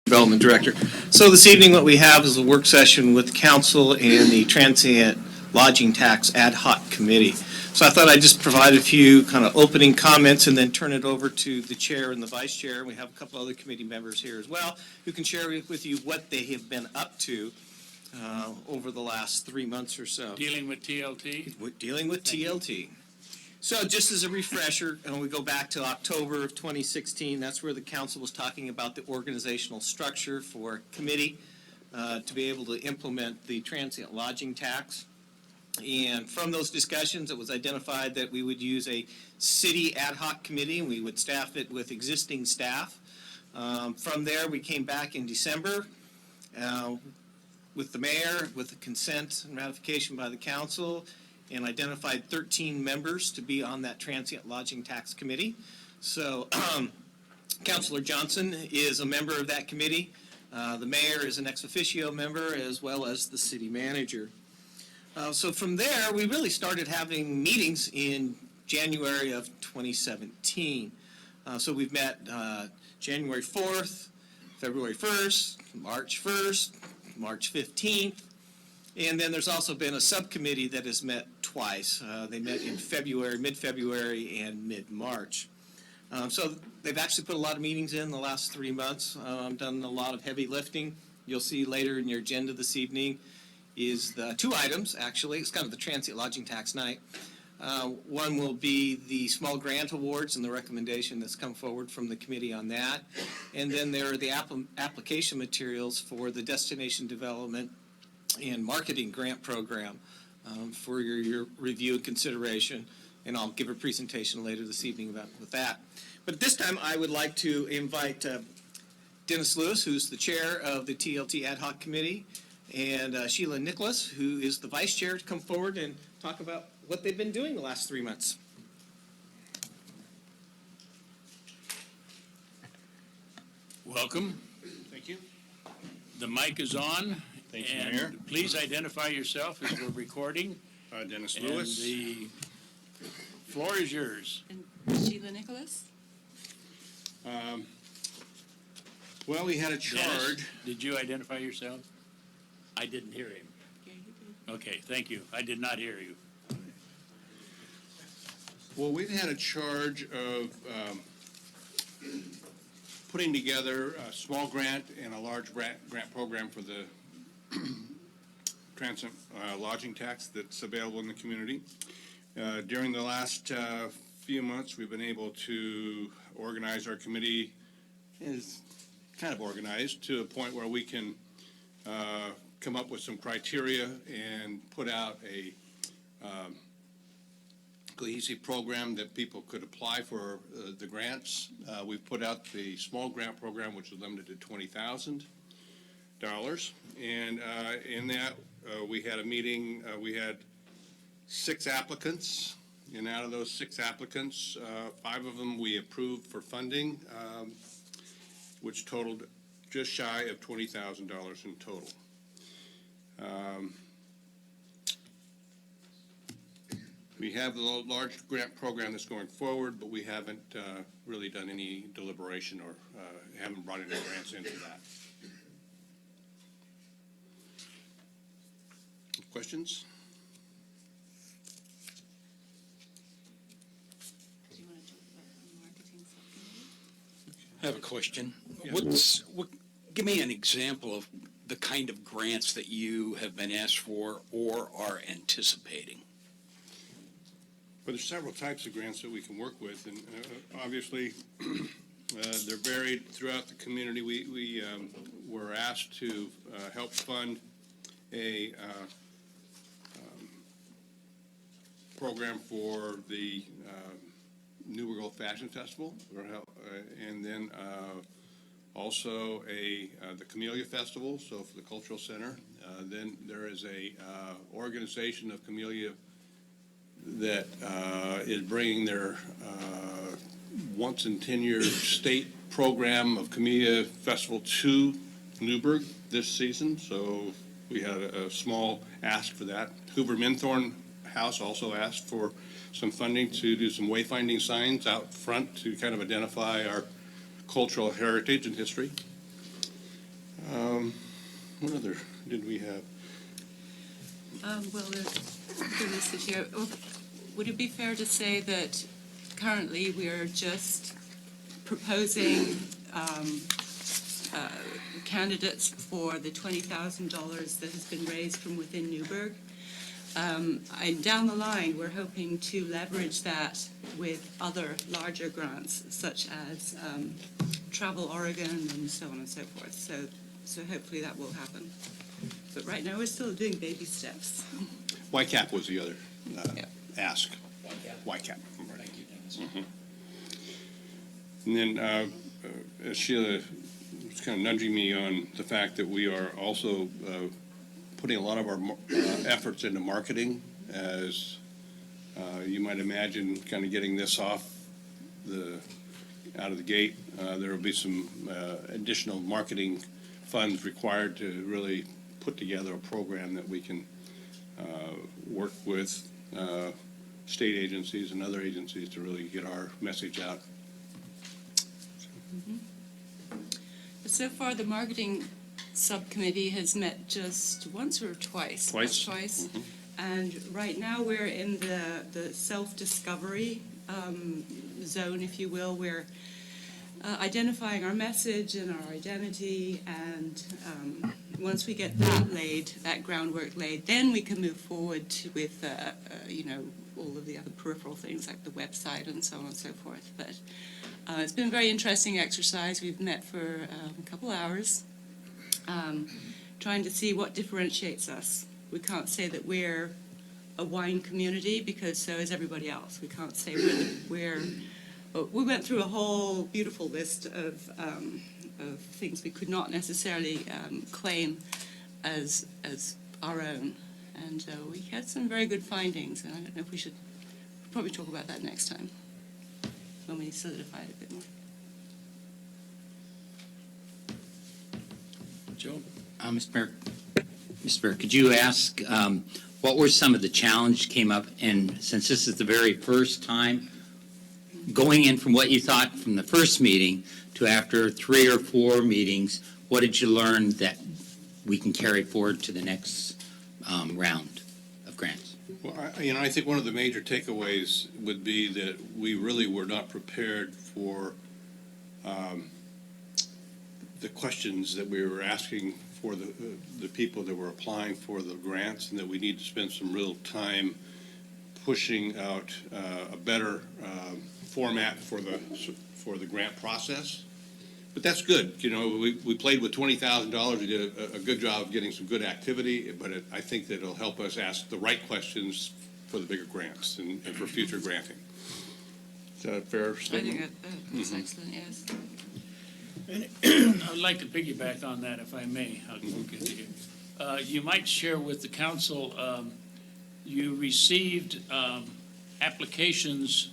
Development Director. So this evening what we have is a work session with Council and the Transient Lodging Tax Ad Hoc Committee. So I thought I'd just provide a few kind of opening comments and then turn it over to the Chair and the Vice Chair. We have a couple other committee members here as well who can share with you what they have been up to over the last 3 months or so. Dealing with TLT? Dealing with TLT. So just as a refresher, and we go back to October of 2016, that's where the council was talking about the organizational structure for committee to be able to implement the transient lodging tax. And from those discussions, it was identified that we would use a city ad hoc committee, and we would staff it with existing staff. From there, we came back in December with the mayor, with the consent and ratification by the council, and identified 13 members to be on that transient lodging tax committee. So Councilor Johnson is a member of that committee. The mayor is an ex officio member, as well as the city manager. So from there, we really started having meetings in January of 2017. So we've met January 4th, February 1st, March 1st, March 15th, and then there's also been a subcommittee that has met twice. They met in February, mid-February, and mid-March. So they've actually put a lot of meetings in the last 3 months, done a lot of heavy lifting. You'll see later in your agenda this evening is the 2 items, actually. It's kind of the transient lodging tax night. One will be the small grant awards and the recommendation that's come forward from the committee on that. And then there are the application materials for the destination development and marketing grant program for your review and consideration, and I'll give a presentation later this evening with that. But at this time, I would like to invite Dennis Lewis, who's the chair of the TLT Ad Hoc Committee, and Sheila Nicholas, who is the vice chair, to come forward and talk about what they've been doing the last 3 months. Welcome. Thank you. The mic is on. Thank you, And Mayor. please identify yourself as we're recording. Dennis And Lewis. the floor is yours. And Sheila Nicholas? Well, we had a Dennis, charge. did you identify yourself? I didn't hear him. Yeah, you did. Okay, thank you. I did not hear you. Well, we've had a charge of putting together a small grant and a large grant program for the transient lodging tax that's available in the community. During the last few months, we've been able to organize our committee, is kind of organized to a point where we can come up with some criteria and put out a cohesive program that people could apply for the grants. We've put out the small grant program, which is limited to $20,000. And in that, we had a meeting, we had 6 applicants. And out of those 6 applicants, 5 of them we approved for funding, which totaled just shy of $20,000 in total. We have the large grant program that's going forward, but we haven't really done any deliberation or haven't brought any grants into that. Questions? Do you want to talk about the marketing subcommittee? I have a question. Yeah. Give me an example of the kind of grants that you have been asked for or are anticipating. Well, there's several types of grants that we can work with, and obviously they're varied throughout the community. We were asked to help fund a program for the Newberg Fashion Festival, and then also the Camellia Festival, so for the Cultural Center. Then there is a organization of Camellia that is bringing their once in 10-year state program of Camellia Festival to Newberg this season. So we had a small ask for that. Hoover Minthorn House also asked for some funding to do some wayfinding signs out front to kind of identify our cultural heritage and history. What other did we have? Well, goodness, the chair, would it be fair to say that currently we are just proposing candidates for the $20,000 that has been raised from within Newberg? And down the line, we're hoping to leverage that with other larger grants, such as Travel Oregon and so on and so forth. So hopefully that will happen. But right now, we're still doing baby steps. YCAP was the other Yeah. ask. YCAP. Thank you, Dennis. And then Sheila was kind of nudging me on the fact that we are also putting a lot of our efforts into marketing, as you might imagine, kind of getting this out of the gate. There will be some additional marketing funds required to really put together a program that we can work with state agencies and other agencies to really get our message out. So far, the marketing subcommittee has met just once or twice? Twice. Twice. And right now, we're in the self-discovery zone, if you will. We're identifying our message and our identity, and once we get that groundwork laid, then we can move forward with, all of the other peripheral things like the website and so on and so forth. But it's been a very interesting exercise. We've met for a couple hours, trying to see what differentiates us. We can't say that we're a wine community, because so is everybody else. We can't say we went through a whole beautiful list of things we could not necessarily claim as our own. And we had some very good findings, and I don't know if we should probably talk about that next time when we solidify it a bit more. Joe? Mr. Mayor, could you ask what were some of the challenges came up, and since this is the very first time, going in from what you thought from the first meeting to after 3 or 4 meetings, what did you learn that we can carry forward to the next round of grants? Well, I think one of the major takeaways would be that we really were not prepared for the questions that we were asking for the people that were applying for the grants, and that we need to spend some real time pushing out a better format for the grant process. But that's good. We played with $20,000. We did a good job of getting some good activity, but I think that it'll help us ask the right questions for the bigger grants and for future granting. Is that a fair I statement? think that's excellent, yes. And I'd like to piggyback on that, if I may. I'll continue. You might share with the council, you received applications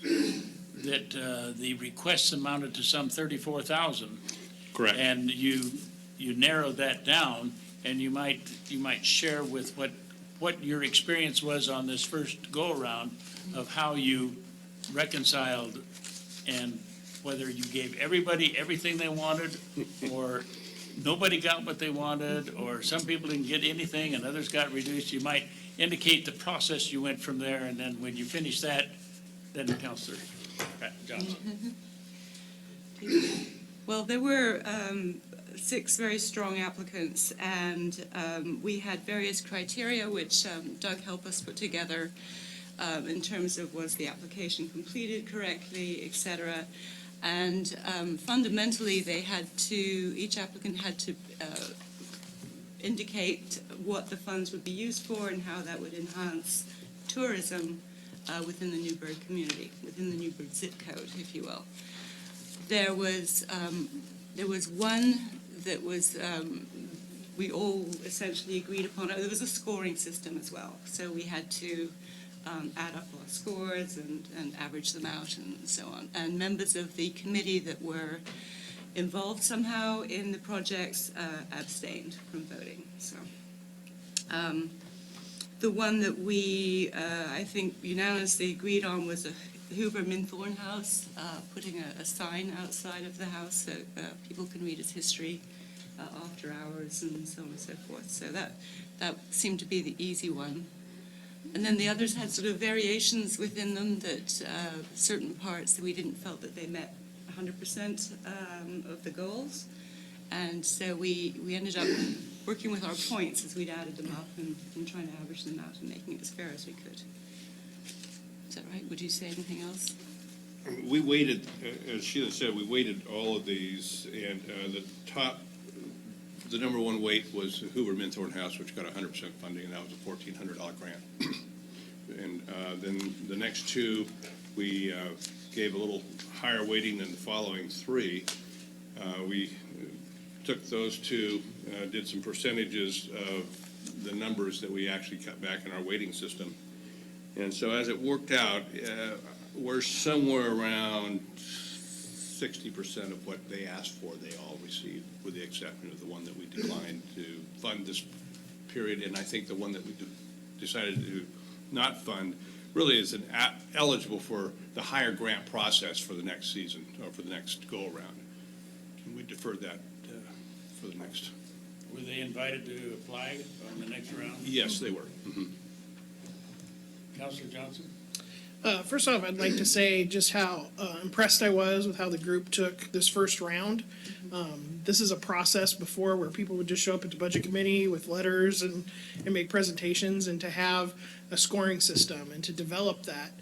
that the requests amounted to some 34,000. Correct. And you narrowed that down, and you might share with what your experience was on this first go-around of how you reconciled, and whether you gave everybody everything they wanted, or nobody got what they wanted, or some people didn't get anything and others got reduced. You might indicate the process you went from there, and then when you finish that, then Councilor Johnson. Well, there were 6 very strong applicants, and we had various criteria which Doug helped us put together in terms of was the application completed correctly, et cetera. And fundamentally, each applicant had to indicate what the funds would be used for and how that would enhance tourism within the Newberg community, within the Newberg zip code, if you will. There was one that was we all essentially agreed upon. There was a scoring system as well, so we had to add up our scores and average them out and so on. And members of the committee that were involved somehow in the projects abstained from voting. So the one that we, I think, unanimously agreed on was a Hoover Minthorn house, putting a sign outside of the house so people can read its history after hours and so on and so forth. So that seemed to be the easy one. And then the others had sort of variations within them that certain parts that we didn't felt that they met 100% of the goals. And so we ended up working with our points as we'd added them up and trying to average them out and making it as fair as we could. Is that right? Would you say anything else? We weighted, as Sheila said, we weighted all of these, and the number one weight was Hoover Minthorn House, which got 100% funding, and that was a $1,400 grant. And then the next two, we gave a little higher weighting than the following three. We took those two, did some percentages of the numbers that we actually cut back in our weighting system. And so as it worked out, we're somewhere around 60% of what they asked for, they all received, with the exception of the one that we declined to fund this period. And I think the one that we decided to not fund really is eligible for the higher grant process for the next season, or for the next go-around. And we deferred that for the next. Were they invited to apply on the next round? Yes, they were. Mm-hmm. Councilor Johnson? First off, I'd like to say just how impressed I was with how the group took this first round. This is a process before where people would just show up at the budget committee with letters and make presentations, and to have a scoring system and to develop that.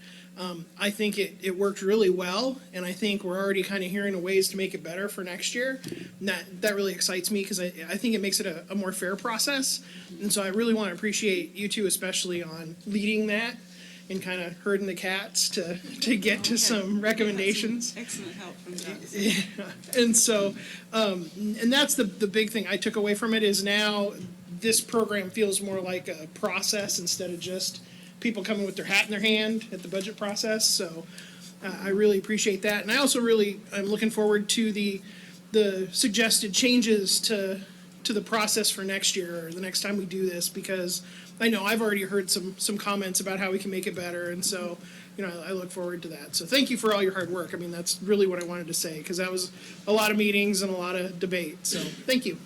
I think it worked really well, and I think we're already kind of hearing of ways to make it better for next year. And that really excites me because I think it makes it a more fair process. And so I really want to appreciate you two, especially on leading that and kind of herding the cats to get to some recommendations. Excellent help from that. And so, and that's the big thing I took away from it, is now this program feels more like a process instead of just people coming with their hat in their hand at the budget process. So I really appreciate that. And I also I'm looking forward to the suggested changes to the process for next year, or the next time we do this, because I know I've already heard some comments about how we can make it better. And so, I look forward to that. So thank you for all your hard work. I mean, that's really what I wanted to say, because that was a lot of meetings and a lot of debate. So thank you.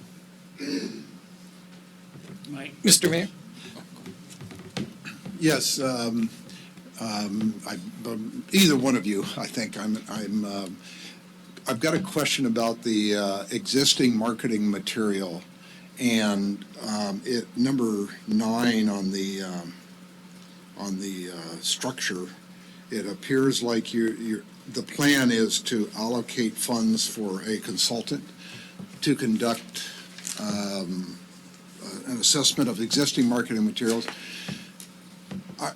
Mike? Mr. Mayor? Yes, either one of you, I think. I've got a question about the existing marketing material, and number 9 on the structure. It appears like the plan is to allocate funds for a consultant to conduct an assessment of existing marketing materials. I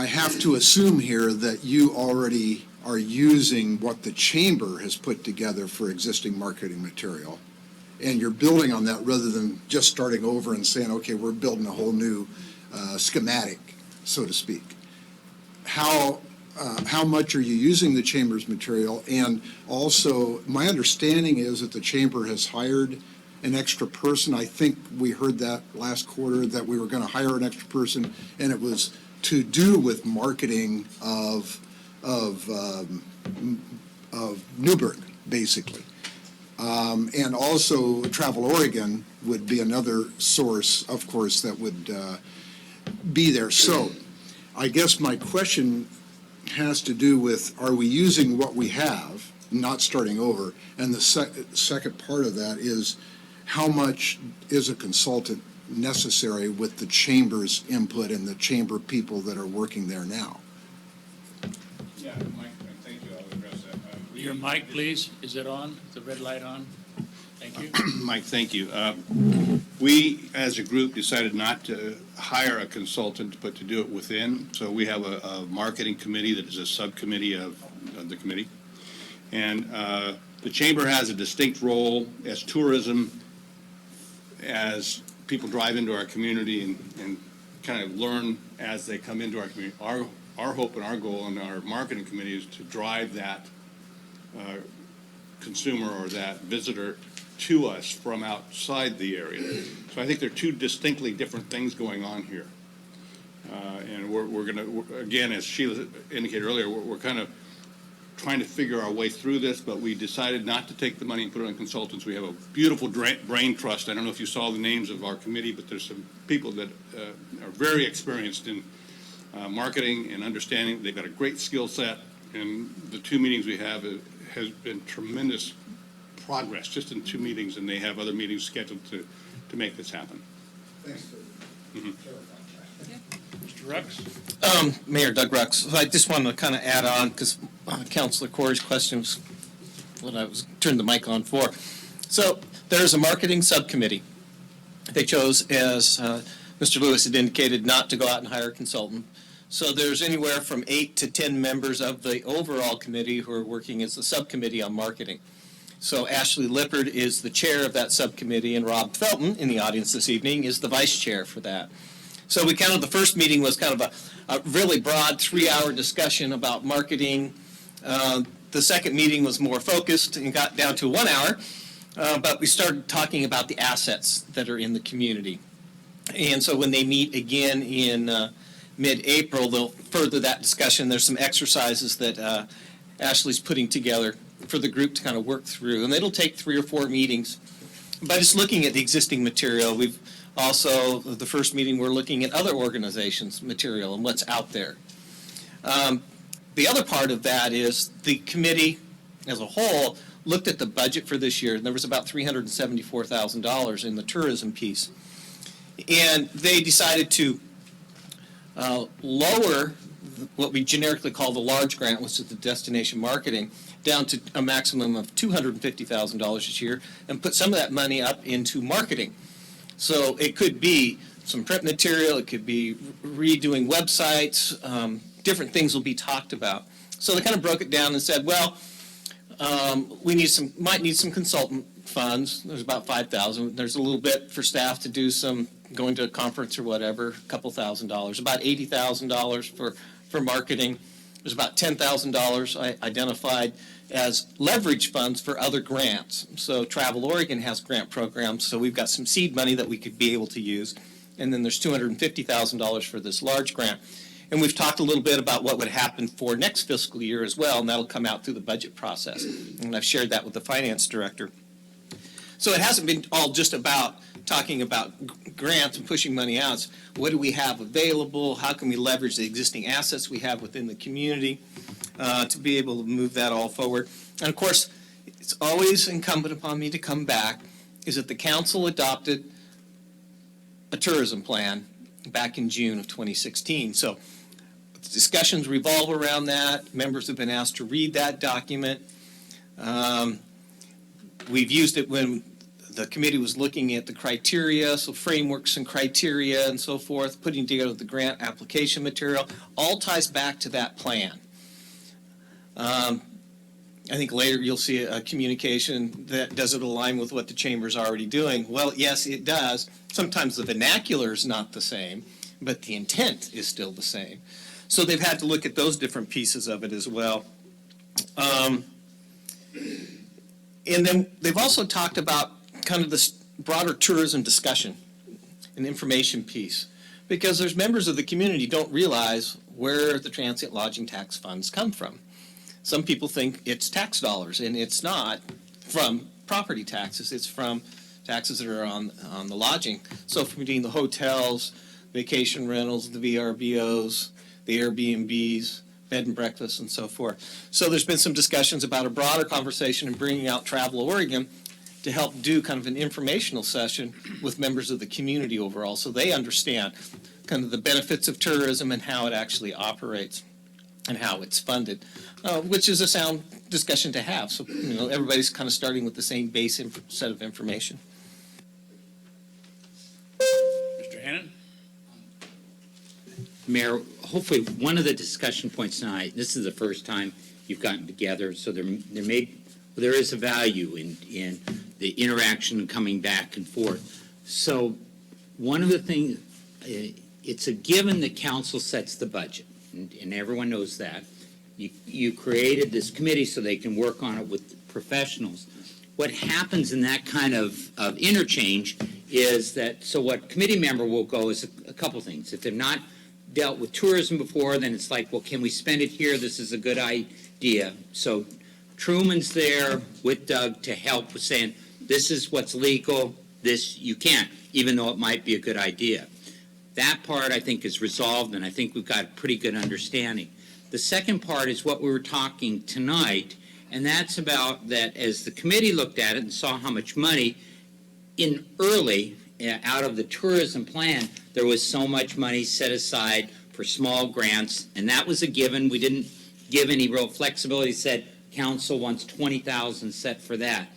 have to assume here that you already are using what the chamber has put together for existing marketing material, and you're building on that rather than just starting over and saying, okay, we're building a whole new schematic, so to speak. How much are you using the chamber's material? And also, my understanding is that the chamber has hired an extra person. I think we heard that last quarter, that we were going to hire an extra person, and it was to do with marketing of Newberg, basically. And also Travel Oregon would be another source, of course, that would be there. So I guess my question has to do with, are we using what we have, not starting over? And the second part of that is, how much is a consultant necessary with the chamber's input and the chamber people that are working there now? Yeah, Mike, thank you. I'll address that. Your mic, please. Is it on? Is the red light on? Thank you. Mike, thank you. We, as a group, decided not to hire a consultant, but to do it within. So we have a marketing committee that is a subcommittee of the committee. And the chamber has a distinct role as tourism, as people drive into our community and kind of learn as they come into our community. Our hope and our goal in our marketing committee is to drive that consumer or that visitor to us from outside the area. So I think there are two distinctly different things going on here. And we're going to, again, as Sheila indicated earlier, we're kind of trying to figure our way through this, but we decided not to take the money and put it on consultants. We have a beautiful brain trust. I don't know if you saw the names of our committee, but there's some people that are very experienced in marketing and understanding. They've got a great skill set, and the 2 meetings we have has been tremendous progress just in 2 meetings, and they have other meetings scheduled to make this happen. Thanks for Mr. Rux? Mayor Doug Rux, so I just wanted to kind of add on, because Councilor Corey's question was what I was turned the mic on for. So there's a marketing subcommittee. They chose, as Mr. Lewis had indicated, not to go out and hire a consultant. So there's anywhere from 8 to 10 members of the overall committee who are working as the subcommittee on marketing. So Ashley Lippard is the chair of that subcommittee, and Rob Felton, in the audience this evening, is the vice chair for that. So we the first meeting was kind of a really broad 3-hour discussion about marketing. The second meeting was more focused and got down to 1 hour, but we started talking about the assets that are in the community. And so when they meet again in mid-April, they'll further that discussion. There's some exercises that Ashley's putting together for the group to kind of work through, and it'll take 3 or 4 meetings. By just looking at the existing material, we've also, the first meeting, we're looking at other organizations' material and what's out there. The other part of that is the committee as a whole looked at the budget for this year, and there was about $374,000 in the tourism piece. And they decided to lower what we generically call the large grant, which is the destination marketing, down to a maximum of $250,000 this year, and put some of that money up into marketing. So it could be some print material, it could be redoing websites, different things will be talked about. So they kind of broke it down and said, well, we might need some consultant funds. There's about $5,000. There's a little bit for staff to do some going to a conference or whatever, a couple $1,000s. About $80,000 for marketing. There's about $10,000 I identified as leverage funds for other grants. So Travel Oregon has grant programs, so we've got some seed money that we could be able to use. And then there's $250,000 for this large grant. And we've talked a little bit about what would happen for next fiscal year as well, and that'll come out through the budget process. And I've shared that with the finance director. So it hasn't been all just about talking about grants and pushing money out. It's what do we have available? How can we leverage the existing assets we have within the community to be able to move that all forward? And of course, it's always incumbent upon me to come back, is that the council adopted a tourism plan back in June of 2016. So discussions revolve around that. Members have been asked to read that document. We've used it when the committee was looking at the criteria, so frameworks and criteria and so forth, putting together the grant application material, all ties back to that plan. I think later you'll see a communication that does it align with what the chamber's already doing. Well, yes, it does. Sometimes the vernacular is not the same, but the intent is still the same. So they've had to look at those different pieces of it as well. And then they've also talked about kind of this broader tourism discussion and information piece, because there's members of the community don't realize where the transient lodging tax funds come from. Some people think it's tax dollars, and it's not from property taxes. It's from taxes that are on the lodging. So from between the hotels, vacation rentals, the VRBOs, the Airbnbs, bed and breakfast, and so forth. So there's been some discussions about a broader conversation and bringing out Travel Oregon to help do kind of an informational session with members of the community overall, so they understand kind of the benefits of tourism and how it actually operates and how it's funded, which is a sound discussion to have. So, everybody's kind of starting with the same base set of information. Mr. Hannon? Mayor, hopefully one of the discussion points tonight, this is the first time you've gotten together, so there is a value in the interaction and coming back and forth. So one of the things, it's a given that council sets the budget, and everyone knows that. You created this committee so they can work on it with professionals. What happens in that kind of interchange is that, so what committee member will go is a couple things. If they're not dealt with tourism before, then it's like, well, can we spend it here? This is a good idea. So Truman's there with Doug to help with saying, this is what's legal, this you can't, even though it might be a good idea. That part, I think, is resolved, and I think we've got a pretty good understanding. The second part is what we were talking tonight, and that's about that as the committee looked at it and saw how much money in early, out of the tourism plan, there was so much money set aside for small grants, and that was a given. We didn't give any real flexibility, said council wants 20,000 set for that.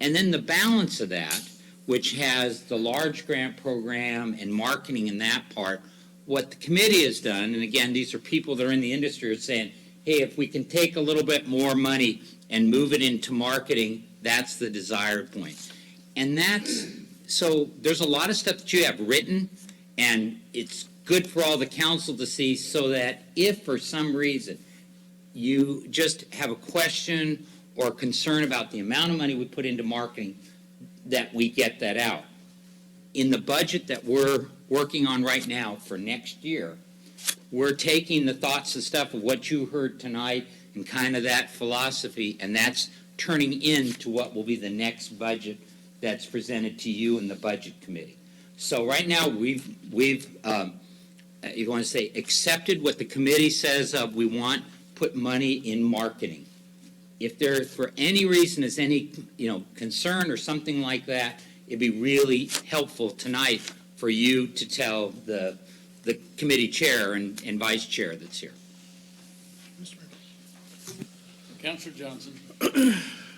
And then the balance of that, which has the large grant program and marketing in that part, what the committee has done, and again, these are people that are in the industry, are saying, hey, if we can take a little bit more money and move it into marketing, that's the desired point. And that's, so there's a lot of stuff that you have written, and it's good for all the council to see, so that if for some reason you just have a question or concern about the amount of money we put into marketing, that we get that out. In the budget that we're working on right now for next year, we're taking the thoughts and stuff of what you heard tonight and kind of that philosophy, and that's turning into what will be the next budget that's presented to you in the budget committee. So right now, we've you want to say, accepted what the committee says we want, put money in marketing. If there, for any reason, is any concern or something like that, it'd be really helpful tonight for you to tell the committee chair and vice chair that's here. Councilor Johnson.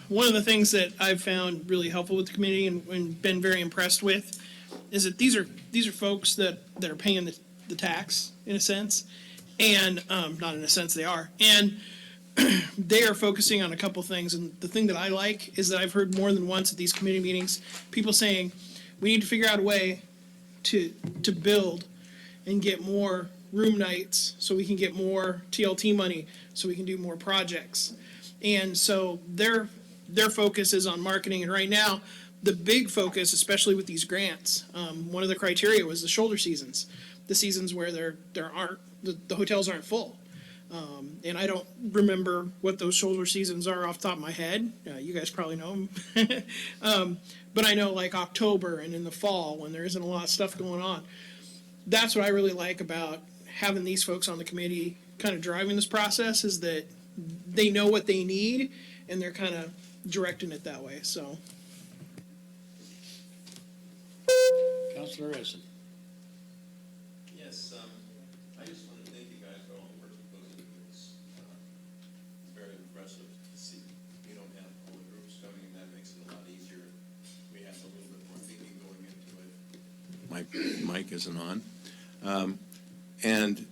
One of the things that I've found really helpful with the committee and been very impressed with is that these are folks that are paying the tax, in a sense, and not in a sense they are, and they are focusing on a couple things. And the thing that I like is that I've heard more than once at these committee meetings people saying we need to figure out a way to build and get more room nights so we can get more TLT money so we can do more projects. And so their focus is on marketing. And right now, the big focus, especially with these grants, one of the criteria was the shoulder seasons, the seasons where the hotels aren't full. And I don't remember what those shoulder seasons are off the top of my head. You guys probably know them. But I know like October and in the fall when there isn't a lot of stuff going on. That's what I really like about having these folks on the committee kind of driving this process, is that they know what they need and they're kind of directing it that way. So, Councilor Essen. Yes, I just want to thank you guys for all the work that goes into this. It's very impressive to see. We don't have all the groups coming, and that makes it a lot easier. We have a little bit more thinking going into it. My mic isn't on. And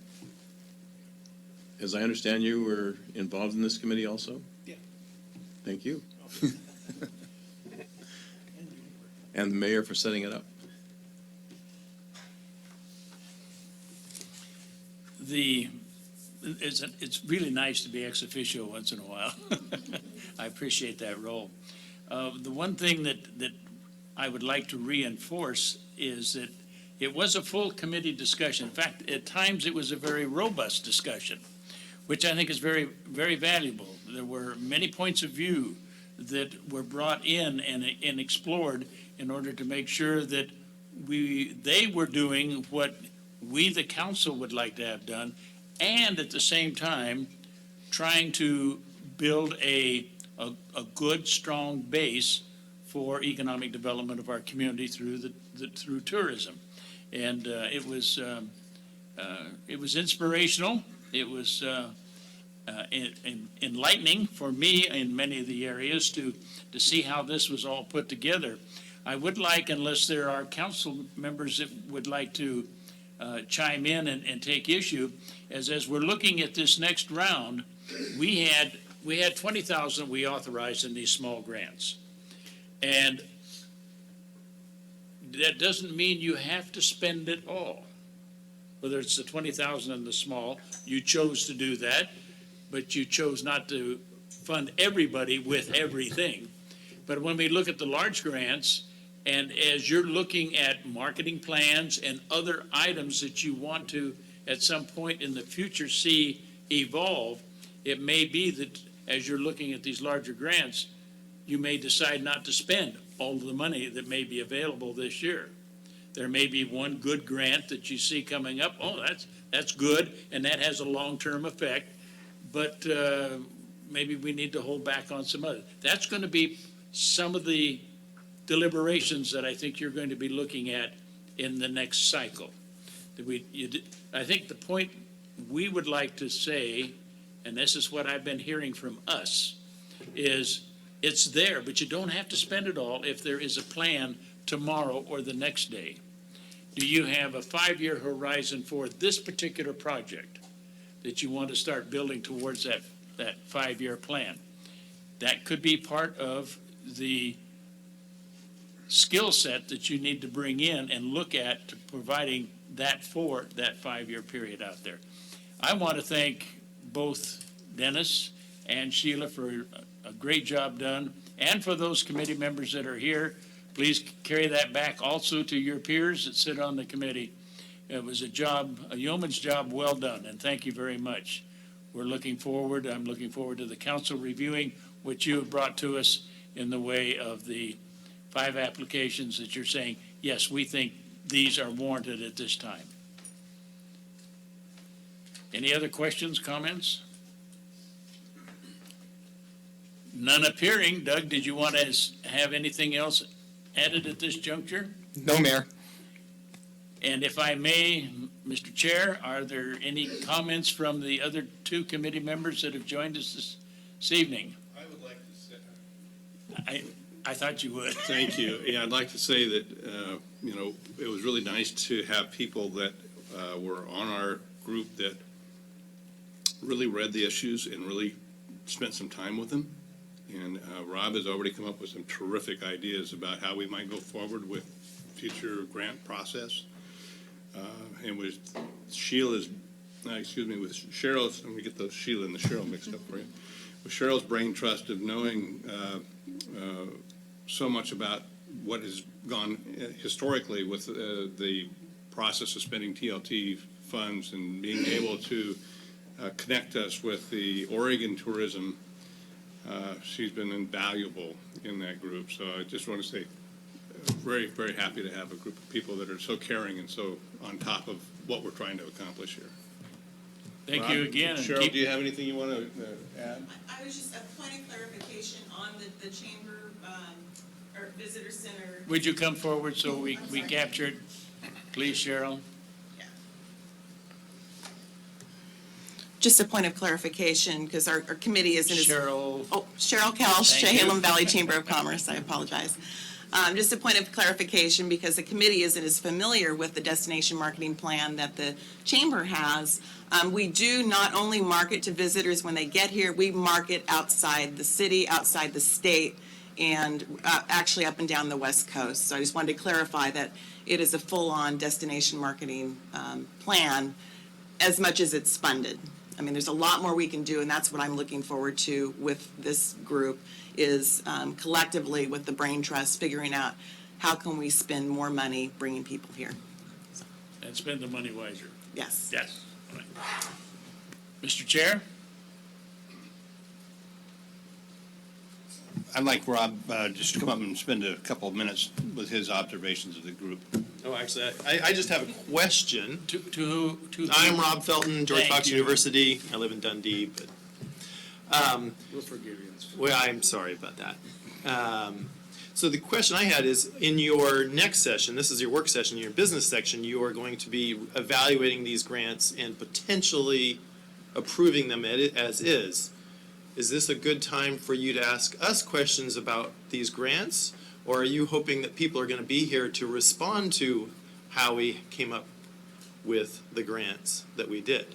as I understand, you were involved in this committee also? Yeah. Thank you. And the mayor for setting it up. It's really nice to be ex officio once in a while. I appreciate that role. The one thing that I would like to reinforce is that it was a full committee discussion. In fact, at times it was a very robust discussion, which I think is very, very valuable. There were many points of view that were brought in and explored in order to make sure that they were doing what we, the council, would like to have done, and at the same time trying to build a good, strong base for economic development of our community through tourism. And it was inspirational. It was enlightening for me in many of the areas to see how this was all put together. I would like, unless there are council members that would like to chime in and take issue, as we're looking at this next round, we had 20,000 we authorized in these small grants. And that doesn't mean you have to spend it all. Whether it's the 20,000 in the small, you chose to do that, but you chose not to fund everybody with everything. But when we look at the large grants, and as you're looking at marketing plans and other items that you want to at some point in the future see evolve, it may be that as you're looking at these larger grants, you may decide not to spend all of the money that may be available this year. There may be one good grant that you see coming up, oh, that's good, and that has a long-term effect, but maybe we need to hold back on some other. That's going to be some of the deliberations that I think you're going to be looking at in the next cycle. I think the point we would like to say, and this is what I've been hearing from us, is it's there, but you don't have to spend it all if there is a plan tomorrow or the next day. Do you have a 5-year horizon for this particular project that you want to start building towards that 5-year plan? That could be part of the skill set that you need to bring in and look at to providing that for that 5-year period out there. I want to thank both Dennis and Sheila for a great job done, and for those committee members that are here. Please carry that back also to your peers that sit on the committee. It was a yeoman's job well done, and thank you very much. I'm looking forward to the council reviewing what you have brought to us in the way of the 5 applications that you're saying, yes, we think these are warranted at this time. Any other questions, comments? None appearing. Doug, did you want to have anything else added at this juncture? No, Mayor. And if I may, Mr. Chair, are there any comments from the other 2 committee members that have joined us this evening? I would like to say. I thought you would. Thank you. Yeah, I'd like to say that, it was really nice to have people that were on our group that really read the issues and really spent some time with them. And Rob has already come up with some terrific ideas about how we might go forward with future grant process. And with Sheila's, with Cheryl's, let me get the Sheila and the Cheryl mixed up for you. With Cheryl's brain trust of knowing so much about what has gone historically with the process of spending TLT funds and being able to connect us with the Oregon tourism. She's been invaluable in that group. So I just want to say, very, very happy to have a group of people that are so caring and so on top of what we're trying to accomplish here. Thank you again. and Cheryl, keep- do you have anything you want to add? I was just a point of clarification on the chamber, or visitor center. Would you come forward so we I'm sorry. capture it? Please, Cheryl. Just a point of clarification, because our committee isn't as. Cheryl. Oh, Cheryl Kelsch, Thank you. Chehalem Valley Chamber of Commerce, I apologize. Just a point of clarification, because the committee isn't as familiar with the destination marketing plan that the chamber has. We do not only market to visitors when they get here, we market outside the city, outside the state, and actually up and down the West Coast. So I just wanted to clarify that it is a full-on destination marketing plan as much as it's funded. I mean, there's a lot more we can do, and that's what I'm looking forward to with this group, is collectively with the Brain Trust, figuring out how can we spend more money bringing people here. And spend the money wiser. Yes. Yes. All right. Mr. Chair? I'd like Rob just to come up and spend a couple of minutes with his observations of the group. Oh, actually, I just have a question. To who? I'm Rob Felton, George Thank Fox you. University. I live in Dundee, but, We'll forgive you. well, I'm sorry about that. So the question I had is, in your next session, this is your work session, your business section, you are going to be evaluating these grants and potentially approving them as is. Is this a good time for you to ask us questions about these grants? Or are you hoping that people are going to be here to respond to how we came up with the grants that we did?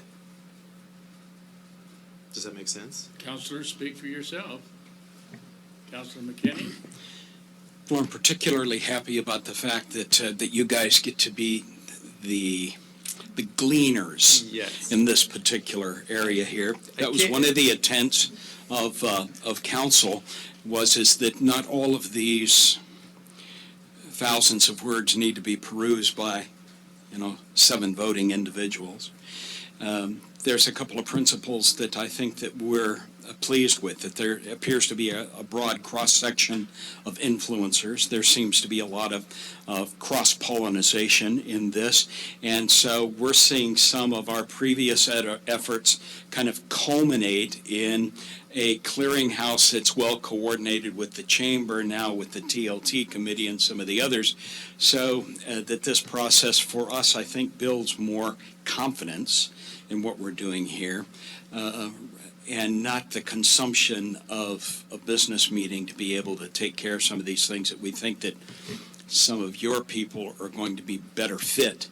Does that make sense? Counselor, speak for yourself. Counselor McKinney? Well, I'm particularly happy about the fact that you guys get to be the gleaners Yes. in this particular area here. That was one of the intents of council is that not all of these thousands of words need to be perused by 7 voting individuals. There's a couple of principles that I think that we're pleased with, that there appears to be a broad cross-section of influencers. There seems to be a lot of cross-pollination in this, and so we're seeing some of our previous efforts kind of culminate in a clearinghouse that's well coordinated with the chamber, now with the TLT committee and some of the others, so that this process for us, I think, builds more confidence in what we're doing here, and not the consumption of a business meeting to be able to take care of some of these things that we think that some of your people are going to be better fit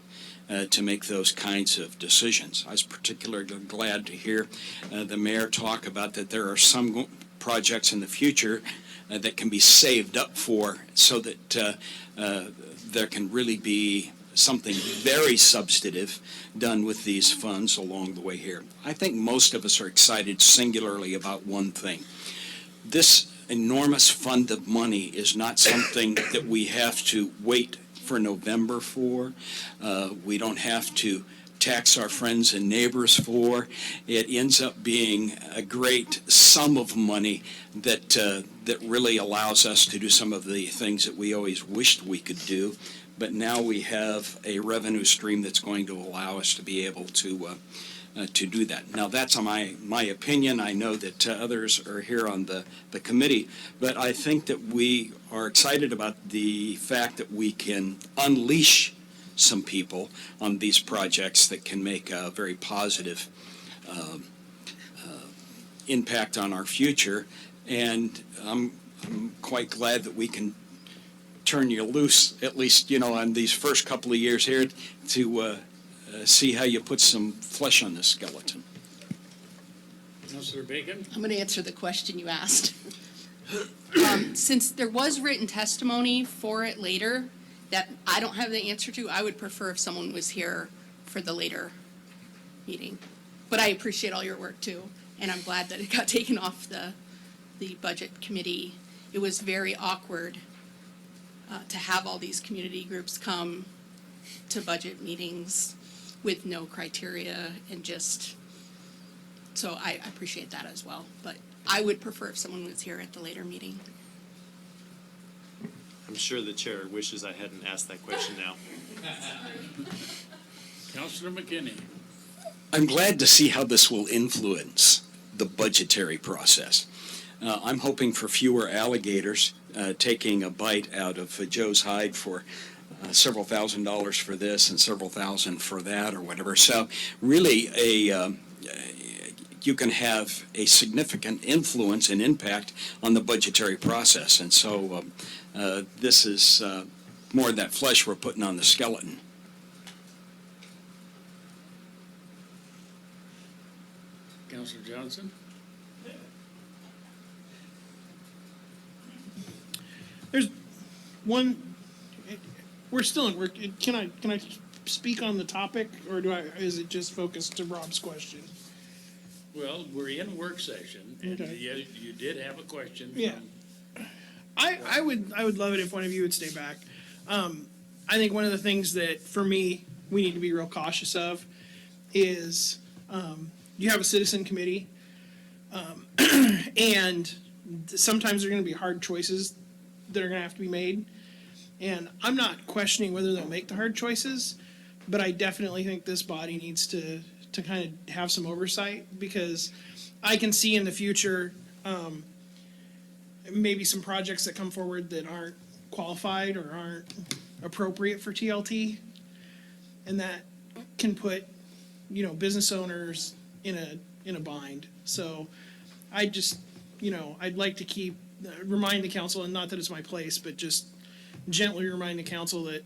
to make those kinds of decisions. I was particularly glad to hear the mayor talk about that there are some projects in the future that can be saved up for, so that there can really be something very substantive done with these funds along the way here. I think most of us are excited singularly about one thing. This enormous fund of money is not something that we have to wait for November for. We don't have to tax our friends and neighbors for. It ends up being a great sum of money that that really allows us to do some of the things that we always wished we could do. But now we have a revenue stream that's going to allow us to be able to do that. Now, that's my opinion. I know that others are here on the committee, but I think that we are excited about the fact that we can unleash some people on these projects that can make a very positive impact on our future. And I'm quite glad that we can turn you loose, at least, on these first couple of years here, to see how you put some flesh on this skeleton. Councilor Bacon? I'm going to answer the question you asked. Since there was written testimony for it later that I don't have the answer to, I would prefer if someone was here for the later meeting. But I appreciate all your work too, and I'm glad that it got taken off the budget committee. It was very awkward to have all these community groups come to budget meetings with no criteria, and just, so I appreciate that as well. But I would prefer if someone was here at the later meeting. I'm sure the chair wishes I hadn't asked that question now. Councilor McKinney? I'm glad to see how this will influence the budgetary process. I'm hoping for fewer alligators taking a bite out of Joe's hide for several $1,000s for this and several thousand for that or whatever. So really you can have a significant influence and impact on the budgetary process. And so this is more of that flesh we're putting on the skeleton. Councilor Johnson? There's one, we're still in work. Can I speak on the topic, or is it just focused to Rob's question? Well, we're in work session, and Okay. you did have a question. Yeah. I would love it if one of you would stay back. I think one of the things that, for me, we need to be real cautious of is you have a citizen committee, and sometimes there are going to be hard choices that are going to have to be made. And I'm not questioning whether they'll make the hard choices, but I definitely think this body needs to kind of have some oversight, because I can see in the future maybe some projects that come forward that aren't qualified or aren't appropriate for TLT, and that can put business owners in a bind. So I just I'd like to remind the council, and not that it's my place, but just gently remind the council that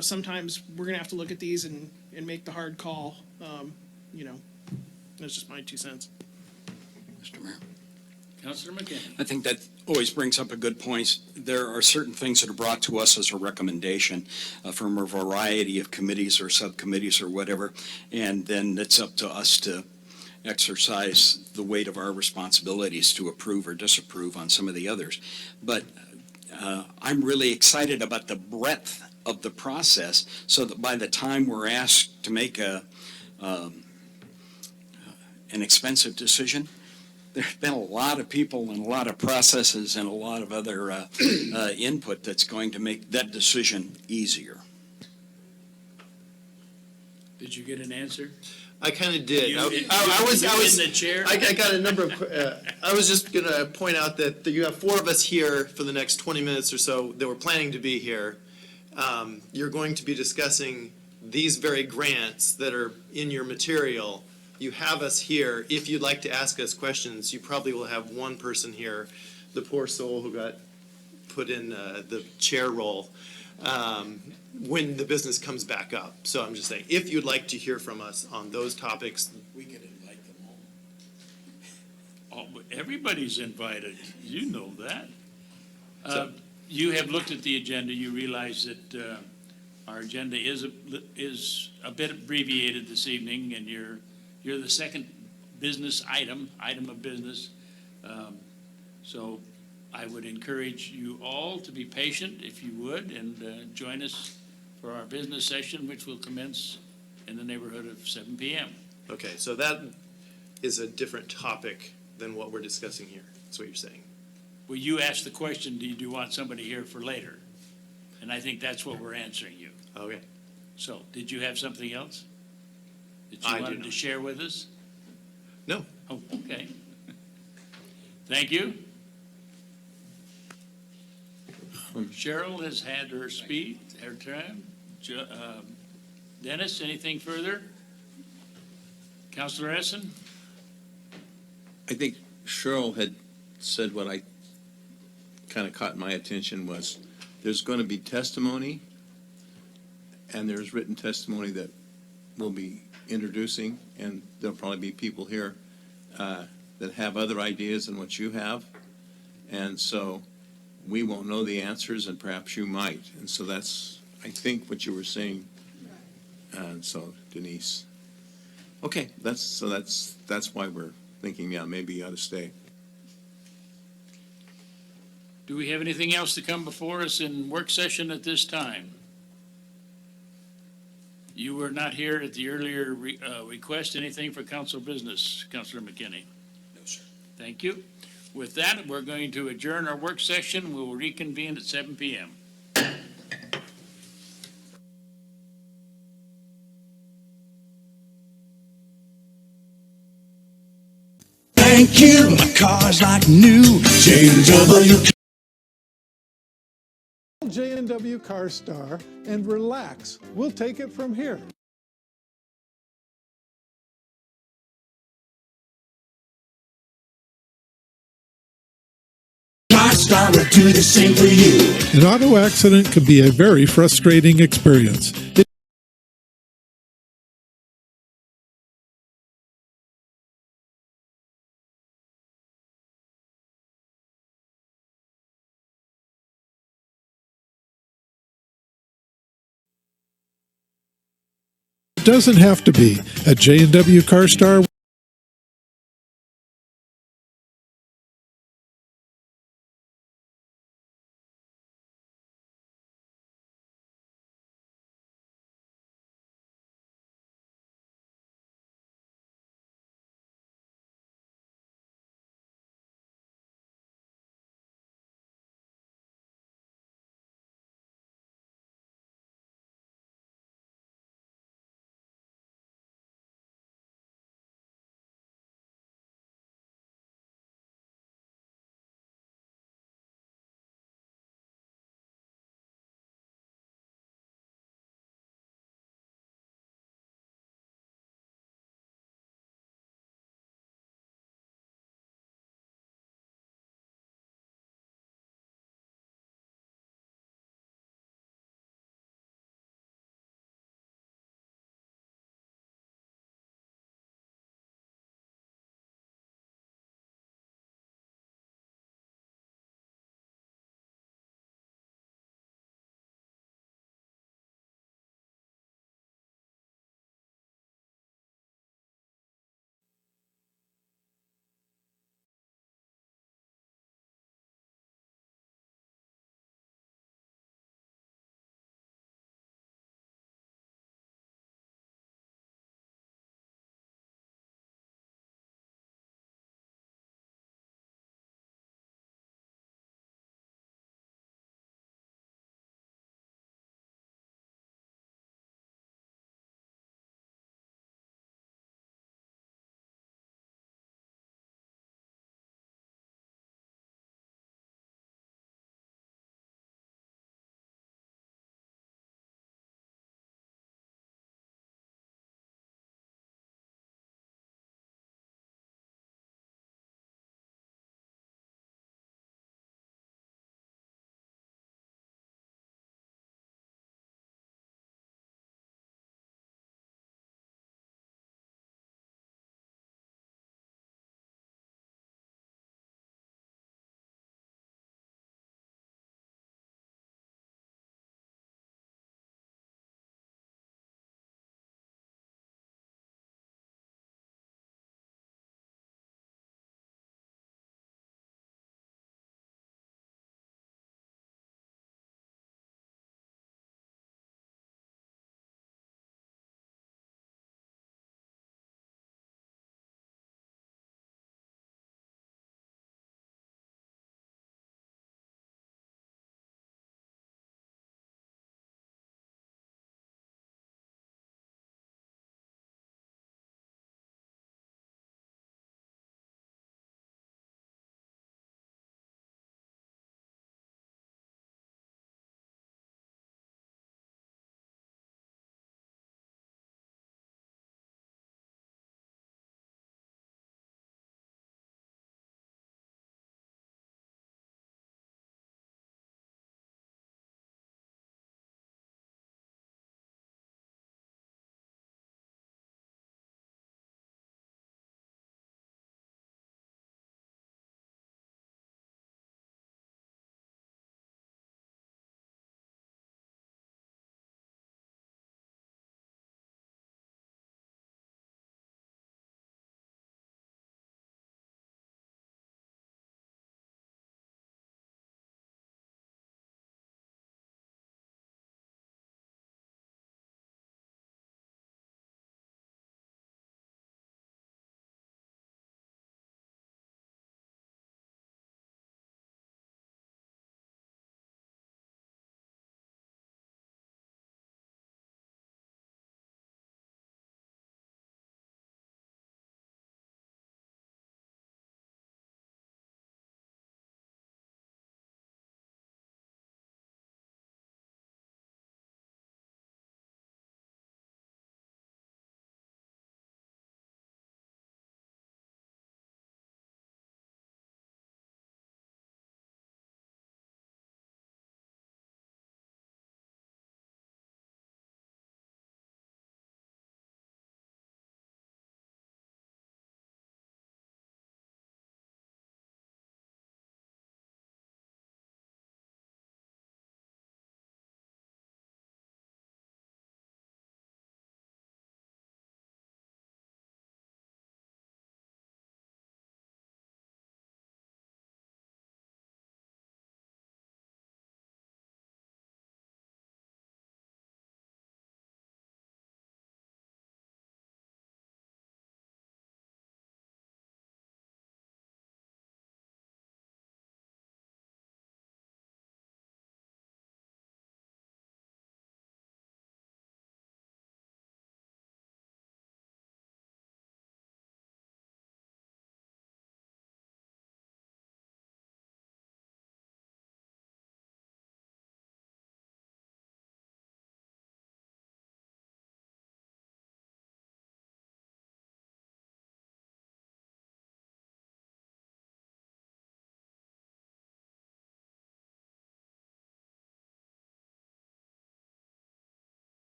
sometimes we're gonna have to look at these and make the hard call. That's just my 2 cents. Mr. Mayor. Councilor McKinney? I think that always brings up a good point. There are certain things that are brought to us as a recommendation from a variety of committees or subcommittees or whatever, and then it's up to us to exercise the weight of our responsibilities to approve or disapprove on some of the others. But I'm really excited about the breadth of the process, so that by the time we're asked to make an expensive decision, there's been a lot of people and a lot of processes and a lot of other input that's going to make that decision easier. Did you get an answer? I kind of did. You- I was in the chair? I got a number of. I was just gonna point out that you have four of us here for the next 20 minutes or so that we're planning to be here. You're going to be discussing these very grants that are in your material. You have us here. If you'd like to ask us questions, you probably will have one person here, the poor soul who got put in the chair role. When the business comes back up. So I'm just saying, if you'd like to hear from us on those topics. We could invite them all. Oh, but everybody's invited. You know that. So- You have looked at the agenda. You realize that our agenda is a bit abbreviated this evening, and you're the second business item of business. So I would encourage you all to be patient, if you would, and join us for our business session, which will commence in the neighborhood of 7 p.m. Okay, so that is a different topic than what we're discussing here. That's what you're saying. Well, you asked the question, do you want somebody here for later? And I think that's what we're answering you. Okay. So, did you have something else that I you do wanted not. to share with us? No. Oh, okay. Thank you. Cheryl has had her turn. Dennis, anything further? Counselor Essen? I think Cheryl had said what I kind of caught my attention was there's going to be testimony, and there's written testimony that we'll be introducing, and there'll probably be people here that have other ideas than what you have. And so we won't know the answers, and perhaps you might. And so that's, I think, what you were saying. And so Denise. Okay, that's why we're thinking, yeah, maybe you ought to stay. Do we have anything else to come before us in work session at this time? You were not here at the earlier request. Anything for council business, Councilor McKinney? No, sir. Thank you. With that, we're going to adjourn our work session. We will reconvene at 7 p.m. Thank you, my car's like new. J&W. J&W CarStar and relax. We'll take it from here. CarStar will do the same for you. An auto accident can be a very frustrating experience. It doesn't have to be. At J&W CarStar,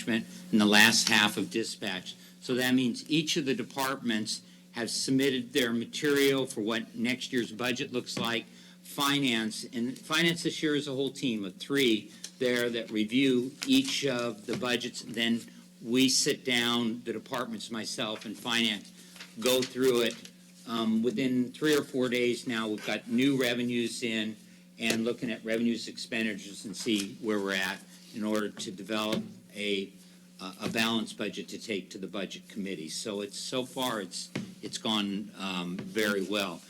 in the last half of dispatch. So that means each of the departments have submitted their material for what next year's budget looks like. Finance, and finance this year is a whole team of 3 there that review each of the budgets. Then we sit down, the departments, myself and finance, go through it. Within 3 or 4 days now, we've got new revenues in and looking at revenues, expenditures, and see where we're at in order to develop a balanced budget to take to the budget committee. So so far it's gone very well.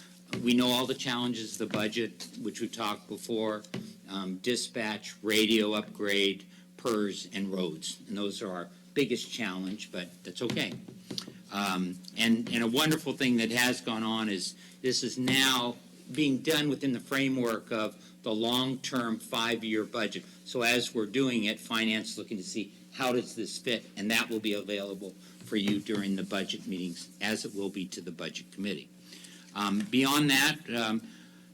We know all the challenges of the budget, which we talked before, dispatch, radio upgrade, PERS, and roads. And those are our biggest challenge, but that's okay. And a wonderful thing that has gone on is this is now being done within the framework of the long-term 5-year budget. So as we're doing it, finance looking to see how does this fit, and that will be available for you during the budget meetings, as it will be to the budget committee. Beyond that,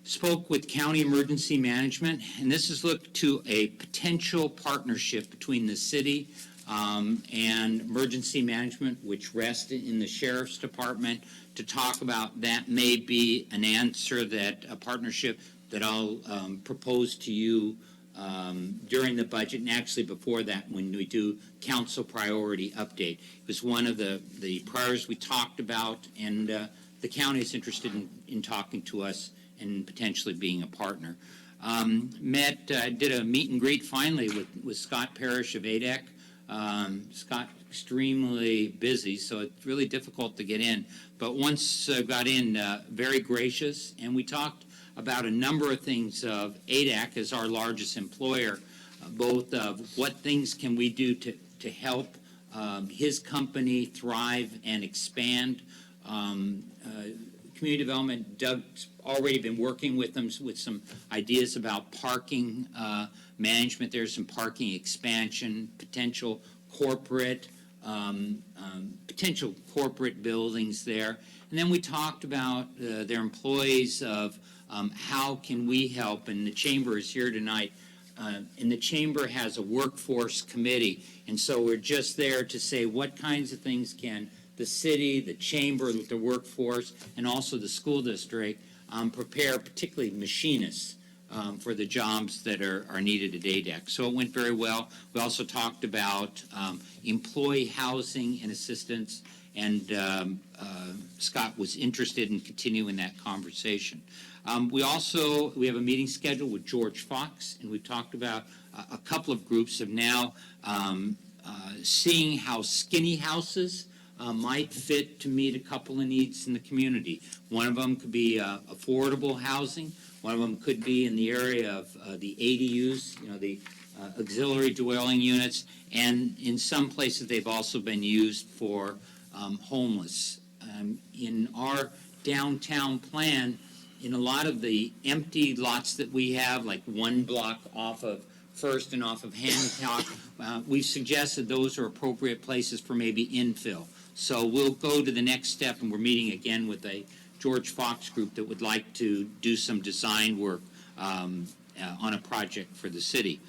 spoke with county emergency management, and this has looked to a potential partnership between the city and emergency management, which rests in the sheriff's department, to talk about that may be an answer, that a partnership that I'll propose to you during the budget, and actually before that when we do council priority update. It was one of the priorities we talked about, and the county is interested in talking to us and potentially being a partner. Did a meet and greet finally with Scott Parrish of ADEC. Scott extremely busy, so it's really difficult to get in. But once got in, very gracious, and we talked about a number of things of ADEC as our largest employer, both of what things can we do to help his company thrive and expand. Community development, Doug's already been working with them with some ideas about parking management. There's some parking expansion, potential corporate buildings there. And then we talked about their employees of how can we help, and the chamber is here tonight, and the chamber has a workforce committee, and so we're just there to say what kinds of things can the city, the chamber, the workforce, and also the school district prepare, particularly machinists, for the jobs that are needed at ADEC. So it went very well. We also talked about employee housing and assistance, and Scott was interested in continuing that conversation. We have a meeting scheduled with George Fox, and we've talked about a couple of groups of now seeing how skinny houses might fit to meet a couple of needs in the community. One of them could be affordable housing. One of them could be in the area of the ADUs, the auxiliary dwelling units, and in some places they've also been used for homeless. In our downtown plan, in a lot of the empty lots that we have, like 1 block off of First and off of Hancock, we've suggested those are appropriate places for maybe infill. So we'll go to the next step, and we're meeting again with a George Fox group that would like to do some design work on a project for the city.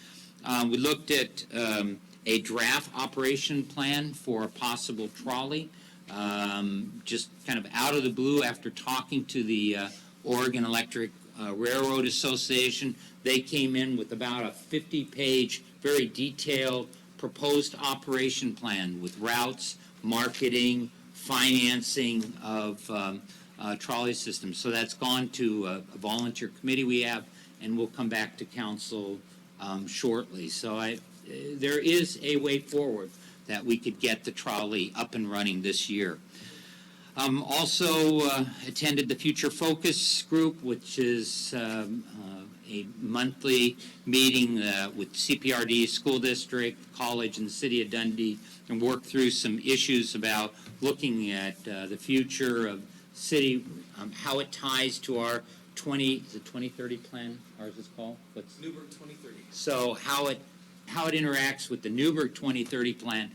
We looked at a draft operation plan for a possible trolley, just kind of out of the blue after talking to the Oregon Electric Railroad Association. They came in with about a 50-page, very detailed proposed operation plan with routes, marketing, financing of trolley systems. So that's gone to a volunteer committee we have, and we'll come back to council shortly. So there is a way forward that we could get the trolley up and running this year. Also attended the Future Focus group, which is a monthly meeting with CPRD, school district, college, and the city of Dundee, and work through some issues about looking at the future of city, how it ties to our 2030 plan, ours is called? What's Newberg 2030. So how it interacts with the Newberg 2030 plan,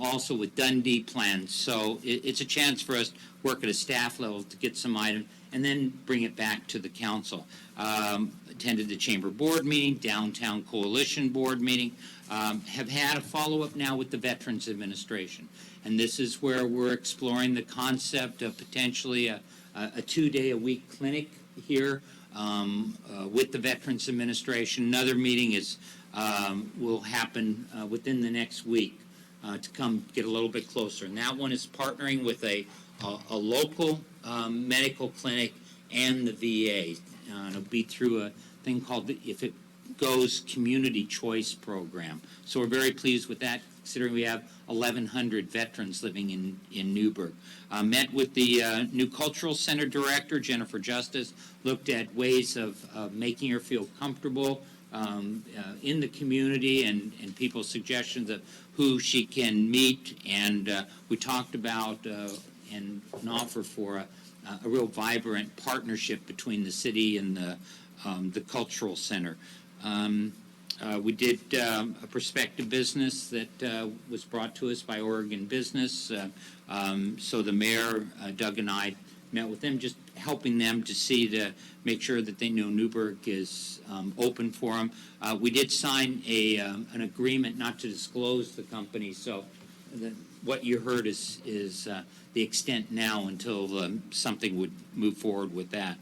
also with Dundee plans. So it's a chance for us to work at a staff level to get some items and then bring it back to the council. Attended the chamber board meeting, downtown coalition board meeting, have had a follow-up now with the Veterans Administration. And this is where we're exploring the concept of potentially a 2-day-a-week clinic here with the Veterans Administration. Another meeting will happen within the next week to come get a little bit closer. And that one is partnering with a local medical clinic and the VA. It'll be through a thing called the If It Goes Community Choice Program. So we're very pleased with that, considering we have 1,100 veterans living in Newberg. Met with the new Cultural Center Director, Jennifer Justice, looked at ways of making her feel comfortable in the community and people's suggestions of who she can meet. And we talked about and an offer for a real vibrant partnership between the city and the Cultural Center. We did a prospective business that was brought to us by Oregon Business. So the mayor, Doug, and I met with them, just helping them to make sure that they know Newberg is open for them. We did sign an agreement not to disclose the company, so what you heard is the extent now until something would move forward with that.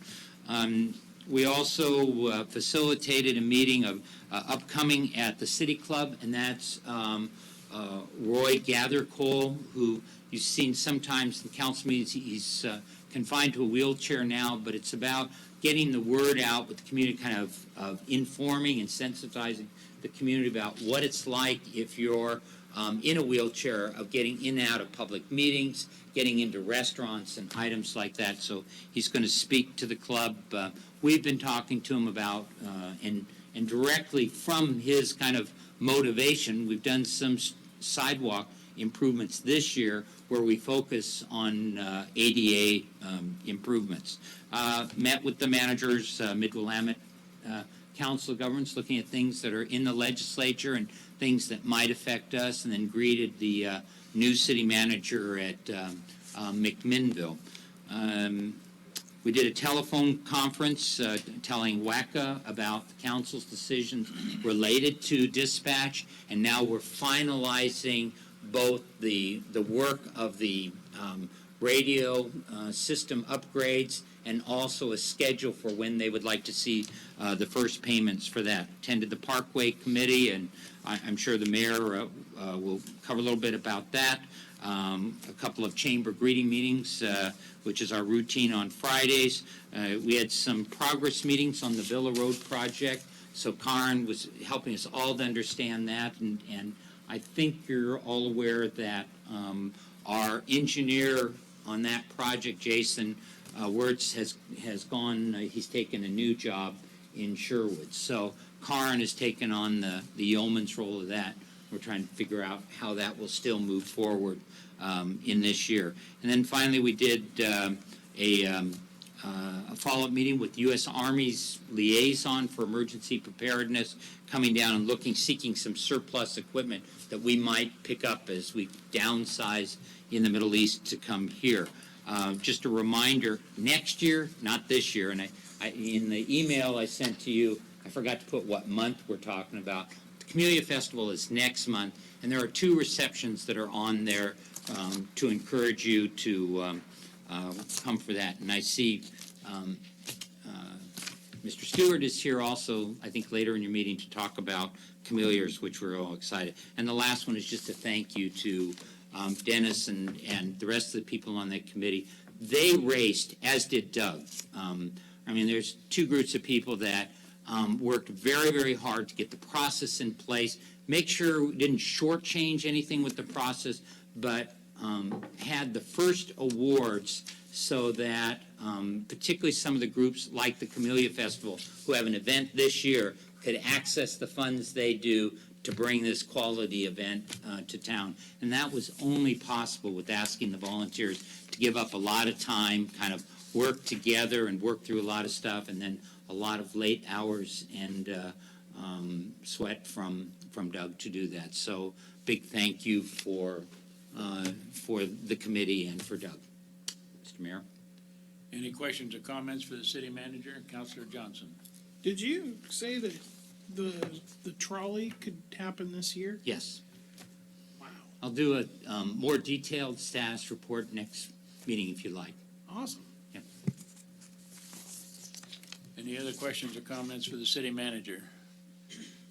We also facilitated a meeting of upcoming at the City Club, and that's Roy Gathercole, who you've seen sometimes in council meetings. He's confined to a wheelchair now, but it's about getting the word out with the community, kind of informing and sensitizing the community about what it's like if you're in a wheelchair, of getting in and out of public meetings, getting into restaurants and items like that. So he's going to speak to the club. We've been talking to him about, and directly from his kind of motivation, we've done some sidewalk improvements this year where we focus on ADA improvements. Met with the managers, Mid-Willamette Council of Governments, looking at things that are in the legislature and things that might affect us, and then greeted the new city manager at McMinnville. We did a telephone conference telling WACA about the council's decisions related to dispatch, and now we're finalizing both the work of the radio system upgrades and also a schedule for when they would like to see the first payments for that. Attended the Parkway Committee, and I'm sure the mayor will cover a little bit about that. A couple of chamber greeting meetings, which is our routine on Fridays. We had some progress meetings on the Villa Road project, so Karen was helping us all to understand that, and I think you're all aware that our engineer on that project, Jason Wirtz, has gone, he's taken a new job in Sherwood. So Karen has taken on the yeoman's role of that. We're trying to figure out how that will still move forward in this year. And then finally, we did a follow-up meeting with U.S. Army's liaison for emergency preparedness, coming down and seeking some surplus equipment that we might pick up as we downsize in the Middle East to come here. Just a reminder, next year, not this year, and I in the email I sent to you, I forgot to put what month we're talking about. The Camellia Festival is next month, and there are 2 receptions that are on there to encourage you to come for that. And I see Mr. Stewart is here also, I think, later in your meeting to talk about camellias, which we're all excited. And the last one is just a thank you to Dennis and the rest of the people on that committee. They raced, as did Doug. I mean, there's 2 groups of people that worked very, very hard to get the process in place, make sure we didn't shortchange anything with the process, but had the first awards so that particularly some of the groups like the Camellia Festival, who have an event this year, could access the funds they do to bring this quality event to town. And that was only possible with asking the volunteers to give up a lot of time, kind of work together and work through a lot of stuff, and then a lot of late hours and sweat from Doug to do that. So big thank you for the committee and for Doug. Mr. Mayor. Any questions or comments for the city manager? Councilor Johnson? Did you say that the trolley could happen this year? Yes. Wow, I'll do a more detailed status report next meeting if you like. awesome. Any other questions or comments for the city manager?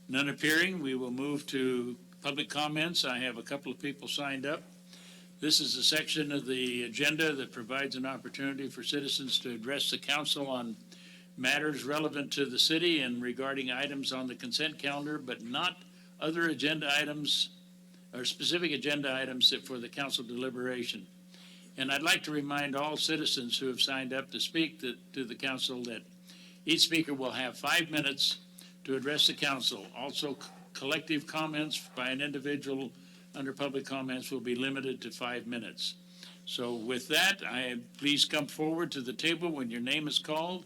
None appearing, we will move to public comments. I have a couple of people signed up. This is a section of the agenda that provides an opportunity for citizens to address the council on matters relevant to the city and regarding items on the consent calendar, but not other agenda items or specific agenda items for the council deliberation. And I'd like to remind all citizens who have signed up to speak to the council that each speaker will have 5 minutes to address the council. Also, collective comments by an individual under public comments will be limited to 5 minutes. So with that, please come forward to the table when your name is called.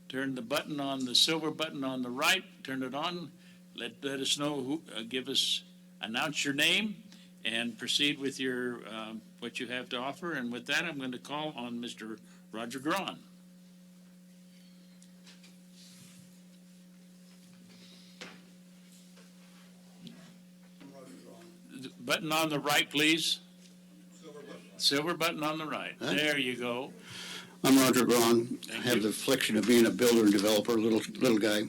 Turn the button on, the silver button on the right, turn it on. Let us know who, announce your name and proceed with your, what you have to offer. And with that, I'm going to call on Mr. Roger Grawn. Button on the right, please. Silver button on the right. There you go. I'm Roger Braun. I Thank have you. the affliction of being a builder and developer, little guy.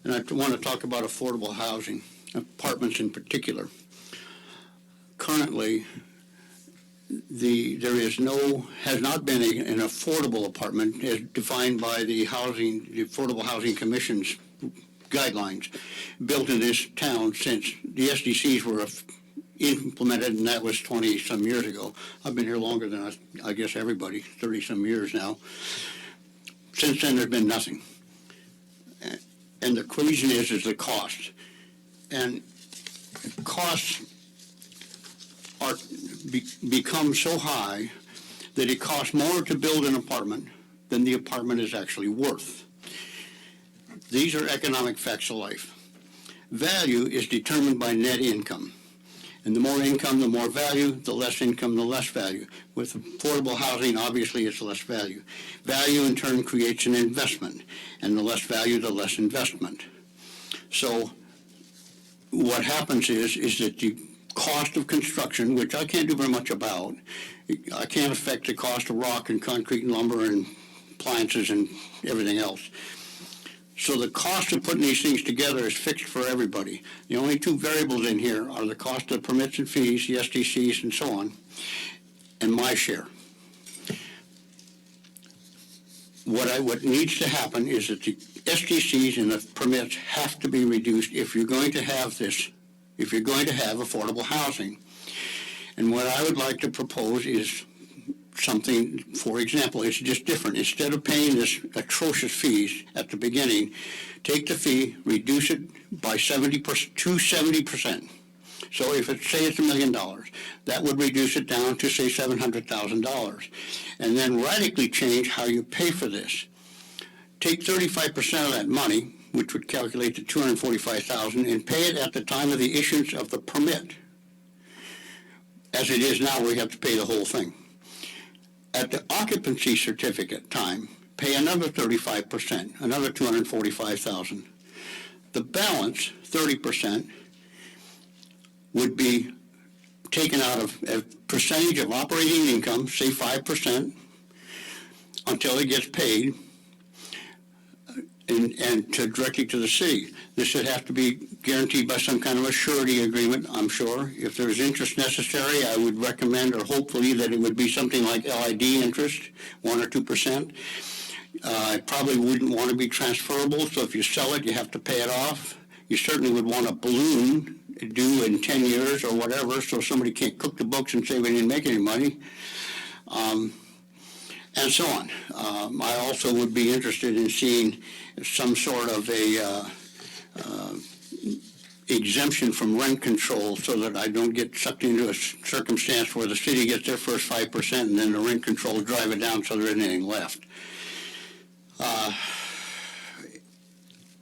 And I want to talk about affordable housing, apartments in particular. Currently, has not been an affordable apartment as defined by the Affordable Housing Commission's guidelines built in this town since the SDCs were implemented, and that was 20-some years ago. I've been here longer than I guess everybody, 30-some years now. Since then, there's been nothing. And the reason is the cost. And costs become so high that it costs more to build an apartment than the apartment is actually worth. These are economic facts of life. Value is determined by net income. And the more income, the more value, the less income, the less value. With affordable housing, obviously, it's less value. Value, in turn, creates an investment, and the less value, the less investment. So what happens is that the cost of construction, which I can't do very much about, I can't affect the cost of rock and concrete and lumber and appliances and everything else. So the cost of putting these things together is fixed for everybody. The only two variables in here are the cost of permits and fees, the SDCs and so on, and my share. What needs to happen is that the SDCs and the permits have to be reduced if you're going to have this, if you're going to have affordable housing. And what I would like to propose is something, for example, it's just different. Instead of paying this atrocious fees at the beginning, take the fee, reduce it by 70% to 70%. So if say it's $1 million, that would reduce it down to, say, $700,000. And then radically change how you pay for this. Take 35% of that money, which would calculate to $245,000, and pay it at the time of the issuance of the permit. As it is now, we have to pay the whole thing. At the occupancy certificate time, pay another 35%, another $245,000. The balance, 30%, would be taken out of a percentage of operating income, say 5%, until it gets paid, and directly to the city. This should have to be guaranteed by some kind of a surety agreement, I'm sure. If there's interest necessary, I would recommend, or hopefully, that it would be something like LID interest, 1 or 2%. It probably wouldn't want to be transferable, so if you sell it, you have to pay it off. You certainly would want a balloon due in 10 years or whatever, so somebody can't cook the books and say we didn't make any money. And so on. I also would be interested in seeing some sort of a exemption from rent control so that I don't get sucked into a circumstance where the city gets their first 5% and then the rent control drive it down so there isn't anything left.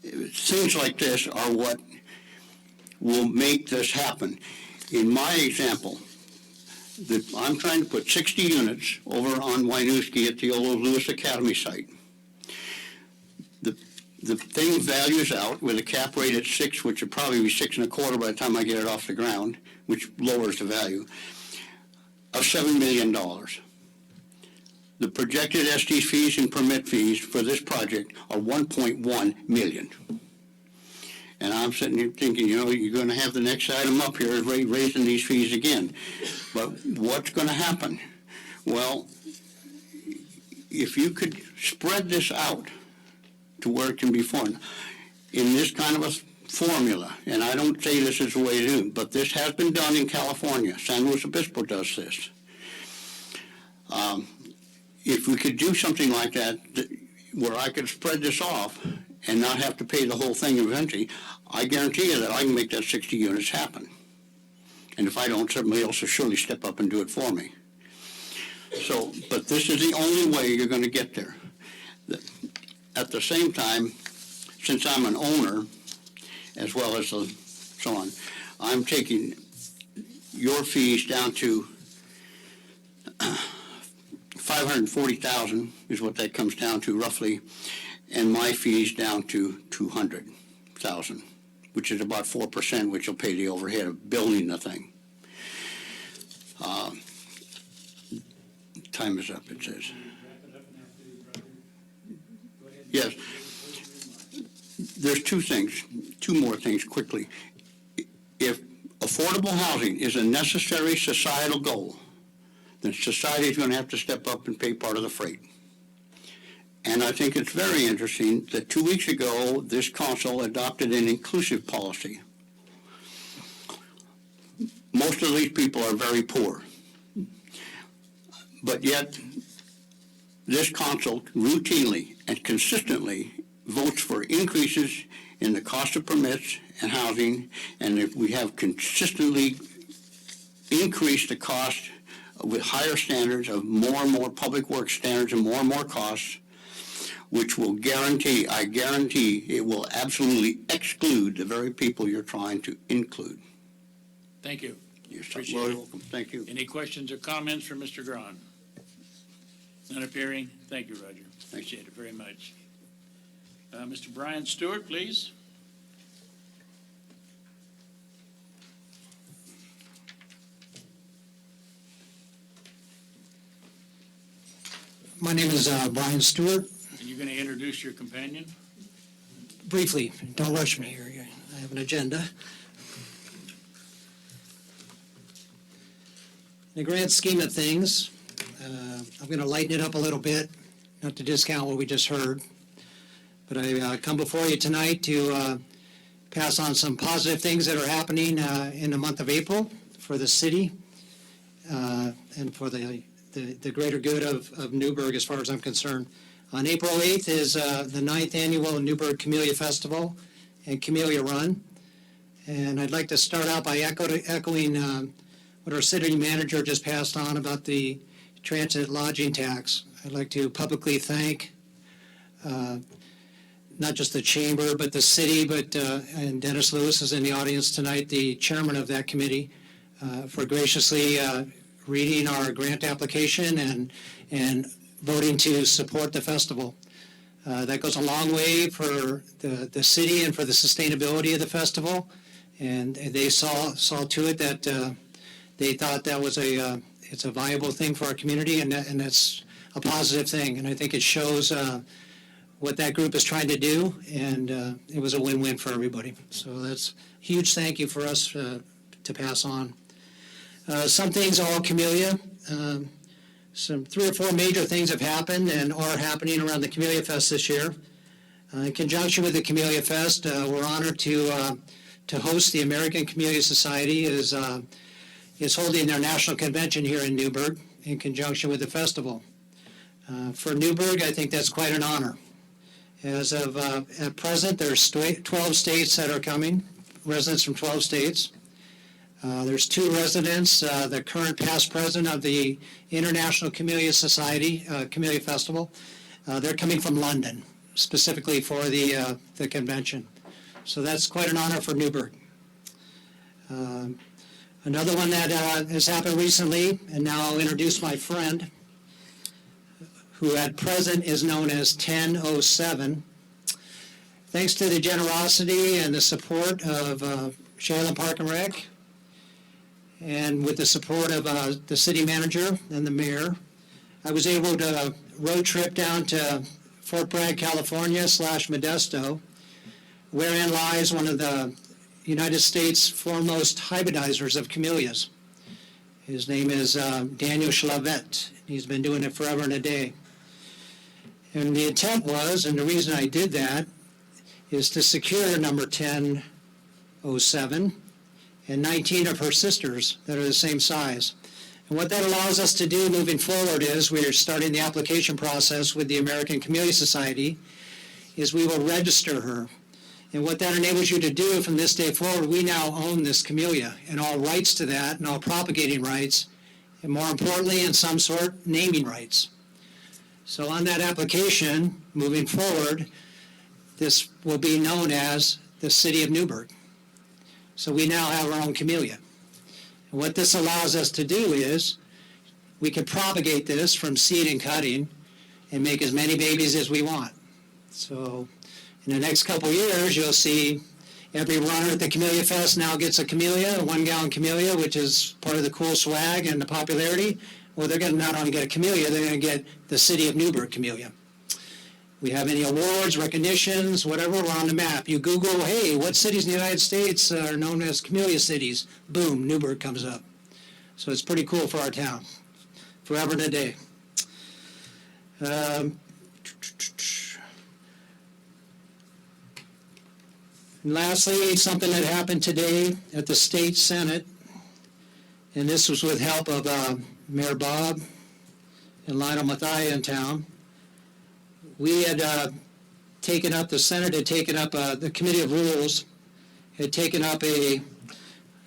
Things like this are what will make this happen. In my example, I'm trying to put 60 units over on Winooski at the old Lewis Academy site. The thing values out with a cap rate at 6, which would probably be 6 1/4 by the time I get it off the ground, which lowers the value, of $7 million. The projected SD fees and permit fees for this project are $1.1 million. And I'm sitting here thinking, you know, you're going to have the next item up here is raising these fees again. But what's going to happen? Well, if you could spread this out to where it can be formed in this kind of a formula, and I don't say this is the way to do it, but this has been done in California. San Luis Obispo does this. If we could do something like that, where I could spread this off and not have to pay the whole thing eventually, I guarantee you that I can make that 60 units happen. And if I don't, somebody else will surely step up and do it for me. So, but this is the only way you're going to get there. At the same time, since I'm an owner, as well as so on, I'm taking your fees down to $540,000 is what that comes down to roughly, and my fees down to $200,000, which is about 4%, which will pay the overhead of building the thing. Time is up, it says. Yes. There's two more things quickly. If affordable housing is a necessary societal goal, then society is going to have to step up and pay part of the freight. And I think it's very interesting that 2 weeks ago, this council adopted an inclusive policy. Most of these people are very poor. But yet, this council routinely and consistently votes for increases in the cost of permits and housing, and if we have consistently increased the cost with higher standards of more and more public works standards and more costs, which will guarantee, I guarantee, it will absolutely exclude the very people you're trying to include. Thank you. You're so Appreciate very it. welcome. Thank you. Any questions or comments from Mr. Grahn? None appearing? Thank you, Roger. Appreciate it very much. Mr. Brian Stewart, please. My name is Brian Stewart. And you're going to introduce your companion? Briefly, don't rush me here. I have an agenda. In the grand scheme of things, I'm going to lighten it up a little bit, not to discount what we just heard. But I come before you tonight to pass on some positive things that are happening in the month of April for the city and for the greater good of Newberg as far as I'm concerned. On April 8th is the 9th annual Newberg Camellia Festival and Camellia Run. And I'd like to start out by echoing what our city manager just passed on about the transit lodging tax. I'd like to publicly thank not just the chamber, but the city, and Dennis Lewis is in the audience tonight, the chairman of that committee, for graciously reading our grant application and voting to support the festival. That goes a long way for the city and for the sustainability of the festival. And they saw to it that they thought that was it's a viable thing for our community, and that's a positive thing. And I think it shows what that group is trying to do, and it was a win-win for everybody. So that's a huge thank you for us to pass on. Some things are all Camellia. Some 3 or 4 major things have happened and are happening around the Camellia Fest this year. In conjunction with the Camellia Fest, we're honored to host the American Camellia Society is holding their national convention here in Newberg in conjunction with the festival. For Newberg, I think that's quite an honor. As of at present, there's 12 states that are coming, residents from 12 states. There's 2 residents, the current past president of the International Camellia Society, Camellia Festival. They're coming from London, specifically for the convention. So that's quite an honor for Newberg. Another one that has happened recently, and now I'll introduce my friend, who at present is known as 1007. Thanks to the generosity and the support of Shailen Park and Rec, and with the support of the city manager and the mayor, I was able to road trip down to Fort Bragg, California /Modesto, wherein lies one of the United States' foremost hybridizers of camellias. His name is Daniel Schlavette. He's been doing it forever and a day. And the intent was, and the reason I did that, is to secure number 1007 and 19 of her sisters that are the same size. And what that allows us to do moving forward is we are starting the application process with the American Camellia Society, is we will register her. And what that enables you to do from this day forward, we now own this camellia and all rights to that and all propagating rights, and more importantly, in some sort, naming rights. So on that application, moving forward, this will be known as the City of Newberg. So we now have our own camellia. And what this allows us to do is we can propagate this from seed and cutting and make as many babies as we want. So in the next couple years, you'll see every runner at the Camellia Fest now gets a camellia, a 1-gallon camellia, which is part of the cool swag and the popularity. Well, they're going to not only get a camellia, they're going to get the City of Newberg camellia. We have any awards, recognitions, whatever, we're on the map. You Google, hey, what cities in the United States are known as camellia cities? Boom, Newberg comes up. So it's pretty cool for our town, forever and a day. And lastly, something that happened today at the State Senate, and this was with help of Mayor Bob and Lionel Mathia in town. We had taken up, the Senate had taken up, the Committee of Rules had taken up the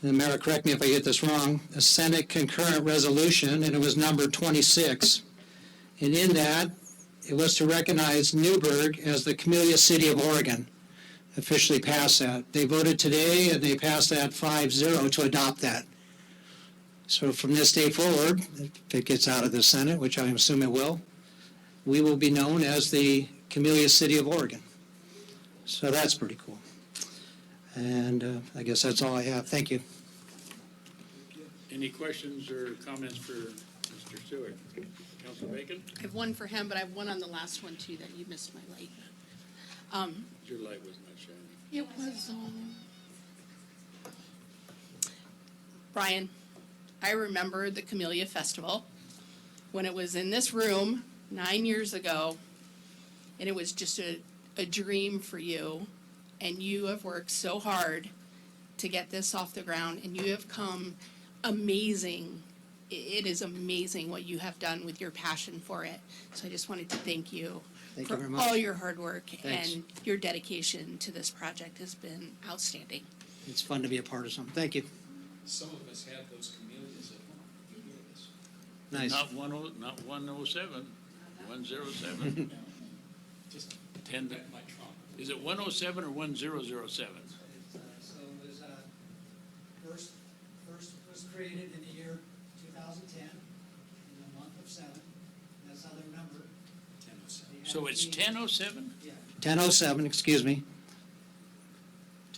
Mayor, correct me if I get this wrong, a Senate concurrent resolution, and it was number 26. And in that, it was to recognize Newberg as the Camellia City of Oregon. Officially passed that. They voted today, and they passed that 5-0 to adopt that. So from this day forward, if it gets out of the Senate, which I assume it will, we will be known as the Camellia City of Oregon. So that's pretty cool. And I guess that's all I have. Thank you. Any questions or comments for Mr. Stewart? Councilor Bacon? I have one for him, but I have one on the last one too, that you missed my light. Your light was not shining. It was, Brian, I remember the Camellia Festival when it was in this room 9 years ago, and it was just a dream for you, and you have worked so hard to get this off the ground, and you have come amazing. It is amazing what you have done with your passion for it. So I just wanted to thank you Thank you for very much. all your hard work, Thanks. and your dedication to this project has been outstanding. It's fun to be a part of something. Thank you. Some of us had those camellias at home. You hear this? Nice. Not 107, 107. Just 10, back in my trunk. is it 107 or 1007? So it was, first was created in the year 2010, in the month of 7. That's how they remember. 1007. So it's 1007? Yeah. 1007, excuse me.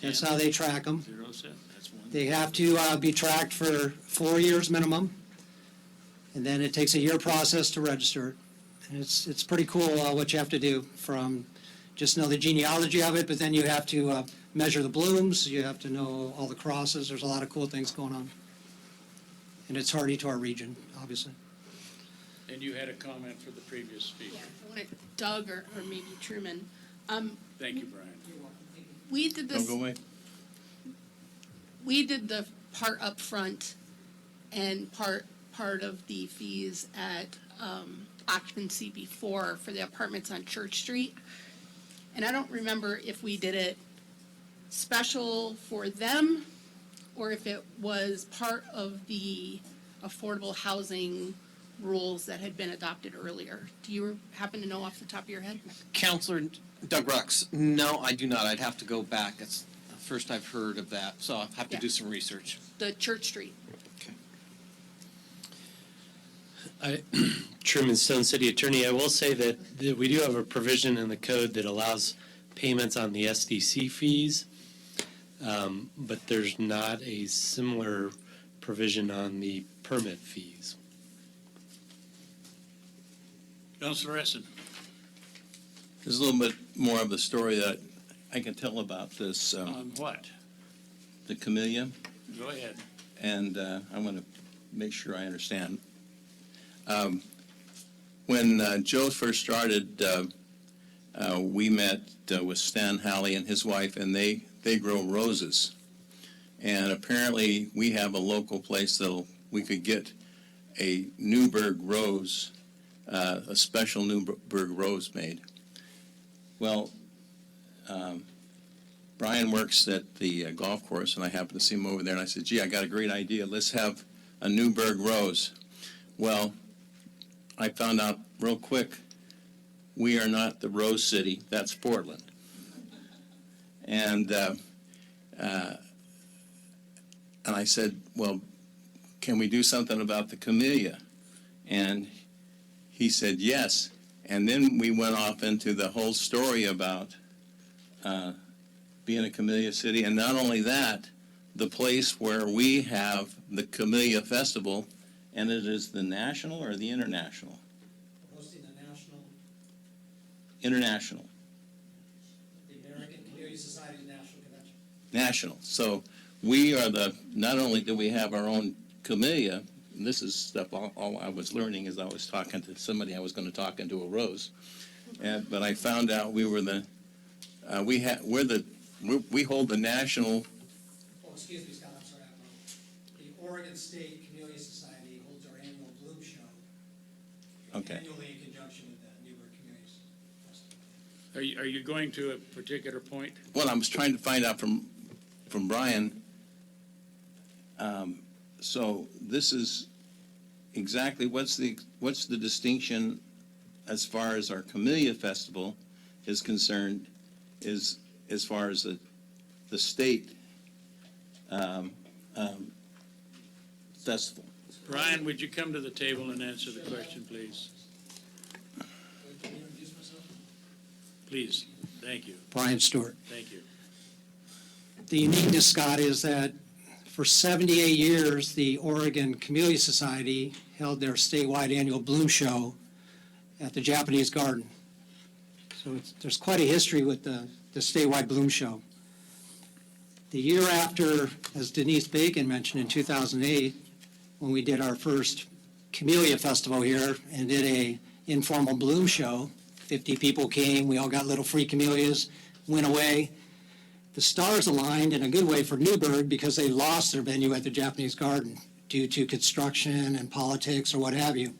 That's how they track them. 07, that's one. They have to be tracked for 4 years minimum, and then it takes a year process to register it. And it's pretty cool what you have to do, from just know the genealogy of it, but then you have to measure the blooms, you have to know all the crosses. There's a lot of cool things going on. And it's hardy to our region, obviously. And you had a comment for the previous speaker. Yeah, I wanted Doug or maybe Truman. Thank you, Brian. We did this. Don't go away. We did the part up front and part of the fees at occupancy before for the apartments on Church Street. And I don't remember if we did it special for them or if it was part of the affordable housing rules that had been adopted earlier. Do you happen to know off the top of your head? Counselor Doug Rux, no, I do not. I'd have to go back. It's first I've heard of that, so I'll have to Yeah. do some research. The Church Street. Truman Stone, City Attorney. I will say that we do have a provision in the code that allows payments on the SDC fees, but there's not a similar provision on the permit fees. Councilor Essen. There's a little bit more of a story that I can tell about this, On what? the camellia, Go ahead. and I want to make sure I understand. When Joe first started, we met with Stan Halley and his wife, and they grow roses. And apparently, we have a local place that we could get a Newberg rose, a special Newberg rose made. Well, Brian works at the golf course, and I happened to see him over there, and I said, gee, I got a great idea. Let's have a Newberg rose. Well, I found out real quick, we are not the Rose City, that's Portland. And I said, well, can we do something about the camellia? And he said, yes. And then we went off into the whole story about being a camellia city. And not only that, the place where we have the Camellia Festival, and it is the national or the international? Hosting the national, International. the American Community Society National Convention. National. So we are not only do we have our own camellia, and this is stuff all I was learning as I was talking to somebody I was going to talk into a rose, but I found out we were we hold the national. Oh, excuse me, Scott, I'm sorry, the Oregon State Camellia Society holds our annual Bloom Show. Okay. Annually in conjunction with the Newberg Community Festival. Are you going to a particular point? Well, I was trying to find out from Brian. So this is exactly what's the distinction as far as our Camellia Festival is concerned, is as far as the state festival. Brian, would you come to the table and answer the question, please? Please, thank you. Brian Stewart. Thank you. The uniqueness, Scott, is that for 78 years, the Oregon Camellia Society held their statewide annual Bloom Show at the Japanese Garden. So there's quite a history with the statewide Bloom Show. The year after, as Denise Bacon mentioned, in 2008, when we did our first Camellia Festival here and did a informal Bloom Show, 50 people came, we all got little free camellias, went away. The stars aligned in a good way for Newberg because they lost their venue at the Japanese Garden due to construction and politics or what have you.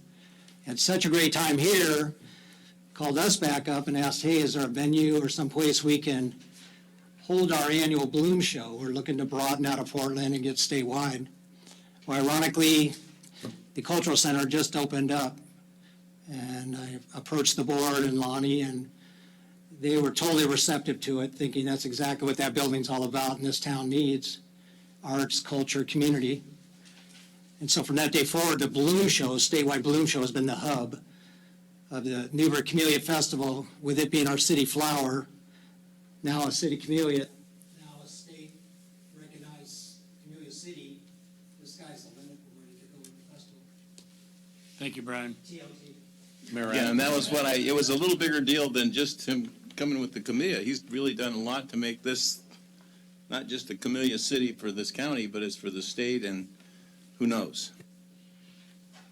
Had such a great time here, called us back up and asked, hey, is there a venue or some place we can hold our annual Bloom Show? We're looking to broaden out of Portland and get statewide. Well, ironically, the Cultural Center just opened up, and I approached the board and Lonnie, and they were totally receptive to it, thinking that's exactly what that building's all about and this town needs, arts, culture, community. And so from that day forward, the Bloom Show, statewide Bloom Show, has been the hub of the Newberg Camellia Festival, with it being our city flower, now a city camellia. Now a state-recognized camellia city. The sky's the limit for where you could go with the festival. Thank you, Brian. TLT. Yeah, and that was it was a little bigger deal than just him coming with the camellia. He's really done a lot to make this not just a camellia city for this county, but it's for the state, and who knows?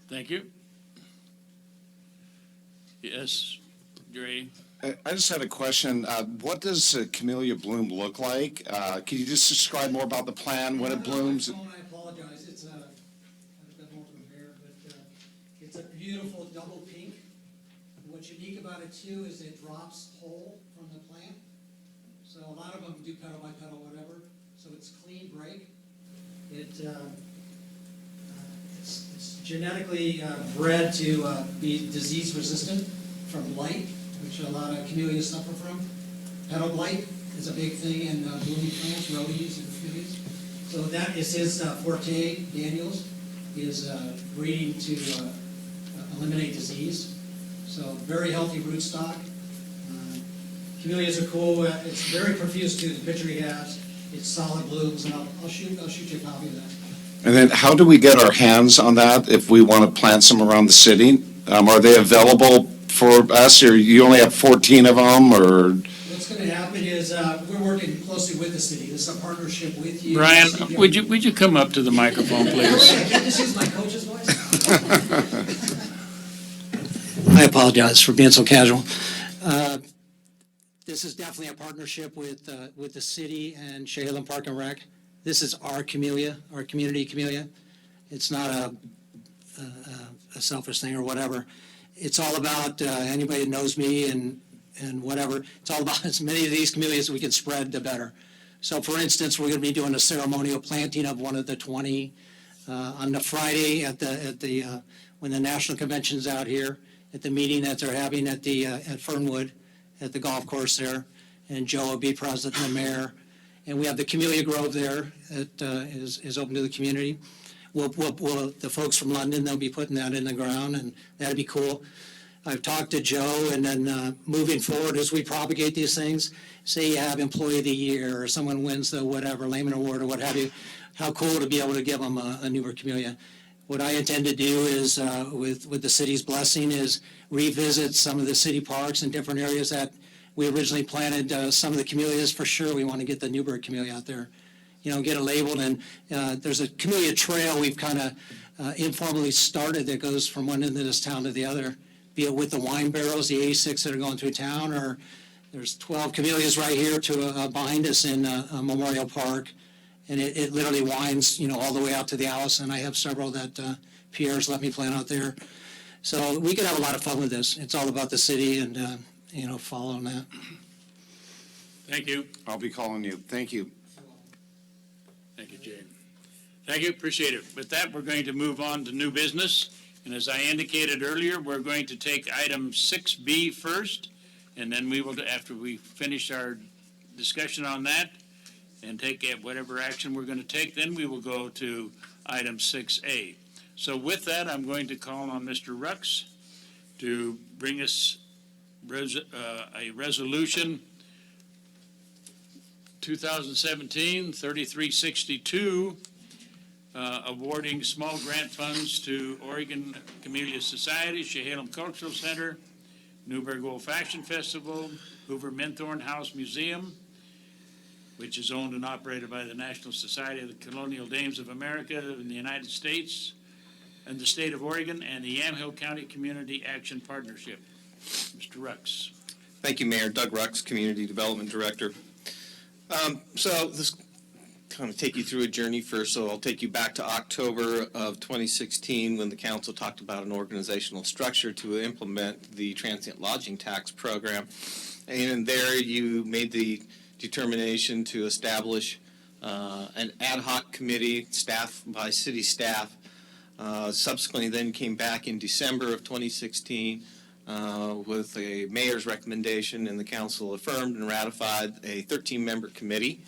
Thank you. Yes, Dre. I just had a question. What does camellia bloom look like? Can you just describe more about the plan, when it blooms? I apologize. It's a bit more from here, but it's a beautiful double pink. What's unique about it too is it drops whole from the plant. So a lot of them do petal by petal, whatever. So it's clean break. It's genetically bred to be disease resistant from blight, which a lot of camellias suffer from. Petal blight is a big thing in blooming plants, rhodies and camellias. So that is his forte, Daniel's, is breeding to eliminate disease. So very healthy rootstock. Camellias are cool. It's very profuse too. The picture he has, it's solid blooms, and I'll shoot you a copy of that. And then how do we get our hands on that if we want to plant some around the city? Are they available for us, or you only have 14 of them, or? What's going to happen is we're working closely with the city. This is a partnership with you. Brian, would you come up to the microphone, please? I can't just use my coach's voice. I apologize for being so casual. This is definitely a partnership with the city and Chehalis Park and Rec. This is our camellia, our community camellia. It's not a selfish thing or whatever. It's all about anybody that knows me and whatever. It's all about as many of these camellias we can spread, the better. So, for instance, we're going to be doing a ceremonial planting of one of the 20 on the Friday at the when the national convention's out here, at the meeting that they're having at Fernwood, at the golf course there, and Joe will be president and the mayor. And we have the Camellia Grove there that is open to the community. The folks from London, they'll be putting that in the ground, and that'd be cool. I've talked to Joe, and then moving forward as we propagate these things, say you have Employee of the Year, or someone wins the whatever, Lehman Award or what have you, how cool to be able to give them a Newberg Camellia. What I intend to do is, with the city's blessing, is revisit some of the city parks and different areas that we originally planted some of the camellias. For sure, we want to get the Newberg camellia out there, get it labeled. And there's a camellia trail we've kind of informally started that goes from one end of this town to the other, be it with the wine barrels, the 86 that are going through town, or there's 12 camellias right here behind us in Memorial Park. And it literally winds, all the way out to the Allison. I have several that Pierre's let me plant out there. So we could have a lot of fun with this. It's all about the city and, following that. Thank you. I'll be calling you. Thank you. Thank you, Jay. Thank you, appreciate it. With that, we're going to move on to new business. And as I indicated earlier, we're going to take item 6B first, and then we will, after we finish our discussion on that, and take whatever action we're going to take, then we will go to item 6A. So with that, I'm going to call on Mr. Rux to bring us a resolution 2017-3362 awarding small grant funds to Oregon Camellia Society, Chehalis Cultural Center, Newberg Old Fashioned Festival, Hoover Menthorn House Museum, which is owned and operated by the National Society of the Colonial Dames of America in the United States and the state of Oregon, and the Yamhill County Community Action Partnership. Mr. Rux. Thank you, Mayor. Doug Rux, Community Development Director. So this kind of take you through a journey first. So I'll take you back to October of 2016 when the council talked about an organizational structure to implement the transient lodging tax program. And there you made the determination to establish an ad hoc committee staffed by city staff. Subsequently then came back in December of 2016 with a mayor's recommendation, and the council affirmed and ratified a 13-member committee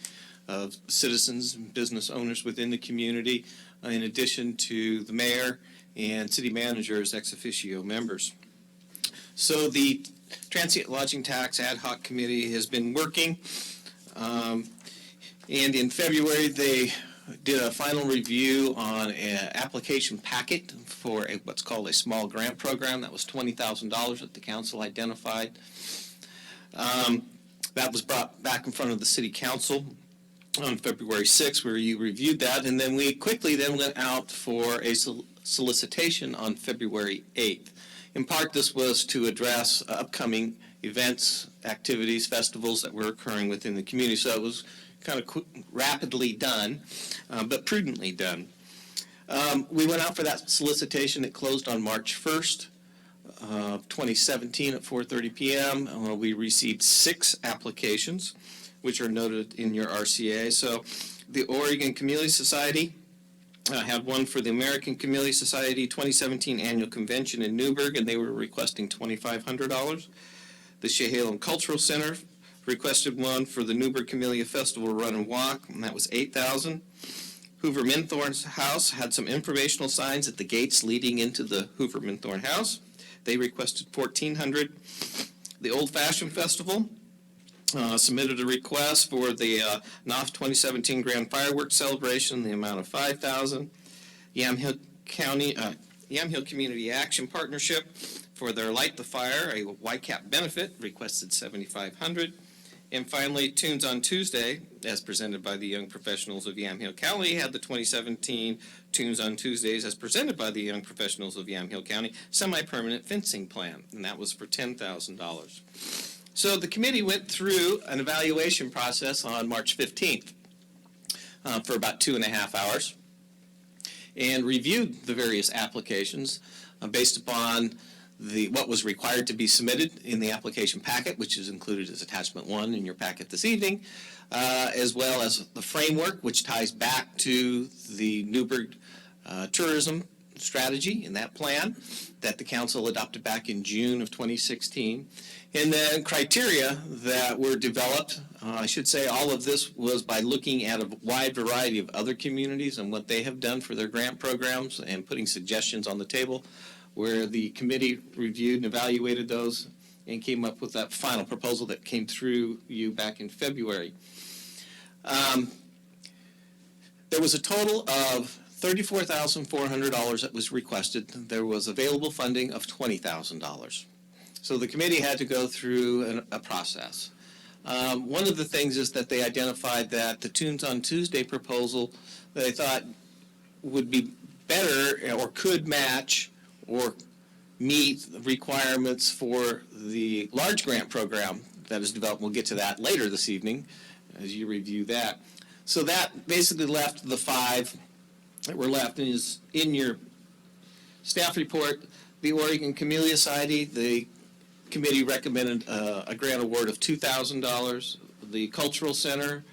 of citizens and business owners within the community, in addition to the mayor and city manager as ex officio members. So the Transient Lodging Tax Ad Hoc Committee has been working, and in February they did a final review on an application packet for what's called a small grant program. That was $20,000 that the council identified. That was brought back in front of the city council on February 6th, where you reviewed that, and then we quickly then went out for a solicitation on February 8th. In part, this was to address upcoming events, activities, festivals that were occurring within the community. So it was kind of rapidly done, but prudently done. We went out for that solicitation. It closed on March 1st, 2017 at 4:30 p.m. We received 6 applications, which are noted in your RCA. So the Oregon Camellia Society had one for the American Camellia Society 2017 annual convention in Newberg, and they were requesting $2,500. The Chehalis Cultural Center requested one for the Newberg Camellia Festival Run and Walk, and that was $8,000. Hoover Minthorn's house had some informational signs at the gates leading into the Hoover Minthorn house. They requested $1,400. The Old Fashioned Festival submitted a request for the NOF 2017 Grand Fireworks Celebration, the amount of $5,000. Yamhill Community Action Partnership for their Light the Fire, a YCAP benefit, requested $7,500. And finally, Tunes on Tuesday, as presented by the Young Professionals of Yamhill County, had the 2017 Tunes on Tuesdays, as presented by the Young Professionals of Yamhill County, semi-permanent fencing plan, and that was for $10,000. So the committee went through an evaluation process on March 15th for about 2.5 hours and reviewed the various applications based upon what was required to be submitted in the application packet, which is included as attachment 1 in your packet this evening, as well as the framework, which ties back to the Newberg tourism strategy in that plan that the council adopted back in June of 2016. And then criteria that were developed, I should say all of this was by looking at a wide variety of other communities and what they have done for their grant programs and putting suggestions on the table, where the committee reviewed and evaluated those and came up with that final proposal that came through you back in February. There was a total of $34,400 that was requested. There was available funding of $20,000. So the committee had to go through a process. One of the things is that they identified that the Tunes on Tuesday proposal they thought would be better or could match or meet the requirements for the large grant program that is developed. We'll get to that later this evening as you review that. So that basically left the 5 that were left is in your staff report. The Oregon Camellia Society, the committee recommended a grant award of $2,000. The Cultural Center,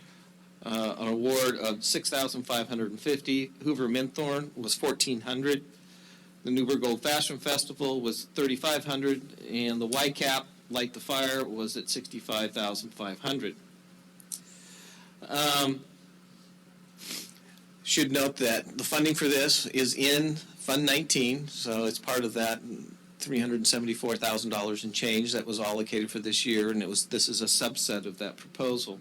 an award of $6,550. Hoover Minthorn was $1,400. The Newberg Old Fashioned Festival was $3,500, and the YCAP Light the Fire was at $65,500. Should note that the funding for this is in Fund 19, so it's part of that $374,000 in change that was allocated for this year, and this is a subset of that proposal.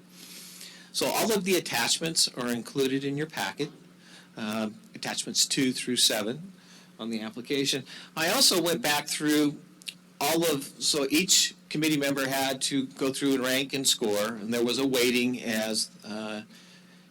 So all of the attachments are included in your packet, attachments 2 through 7 on the application. I also went back through so each committee member had to go through and rank and score, and there was a weighting as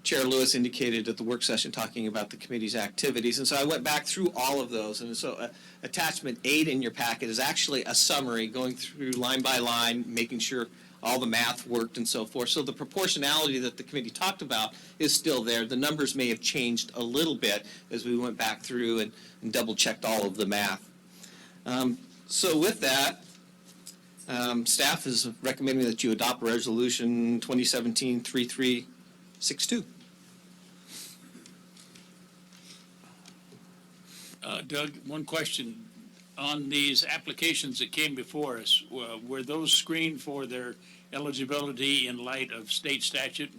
Chair Lewis indicated at the work session talking about the committee's activities. And so I went back through all of those. And so attachment 8 in your packet is actually a summary going through line by line, making sure all the math worked and so forth. So the proportionality that the committee talked about is still there. The numbers may have changed a little bit as we went back through and double-checked all of the math. So with that, staff is recommending that you adopt Resolution 2017-3362. Doug, one question. On these applications that came before us, were those screened for their eligibility in light of state statute?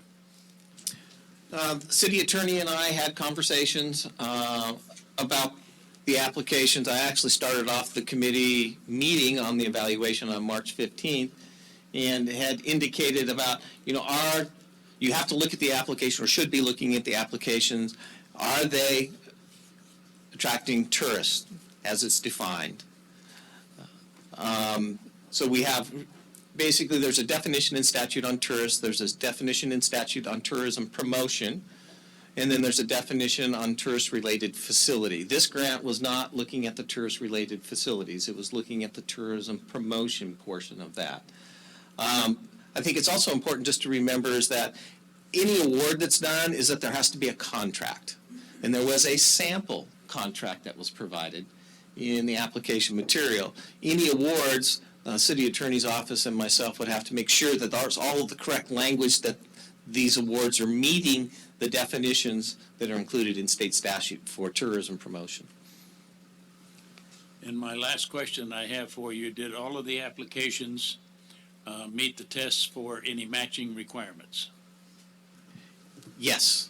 The city attorney and I had conversations about the applications. I actually started off the committee meeting on the evaluation on March 15th and had indicated about, you have to look at the application or should be looking at the applications. Are they attracting tourists as it's defined? So we have, basically there's a definition in statute on tourists, there's a definition in statute on tourism promotion, and then there's a definition on tourist-related facility. This grant was not looking at the tourist-related facilities, it was looking at the tourism promotion portion of that. I think it's also important just to remember is that any award that's done is that there has to be a contract. And there was a sample contract that was provided in the application material. Any awards, city attorney's office and myself would have to make sure that there's all of the correct language, that these awards are meeting the definitions that are included in state statute for tourism promotion. And my last question I have for you, did all of the applications meet the tests for any matching requirements? Yes,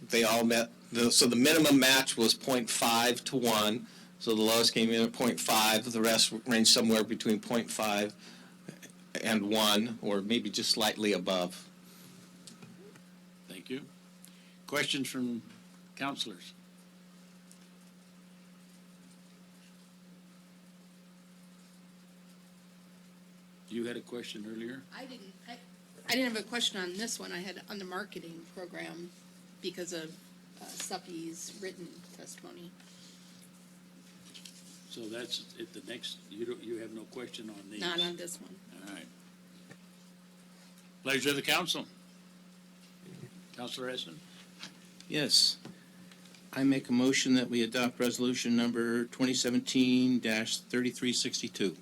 they all met, so the minimum match was 0.5 to 1, so the lowest came in at 0.5, the rest ranged somewhere between 0.5 and 1, or maybe just slightly above. Thank you. Questions from counselors? You had a question earlier? I didn't have a question on this one. I had on the marketing program because of Suppy's written testimony. So that's at the next, you have no question on these? Not on this one. All right. Pleasure of the council. Councilor Essen? Yes. I make a motion that we adopt resolution number 2017-3362.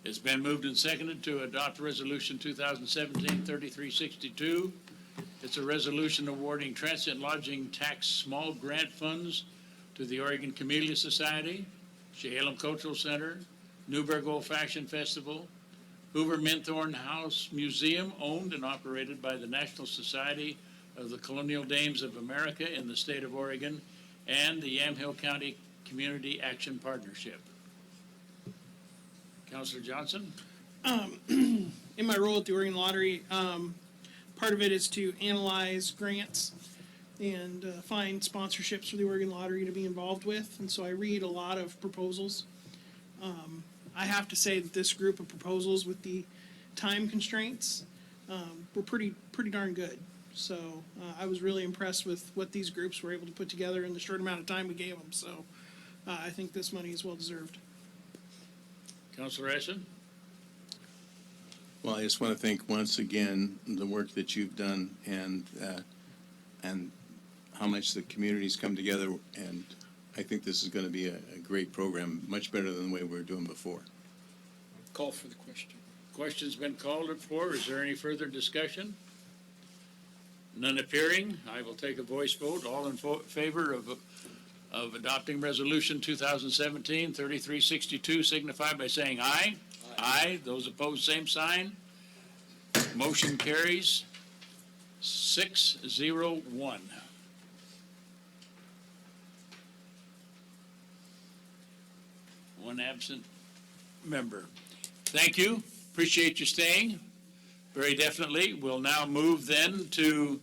It's been moved and seconded to adopt Resolution 2017-3362. It's a resolution awarding transit lodging tax small grant funds to the Oregon Camellia Society, Chehalem Cultural Center, Newberg Old Fashioned Festival, Hoover Minthorn House Museum, owned and operated by the National Society of the Colonial Dames of America in the state of Oregon, and the Yamhill County Community Action Partnership. Councilor Johnson? In my role at the Oregon Lottery, part of it is to analyze grants and find sponsorships for the Oregon Lottery to be involved with. And so I read a lot of proposals. I have to say that this group of proposals with the time constraints were pretty darn good. So I was really impressed with what these groups were able to put together in the short amount of time we gave them. So I think this money is well deserved. Councilor Essen? Well, I just want to thank once again the work that you've done and how much the community's come together, and I think this is going to be a great program, much better than the way we were doing before. Call for the question. Question's been called for. Is there any further discussion? None appearing. I will take a voice vote. All in favor of adopting Resolution 2017-3362 signify by saying aye. Aye. Those opposed, same sign. Motion carries 6-0-1. One absent member. Thank you. Appreciate you staying. Very definitely. We'll now move then to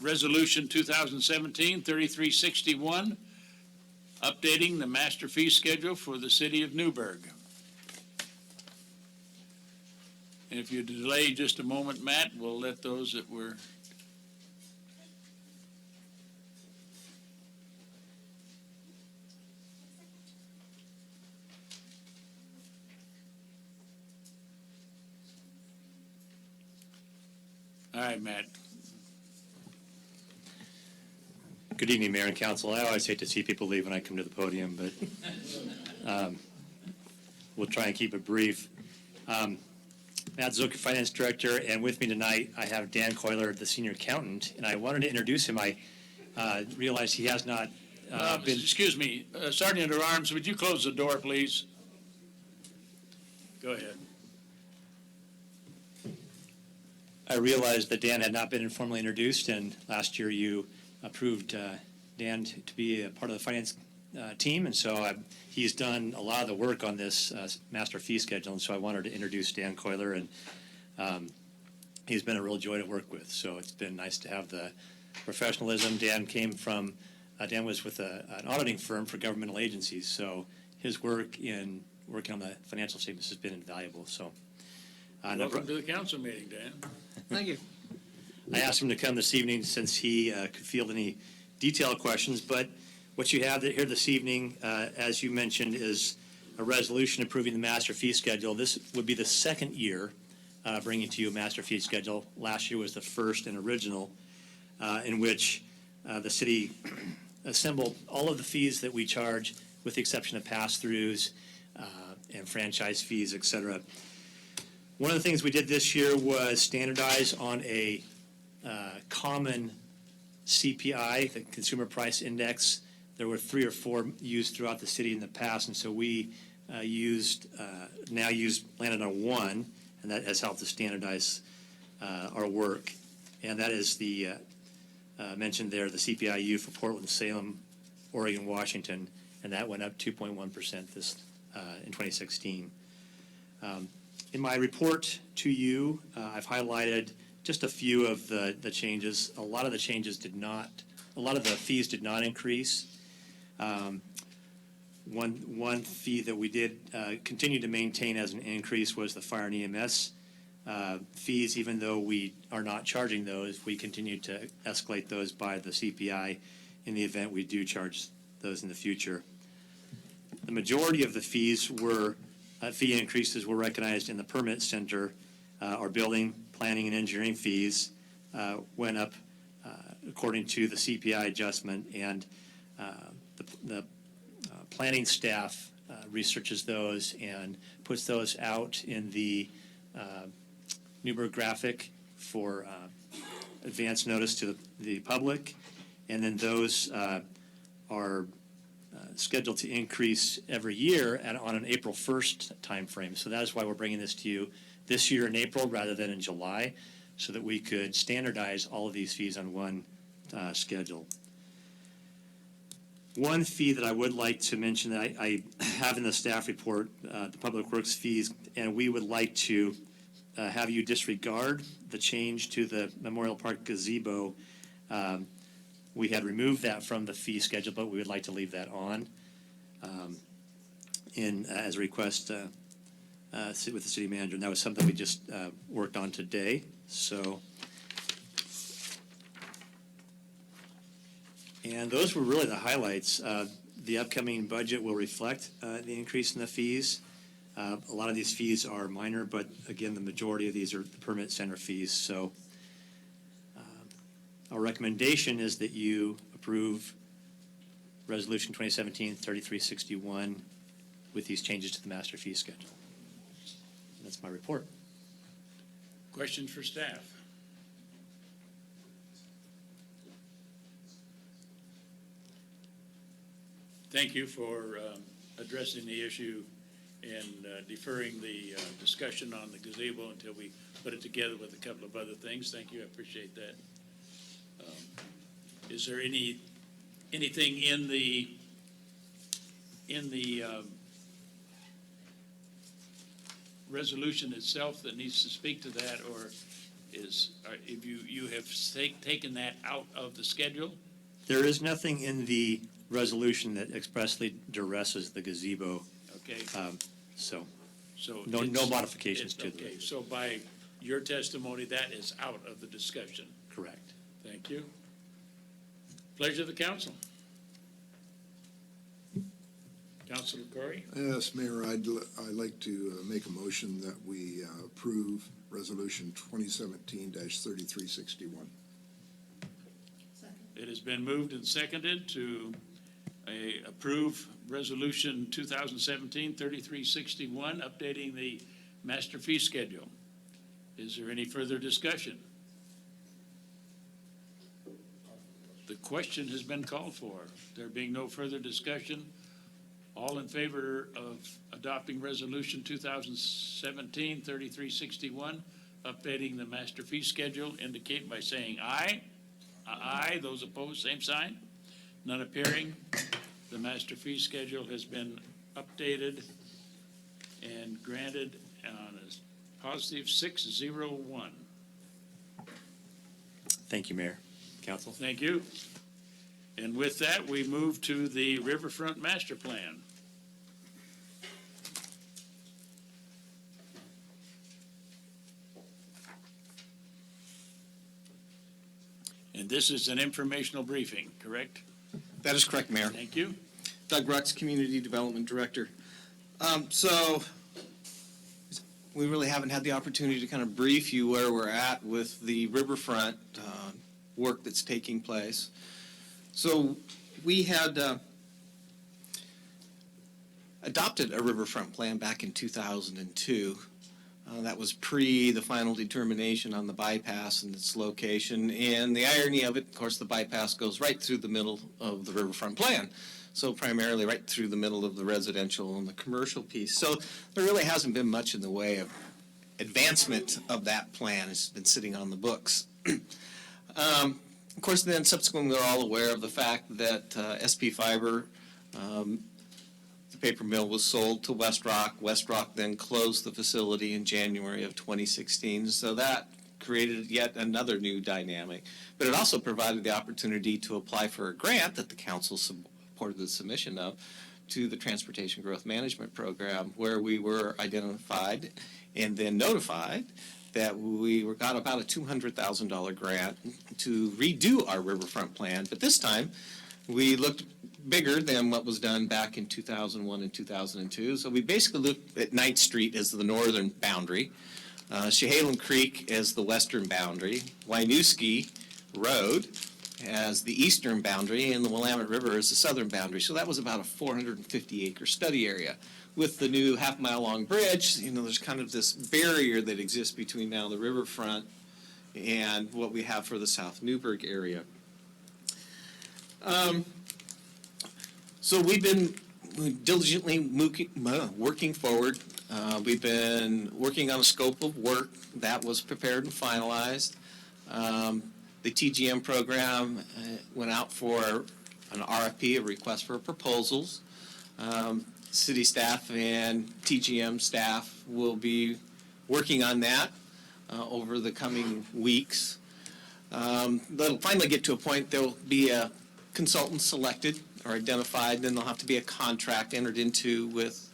Resolution 2017-3361, updating the master fee schedule for the city of Newberg. And if you delay just a moment, Matt, we'll let those that were all right, Matt. Good evening, Mayor and Council. I always hate to see people leave when I come to the podium, but we'll try and keep it brief. Matt Zucker, Finance Director, and with me tonight I have Dan Coiler, the Senior Accountant, and I wanted to introduce him. I realized he has not been... Excuse me, Sergeant at Arms, would you close the door, please? Go ahead. I realized that Dan had not been informally introduced, and last year you approved Dan to be a part of the finance team, and so he's done a lot of the work on this master fee schedule, and so I wanted to introduce Dan Coiler, and he's been a real joy to work with, so it's been nice to have the professionalism. Dan was with an auditing firm for governmental agencies, so his work in working on the financial statements has been invaluable. So, Welcome to the council meeting, Dan. Thank you. I asked him to come this evening since he could field any detailed questions, but what you have here this evening, as you mentioned, is a resolution approving the master fee schedule. This would be the second year bringing to you a master fee schedule. Last year was the first and original in which the city assembled all of the fees that we charge, with the exception of pass-throughs and franchise fees, et cetera. One of the things we did this year was standardize on a common CPI, the Consumer Price Index. There were 3 or 4 used throughout the city in the past, and so we landed on one, and that has helped to standardize our work. And that is the, mentioned there, the CPIU for Portland, Salem, Oregon, Washington, and that went up 2.1% this in 2016. In my report to you, I've highlighted just a few of the changes. A lot of the fees did not increase. One fee that we did continue to maintain as an increase was the fire and EMS fees. Even though we are not charging those, we continue to escalate those by the CPI in the event we do charge those in the future. The majority of the fees were fee increases were recognized in the permit center. Our building, planning, and engineering fees went up according to the CPI adjustment, and the planning staff researches those and puts those out in the Newberg graphic for advance notice to the public, and then those are scheduled to increase every year on an April 1st timeframe. So that is why we're bringing this to you this year in April rather than in July, so that we could standardize all of these fees on one schedule. One fee that I would like to mention that I have in the staff report, the Public Works fees, and we would like to have you disregard the change to the Memorial Park gazebo. We had removed that from the fee schedule, but we would like to leave that on as a request with the city manager. And that was something we just worked on today. So, and those were really the highlights. The upcoming budget will reflect the increase in the fees. A lot of these fees are minor, but again, the majority of these are the permit center fees. So our recommendation is that you approve Resolution 2017-3361 with these changes to the master fee schedule. That's my report. Questions for staff? Thank you for addressing the issue and deferring the discussion on the gazebo until we put it together with a couple of other things. Thank you, I appreciate that. Is there anything in the resolution itself that needs to speak to that, or if you have taken that out of the schedule? There is nothing in the resolution that expressly addresses the gazebo. Okay. So no modifications to the. Okay, so by your testimony, that is out of the discussion. Correct. Thank you. Pleasure of the council. Councilor Corey? Yes, Mayor, I'd like to make a motion that we approve Resolution 2017-3361. It has been moved and seconded to approve Resolution 2017-3361, updating the master fee schedule. Is there any further discussion? The question has been called for. There being no further discussion, all in favor of adopting Resolution 2017-3361, updating the master fee schedule, indicate by saying aye. Aye. Those opposed, same sign. None appearing. The master fee schedule has been updated and granted on a positive 601. Thank you, Mayor, Council. Thank you. And with that, we move to the Riverfront Master Plan. And this is an informational briefing, correct? That is correct, Mayor. Thank you. Doug Rux, Community Development Director. So we really haven't had the opportunity to kind of brief you where we're at with the riverfront work that's taking place. So we had adopted a riverfront plan back in 2002. That was pre the final determination on the bypass and its location. And the irony of it, of course, the bypass goes right through the middle of the riverfront plan. So primarily right through the middle of the residential and the commercial piece. So there really hasn't been much in the way of advancement of that plan. It's been sitting on the books. Of course, then subsequently, we're all aware of the fact that SP Fiber, the paper mill, was sold to West Rock. West Rock then closed the facility in January of 2016. So that created yet another new dynamic. But it also provided the opportunity to apply for a grant that the council supported the submission of to the Transportation Growth Management Program, where we were identified and then notified that we got about a $200,000 grant to redo our riverfront plan. But this time, we looked bigger than what was done back in 2001 and 2002. So we basically looked at 9th Street as the northern boundary, Chehalem Creek as the western boundary, Winooski Road as the eastern boundary, and the Willamette River as the southern boundary. So that was about a 450-acre study area. With the new half-mile-long bridge, there's kind of this barrier that exists between now the riverfront and what we have for the South Newberg area. So we've been diligently working forward. We've been working on a scope of work that was prepared and finalized. The TGM program went out for an RFP, a request for proposals. City staff and TGM staff will be working on that over the coming weeks. They'll finally get to a point there will be a consultant selected or identified, then there'll have to be a contract entered into with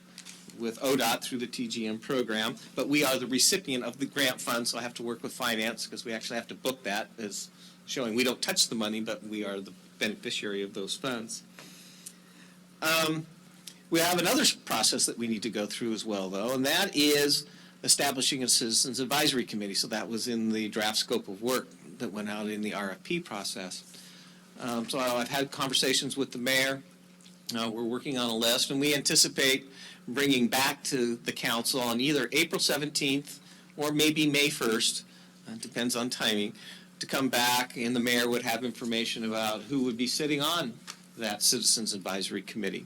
ODOT through the TGM program. But we are the recipient of the grant fund, so I have to work with finance because we actually have to book that as showing we don't touch the money, but we are the beneficiary of those funds. We have another process that we need to go through as well, though, and that is establishing a Citizens Advisory Committee. So that was in the draft scope of work that went out in the RFP process. So I've had conversations with the mayor. We're working on a list, and we anticipate bringing back to the council on either April 17th or maybe May 1st, depends on timing, to come back, and the mayor would have information about who would be sitting on that Citizens Advisory Committee.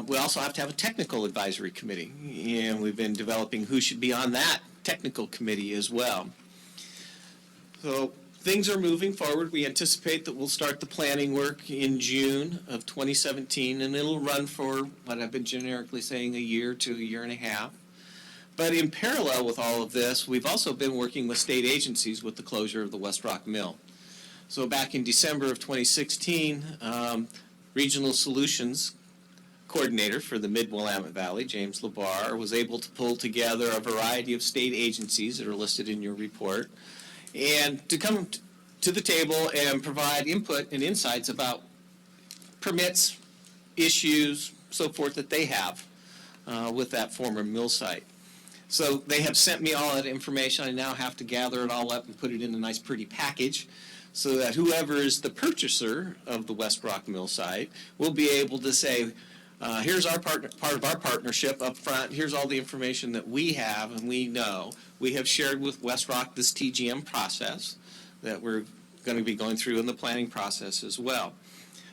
We also have to have a technical advisory committee, and we've been developing who should be on that technical committee as well. So things are moving forward. We anticipate that we'll start the planning work in June of 2017, and it'll run for what I've been generically saying, a year to a year and a half. But in parallel with all of this, we've also been working with state agencies with the closure of the West Rock Mill. So back in December of 2016, Regional Solutions Coordinator for the Mid-Willamette Valley, James LeBar, was able to pull together a variety of state agencies that are listed in your report, and to come to the table and provide input and insights about permits, issues, so forth that they have with that former mill site. So they have sent me all that information. I now have to gather it all up and put it in a nice pretty package so that whoever is the purchaser of the West Rock Mill site will be able to say, here's our part of our partnership up front. Here's all the information that we have and we know. We have shared with West Rock this TGM process that we're going to be going through in the planning process as well.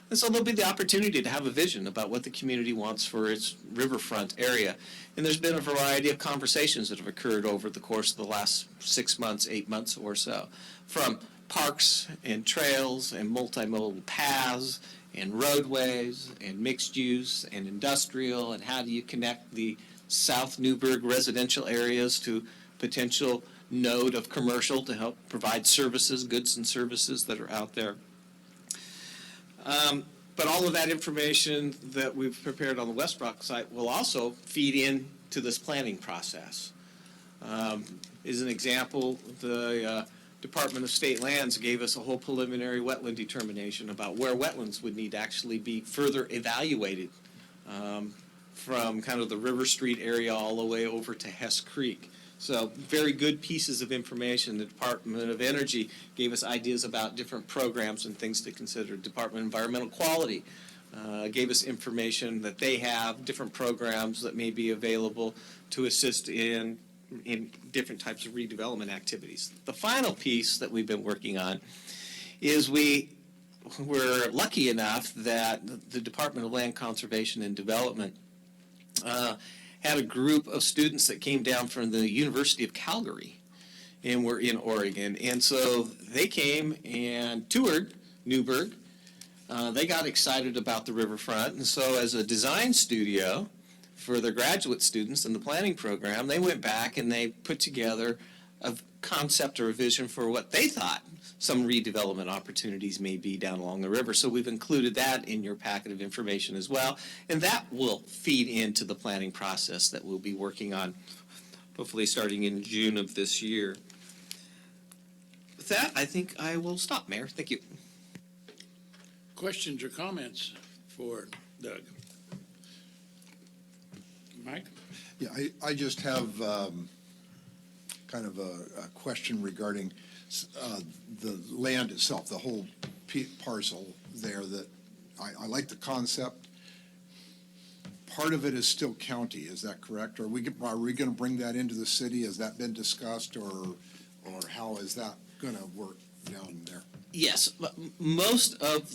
And so there'll be the opportunity to have a vision about what the community wants for its riverfront area. And there's been a variety of conversations that have occurred over the course of the last 6 months, 8 months or so, from parks and trails and multimodal paths and roadways and mixed use and industrial, and how do you connect the South Newberg residential areas to potential node of commercial to help provide services, goods and services that are out there. But all of that information that we've prepared on the West Rock site will also feed into this planning process. As an example, the Department of State Lands gave us a whole preliminary wetland determination about where wetlands would need to actually be further evaluated from kind of the River Street area all the way over to Hess Creek. So very good pieces of information. The Department of Energy gave us ideas about different programs and things to consider. Department of Environmental Quality gave us information that they have, different programs that may be available to assist in different types of redevelopment activities. The final piece that we've been working on is we we're lucky enough that the Department of Land Conservation and Development had a group of students that came down from the University of Calgary, and were in Oregon. And so they came and toured Newberg. They got excited about the riverfront, and so as a design studio for their graduate students in the planning program, they went back and they put together a concept or a vision for what they thought some redevelopment opportunities may be down along the river. So we've included that in your packet of information as well, and that will feed into the planning process that we'll be working on, hopefully starting in June of this year. With that, I think I will stop, Mayor. Thank you. Questions or comments for Doug? Mike? Yeah, I just have kind of a question regarding the land itself, the whole parcel there, that I like the concept. Part of it is still county, is that correct? Are we going to bring that into the city? Has that been discussed, or how is that going to work down there? Yes, but most of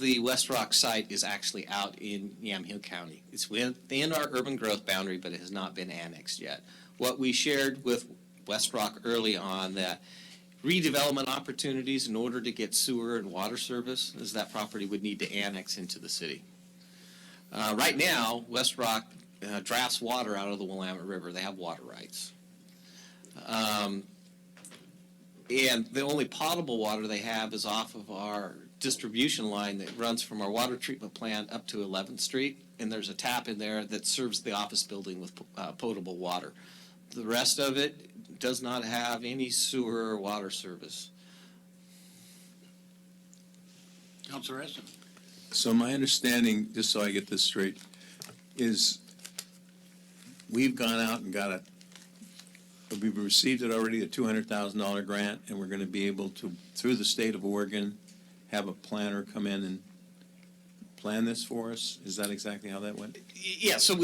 the West Rock site is actually out in Yamhill County. It's within our urban growth boundary, but it has not been annexed yet. What we shared with West Rock early on, that redevelopment opportunities in order to get sewer and water service, is that property would need to annex into the city. Right now, West Rock drafts water out of the Willamette River. They have water rights. And the only potable water they have is off of our distribution line that runs from our water treatment plant up to 11th Street, and there's a tap in there that serves the office building with potable water. The rest of it does not have any sewer or water service. Councilor Essen? So my understanding, just so I get this straight, is we've gone out and we've received it already, a $200,000 grant, and we're going to be able to, through the state of Oregon, have a planner come in and plan this for us? Is that exactly how that went? Yeah, so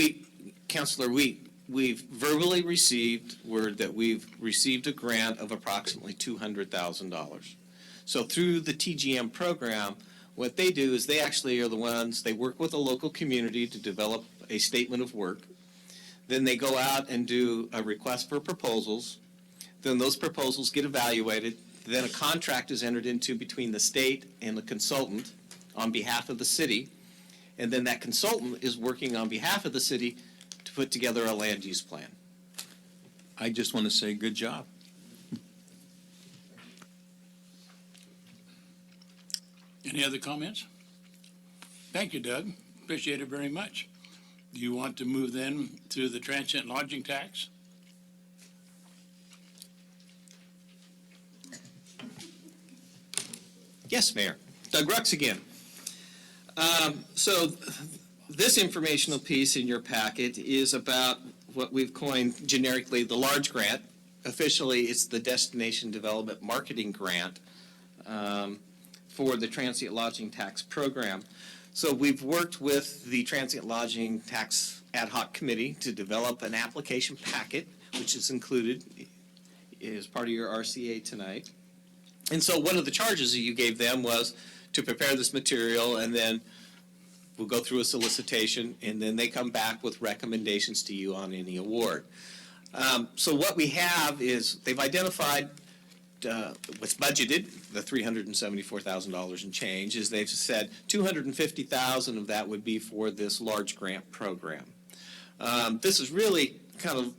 Councilor, we've verbally received word that we've received a grant of approximately $200,000. So through the TGM program, what they do is they actually are the ones, they work with a local community to develop a statement of work. Then they go out and do a request for proposals. Then those proposals get evaluated. Then a contract is entered into between the state and the consultant on behalf of the city. And then that consultant is working on behalf of the city to put together a land use plan. I just want to say good job. Any other comments? Thank you, Doug. Appreciate it very much. Do you want to move then to the transient lodging tax? Yes, Mayor. Doug Rux again. So this informational piece in your packet is about what we've coined generically the large grant. Officially, it's the Destination Development Marketing Grant for the Transient Lodging Tax Program. So we've worked with the Transient Lodging Tax Ad Hoc Committee to develop an application packet, which is included as part of your RCA tonight. And so one of the charges that you gave them was to prepare this material, and then we'll go through a solicitation, and then they come back with recommendations to you on any award. So what we have is they've identified what's budgeted, the $374,000 and change, is they've said $250,000 of that would be for this large grant program. This is really kind of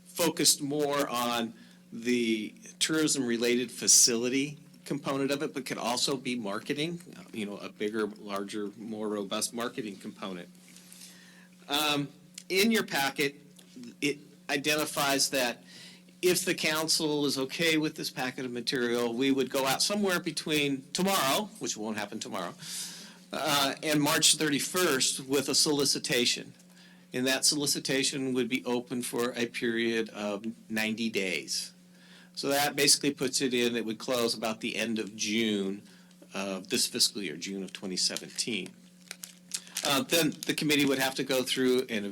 focused more on the tourism-related facility component of it, but could also be marketing, a bigger, larger, more robust marketing component. In your packet, it identifies that if the council is okay with this packet of material, we would go out somewhere between tomorrow, which won't happen tomorrow, and March 31st with a solicitation. And that solicitation would be open for a period of 90 days. So that basically puts it in, it would close about the end of June of this fiscal year, June of 2017. Then the committee would have to go through and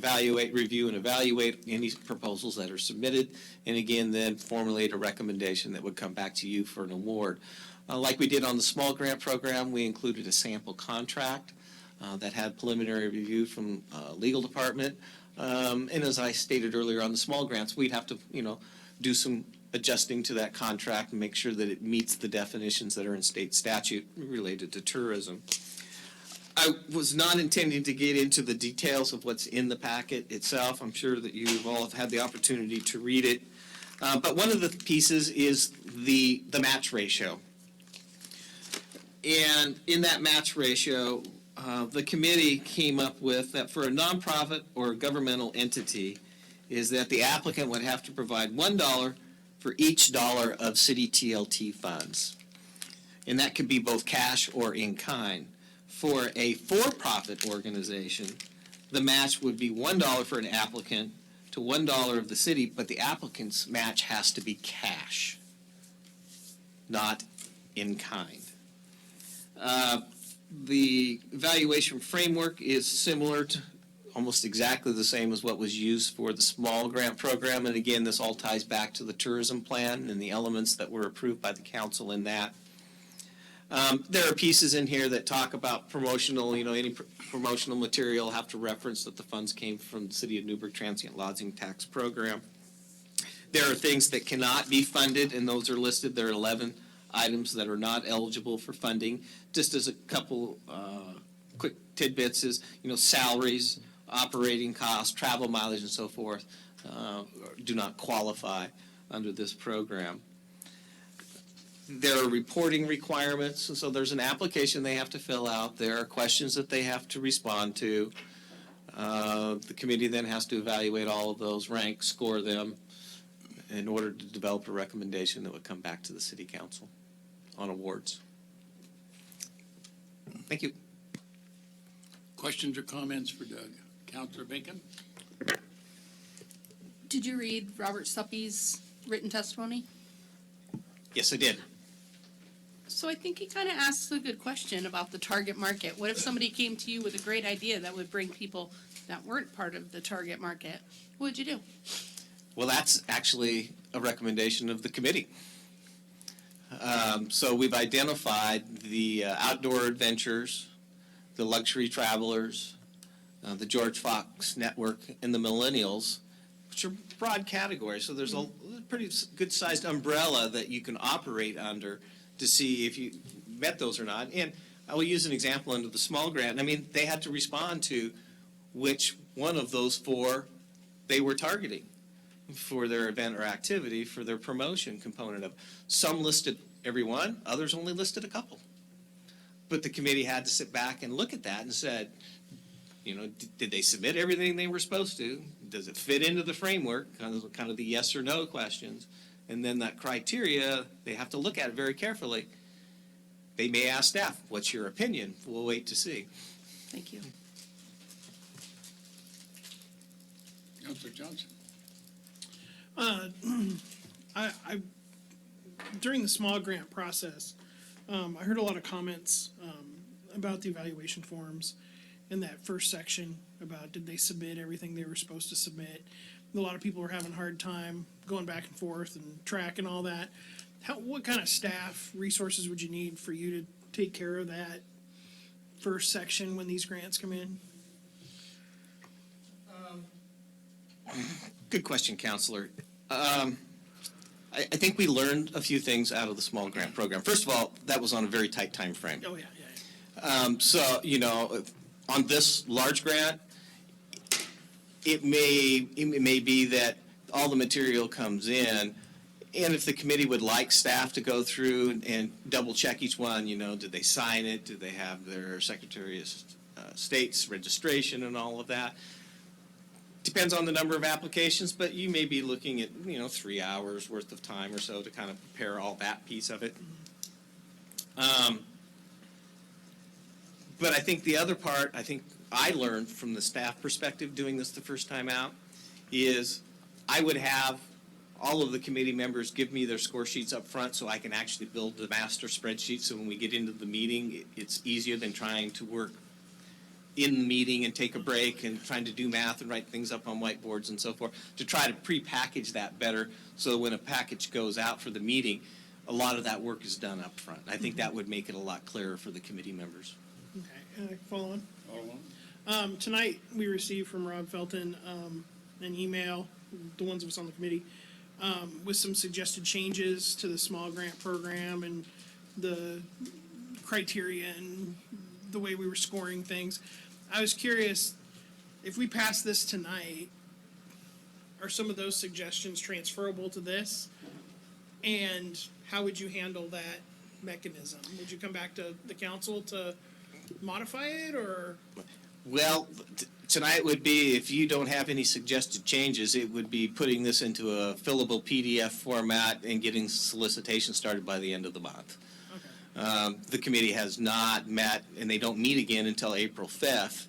review and evaluate any proposals that are submitted, and again, then formulate a recommendation that would come back to you for an award. Like we did on the small grant program, we included a sample contract that had preliminary review from legal department. And as I stated earlier on the small grants, we'd have to, do some adjusting to that contract and make sure that it meets the definitions that are in state statute related to tourism. I was not intending to get into the details of what's in the packet itself. I'm sure that you all have had the opportunity to read it. But one of the pieces is the match ratio. And in that match ratio, the committee came up with that for a nonprofit or a governmental entity is that the applicant would have to provide $1 for each dollar of city TLT funds. And that could be both cash or in kind. For a for-profit organization, the match would be $1 for an applicant to $1 of the city, but the applicant's match has to be cash, not in kind. The evaluation framework is similar to almost exactly the same as what was used for the small grant program. And again, this all ties back to the tourism plan and the elements that were approved by the council in that. There are pieces in here that talk about promotional, any promotional material have to reference that the funds came from the City of Newberg Transient Lodging Tax Program. There are things that cannot be funded, and those are listed. There are 11 items that are not eligible for funding. Just as a couple quick tidbits is, salaries, operating costs, travel mileage, and so forth do not qualify under this program. There are reporting requirements, and so there's an application they have to fill out. There are questions that they have to respond to. The committee then has to evaluate all of those, rank, score them, in order to develop a recommendation that would come back to the city council on awards. Thank you. Questions or comments for Doug? Councilor Bacon? Did you read Robert Suppy's written testimony? Yes, I did. So I think he kind of asks a good question about the target market. What if somebody came to you with a great idea that would bring people that weren't part of the target market? What would you do? Well, that's actually a recommendation of the committee. So we've identified the outdoor adventures, the luxury travelers, the George Fox Network, and the millennials, which are broad categories. So there's a pretty good-sized umbrella that you can operate under to see if you met those or not. And I will use an example under the small grant. I mean, they had to respond to which one of those four they were targeting for their event or activity, for their promotion component of. Some listed every one, others only listed a couple. But the committee had to sit back and look at that and said, did they submit everything they were supposed to? Does it fit into the framework, kind of the yes or no questions? And then that criteria, they have to look at it very carefully. They may ask staff, what's your opinion? We'll wait to see. Thank you. Councilor Johnson? I during the small grant process, I heard a lot of comments about the evaluation forms in that first section about did they submit everything they were supposed to submit. A lot of people were having a hard time going back and forth and tracking all that. What kind of staff resources would you need for you to take care of that first section when these grants come in? Good question, Counselor. I think we learned a few things out of the small grant program. First of all, that was on a very tight time frame. Oh, yeah. So, on this large grant, it may be that all the material comes in, and if the committee would like staff to go through and double check each one, did they sign it? Did they have their Secretary of State's registration and all of that? Depends on the number of applications, but you may be looking at, 3 hours worth of time or so to kind of prepare all that piece of it. But I think the other part, I learned from the staff perspective doing this the first time out, is I would have all of the committee members give me their score sheets up front so I can actually build the master spreadsheet, so when we get into the meeting, it's easier than trying to work in the meeting and take a break and trying to do math and write things up on whiteboards and so forth, to try to pre-package that better so when a package goes out for the meeting, a lot of that work is done up front. I think that would make it a lot clearer for the committee members. Okay, follow on. Tonight, we received from Rob Felton an email, the ones of us on the committee, with some suggested changes to the small grant program and the criteria and the way we were scoring things. I was curious, if we pass this tonight, are some of those suggestions transferable to this? And how would you handle that mechanism? Would you come back to the council to modify it, or? Well, tonight would be, if you don't have any suggested changes, it would be putting this into a fillable PDF format and getting solicitation started by the end of the month. The committee has not met, and they don't meet again until April 5th.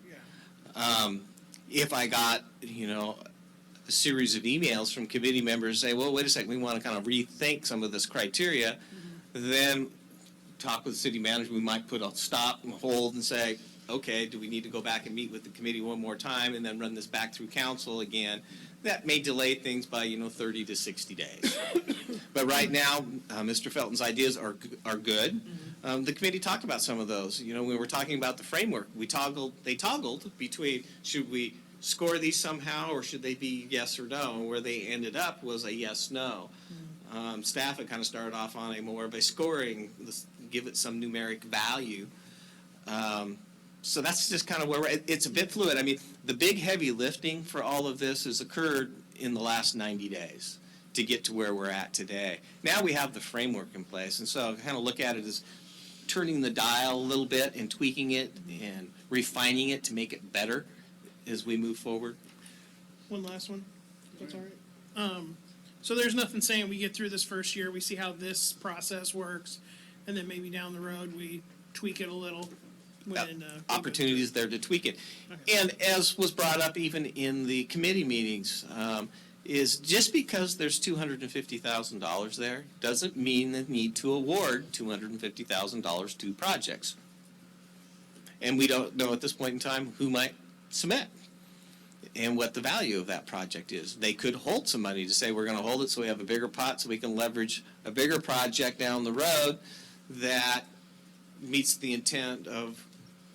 If I got, a series of emails from committee members say, well, wait a second, we want to kind of rethink some of this criteria, then talk with the city manager. We might put a stop and hold and say, okay, do we need to go back and meet with the committee one more time and then run this back through council again? That may delay things by, 30 to 60 days. But right now, Mr. Felton's ideas are good. The committee talked about some of those. When we were talking about the framework, they toggled between, should we score these somehow, or should they be yes or no? And where they ended up was a yes/no. Staff had kind of started off on a more of a scoring, give it some numeric value. So that's just kind of where it's a bit fluid. I mean, the big heavy lifting for all of this has occurred in the last 90 days to get to where we're at today. Now we have the framework in place, and so I kind of look at it as turning the dial a little bit and tweaking it and refining it to make it better as we move forward. One last one, if that's all right. So there's nothing saying we get through this first year, we see how this process works, and then maybe down the road we tweak it a little when Opportunities there to tweak it. And as was brought up even in the committee meetings, is just because there's $250,000 there doesn't mean the need to award $250,000 to projects. And we don't know at this point in time who might submit and what the value of that project is. They could hold some money to say, we're going to hold it so we have a bigger pot so we can leverage a bigger project down the road that meets the intent of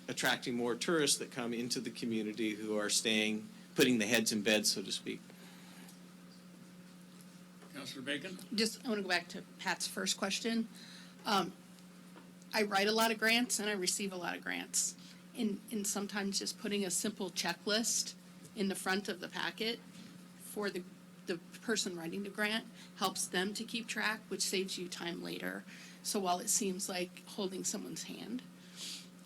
attracting more tourists that come into the community who are staying, putting the heads in bed, so to speak. Councilor Bacon? I want to go back to Pat's first question. I write a lot of grants and I receive a lot of grants. And sometimes just putting a simple checklist in the front of the packet for the person writing the grant helps them to keep track, which saves you time later. So while it seems like holding someone's hand,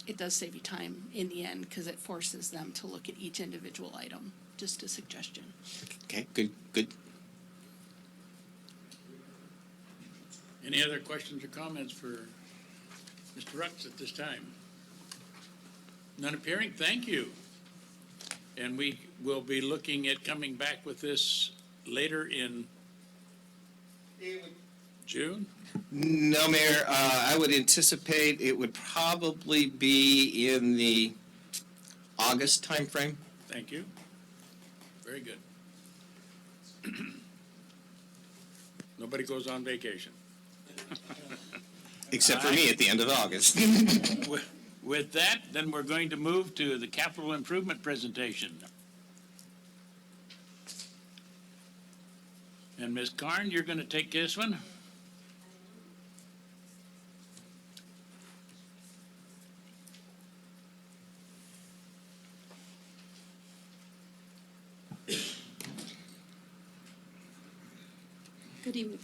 it does save you time in the end because it forces them to look at each individual item. Just a suggestion. Okay, good. Any other questions or comments for Mr. Rux at this time? None appearing, thank you. And we will be looking at coming back with this later in June? No, Mayor, I would anticipate it would probably be in the August timeframe. Thank you. Very good. Nobody goes on vacation. Except for me at the end of August. With that, then we're going to move to the capital improvement presentation. And Ms. Karn, you're going to take this one? Good evening.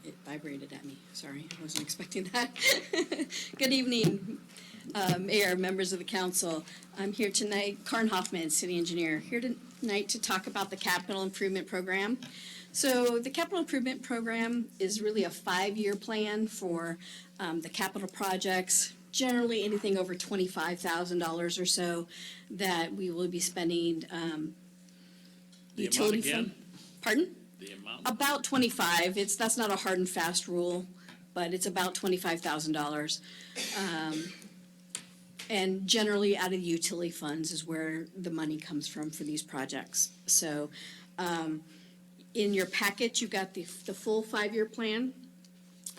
It vibrated at me. Sorry, I wasn't expecting that. Good evening, Mayor, members of the council. I'm here tonight, Karn Hoffman, city engineer, here tonight to talk about the capital improvement program. So the capital improvement program is really a 5-year plan for the capital projects, generally anything over $25,000 or so that we will be spending The utility amount again? fund. Pardon? The amount? About 25. That's not a hard and fast rule, but it's about $25,000. And generally out of the utility funds is where the money comes from for these projects. So In your packet, you got the full 5-year plan.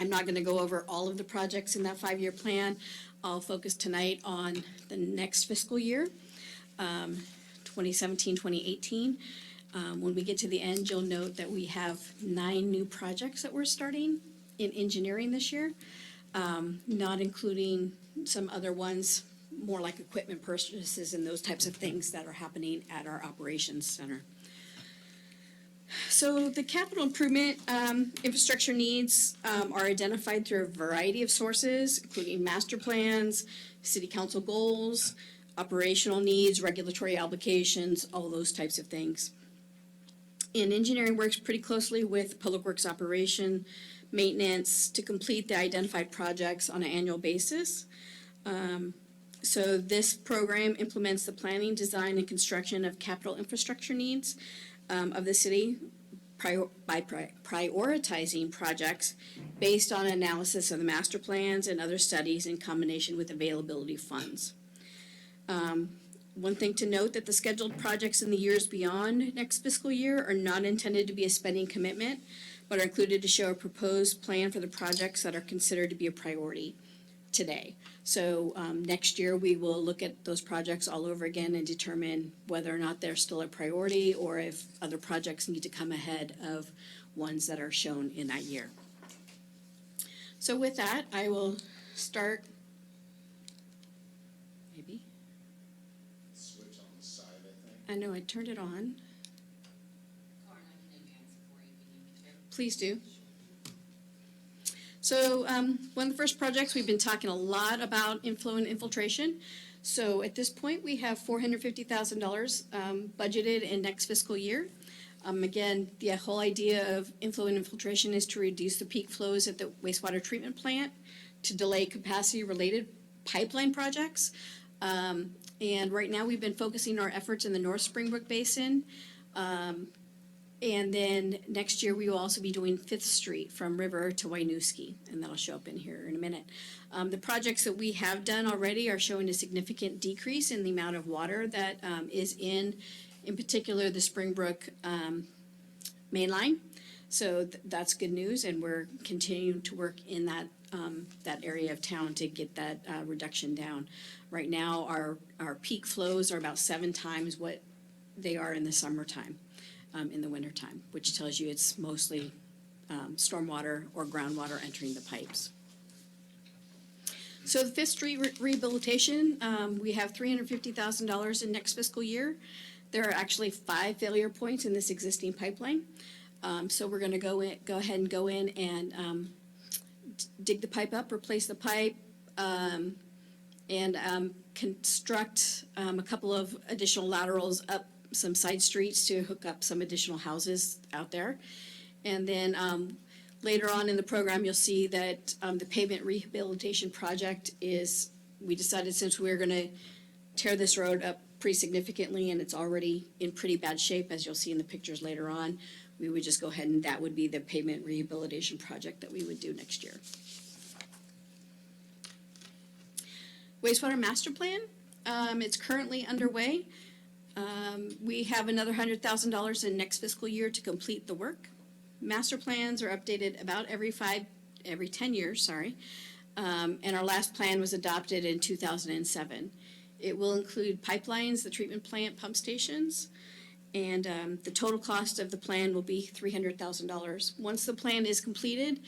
I'm not going to go over all of the projects in that 5-year plan. I'll focus tonight on the next fiscal year, 2017, 2018. When we get to the end, you'll note that we have 9 new projects that we're starting in engineering this year, not including some other ones, more like equipment purchases and those types of things that are happening at our operations center. So the capital improvement infrastructure needs are identified through a variety of sources, including master plans, city council goals, operational needs, regulatory obligations, all those types of things. And engineering works pretty closely with public works operation, maintenance to complete the identified projects on an annual basis. So this program implements the planning, design, and construction of capital infrastructure needs of the city by prioritizing projects based on analysis of the master plans and other studies in combination with availability funds. One thing to note that the scheduled projects in the years beyond next fiscal year are not intended to be a spending commitment, but are included to show a proposed plan for the projects that are considered to be a priority today. So next year, we will look at those projects all over again and determine whether or not they're still a priority or if other projects need to come ahead of ones that are shown in that year. So with that, I will start. Maybe. Switch on the side, I think. I know, I turned it on. Please do. So one of the first projects, we've been talking a lot about inflow and infiltration. So at this point, we have $450,000 budgeted in next fiscal year. Again, the whole idea of inflow and infiltration is to reduce the peak flows at the wastewater treatment plant, to delay capacity-related pipeline projects. And right now, we've been focusing our efforts in the North Springbrook Basin. And then next year, we will also be doing 5th Street from River to Wynooski, and that'll show up in here in a minute. The projects that we have done already are showing a significant decrease in the amount of water that is in particular, the Springbrook main line. So that's good news, and we're continuing to work in that area of town to get that reduction down. Right now, our peak flows are about 7 times what they are in the summertime. In the wintertime, which tells you it's mostly stormwater or groundwater entering the pipes. So the 5th Street rehabilitation, we have $350,000 in next fiscal year. There are actually 5 failure points in this existing pipeline. So we're going to go ahead and go in and dig the pipe up, replace the pipe, and construct a couple of additional laterals up some side streets to hook up some additional houses out there. And then later on in the program, you'll see that the pavement rehabilitation project is, we decided since we're going to tear this road up pretty significantly and it's already in pretty bad shape, as you'll see in the pictures later on, we would just go ahead and that would be the pavement rehabilitation project that we would do next year. Wastewater master plan, it's currently underway. We have another $100,000 in next fiscal year to complete the work. Master plans are updated about every 10 years, and our last plan was adopted in 2007. It will include pipelines, the treatment plant, pump stations, and the total cost of the plan will be $300,000. Once the plan is completed,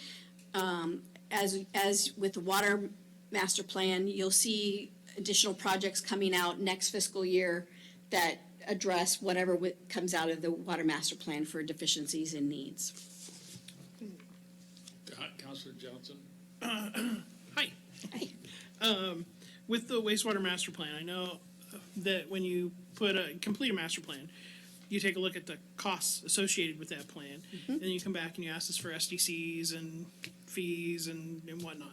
as with the water master plan, you'll see additional projects coming out next fiscal year that address whatever comes out of the water master plan for deficiencies and needs. Councilor Johnson. Hi. Hi. With the wastewater master plan, I know that when you complete a master plan, you take a look at the costs associated with that plan, and then you come back and you ask us for SDCs and fees and whatnot.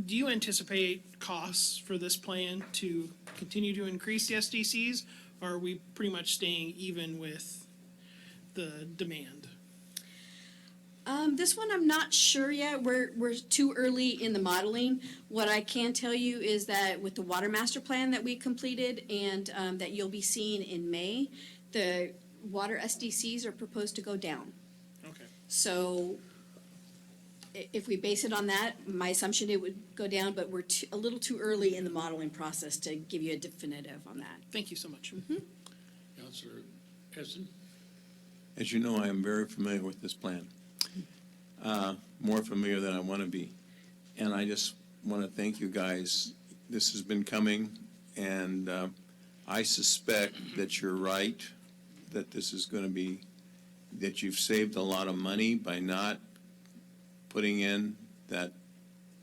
Do you anticipate costs for this plan to continue to increase the SDCs, or are we pretty much staying even with the demand? This one I'm not sure yet. We're too early in the modeling. What I can tell you is that with the water master plan that we completed and that you'll be seeing in May, the water SDCs are proposed to go down. Okay. So if we base it on that, my assumption it would go down, but we're a little too early in the modeling process to give you a definitive on that. Thank you so much. Councilor Heston? As you know, I am very familiar with this plan, more familiar than I want to be. And I just want to thank you guys. This has been coming, and I suspect that you're right, that this is going to be, that you've saved a lot of money by not putting in that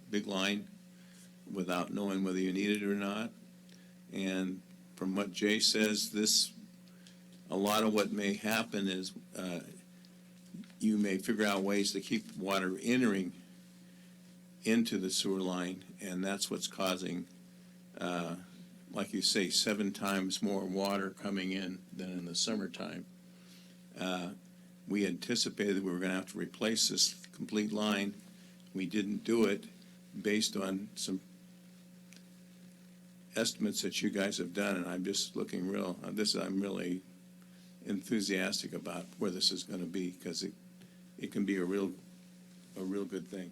big line without knowing whether you need it or not. And from what Jay says, a lot of what may happen is you may figure out ways to keep water entering into the sewer line, and that's what's causing, like you say, 7 times more water coming in than in the summertime. We anticipated we were going to have to replace this complete line. We didn't do it based on some estimates that you guys have done, and I'm just looking I'm really enthusiastic about where this is going to be, because it can be a real good thing.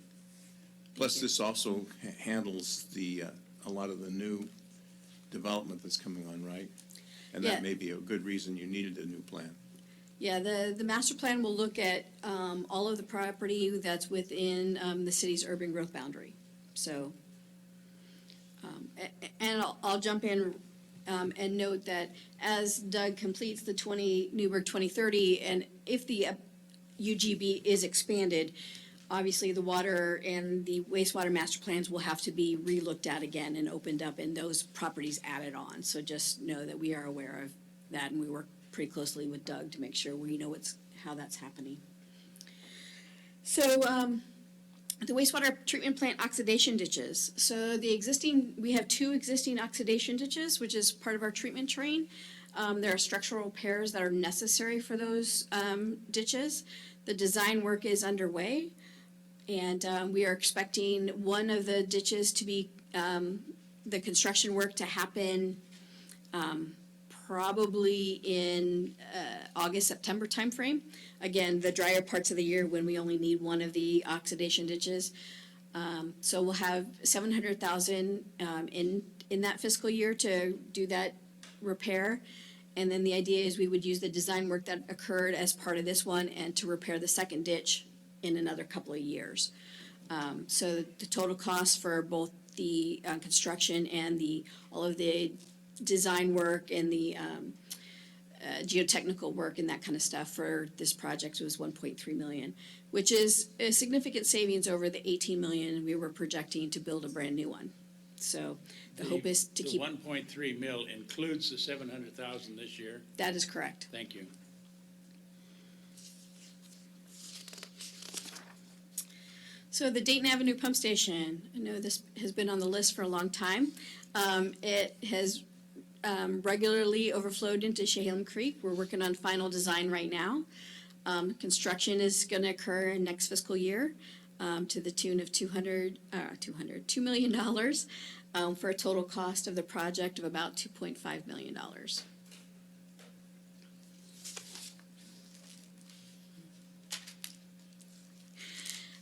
Plus, this also handles a lot of the new development that's coming on, right? And Yeah. that may be a good reason you needed a new plan. Yeah, the master plan will look at all of the property that's within the city's urban growth boundary. So, and I'll jump in and note that as Doug completes the Newberg 2030, and if the UGB is expanded, obviously the water and the wastewater master plans will have to be relooked at again and opened up and those properties added on. So just know that we are aware of that, and we work pretty closely with Doug to make sure we know how that's happening. So the wastewater treatment plant oxidation ditches. So we have 2 existing oxidation ditches, which is part of our treatment train. There are structural repairs that are necessary for those ditches. The design work is underway, and we are expecting one of the ditches to be, the construction work to happen probably in August, September timeframe. Again, the drier parts of the year when we only need one of the oxidation ditches. So we'll have $700,000 in that fiscal year to do that repair. And then the idea is we would use the design work that occurred as part of this one and to repair the second ditch in another couple of years. So the total cost for both the construction and all of the design work and the geotechnical work and that kind of stuff for this project was $1.3 million, which is a significant savings over the $18 million we were projecting to build a brand new one. So the hope is to keep. The 1.3 mil includes the 700,000 this year? That is correct. Thank you. So the Dayton Avenue Pump Station, I know this has been on the list for a long time. It has regularly overflowed into Chehalem Creek. We're working on final design right now. Construction is going to occur in next fiscal year to the tune of $2 million for a total cost of the project of about $2.5 million.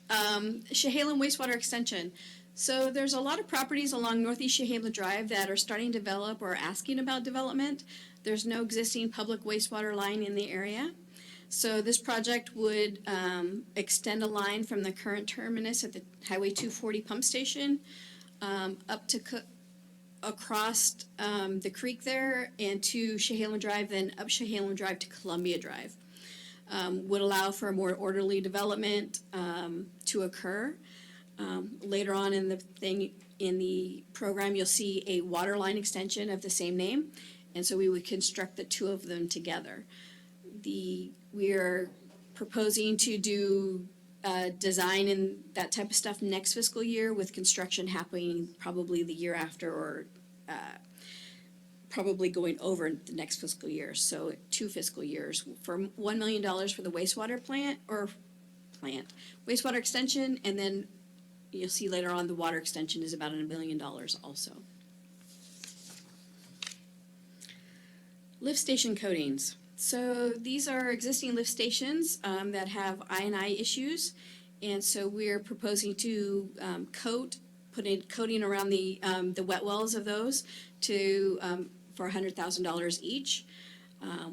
Chehalem Wastewater Extension. So there's a lot of properties along Northeast Chehalem Drive that are starting to develop or asking about development. There's no existing public wastewater line in the area. So this project would extend a line from the current terminus at the Highway 240 pump station up to across the creek there and to Chehalem Drive, then up Chehalem Drive to Columbia Drive. Would allow for a more orderly development to occur. Later on in the program, you'll see a water line extension of the same name, and so we would construct the 2 of them together. We are proposing to do design and that type of stuff next fiscal year, with construction happening probably the year after, or probably going over the next fiscal year. So 2 fiscal years for $1 million for the wastewater wastewater extension, and then you'll see later on the water extension is about $1 million also. Lift station coatings. So these are existing lift stations that have I&I issues, and so we're proposing to put in coating around the wet wells of those to for $100,000 each.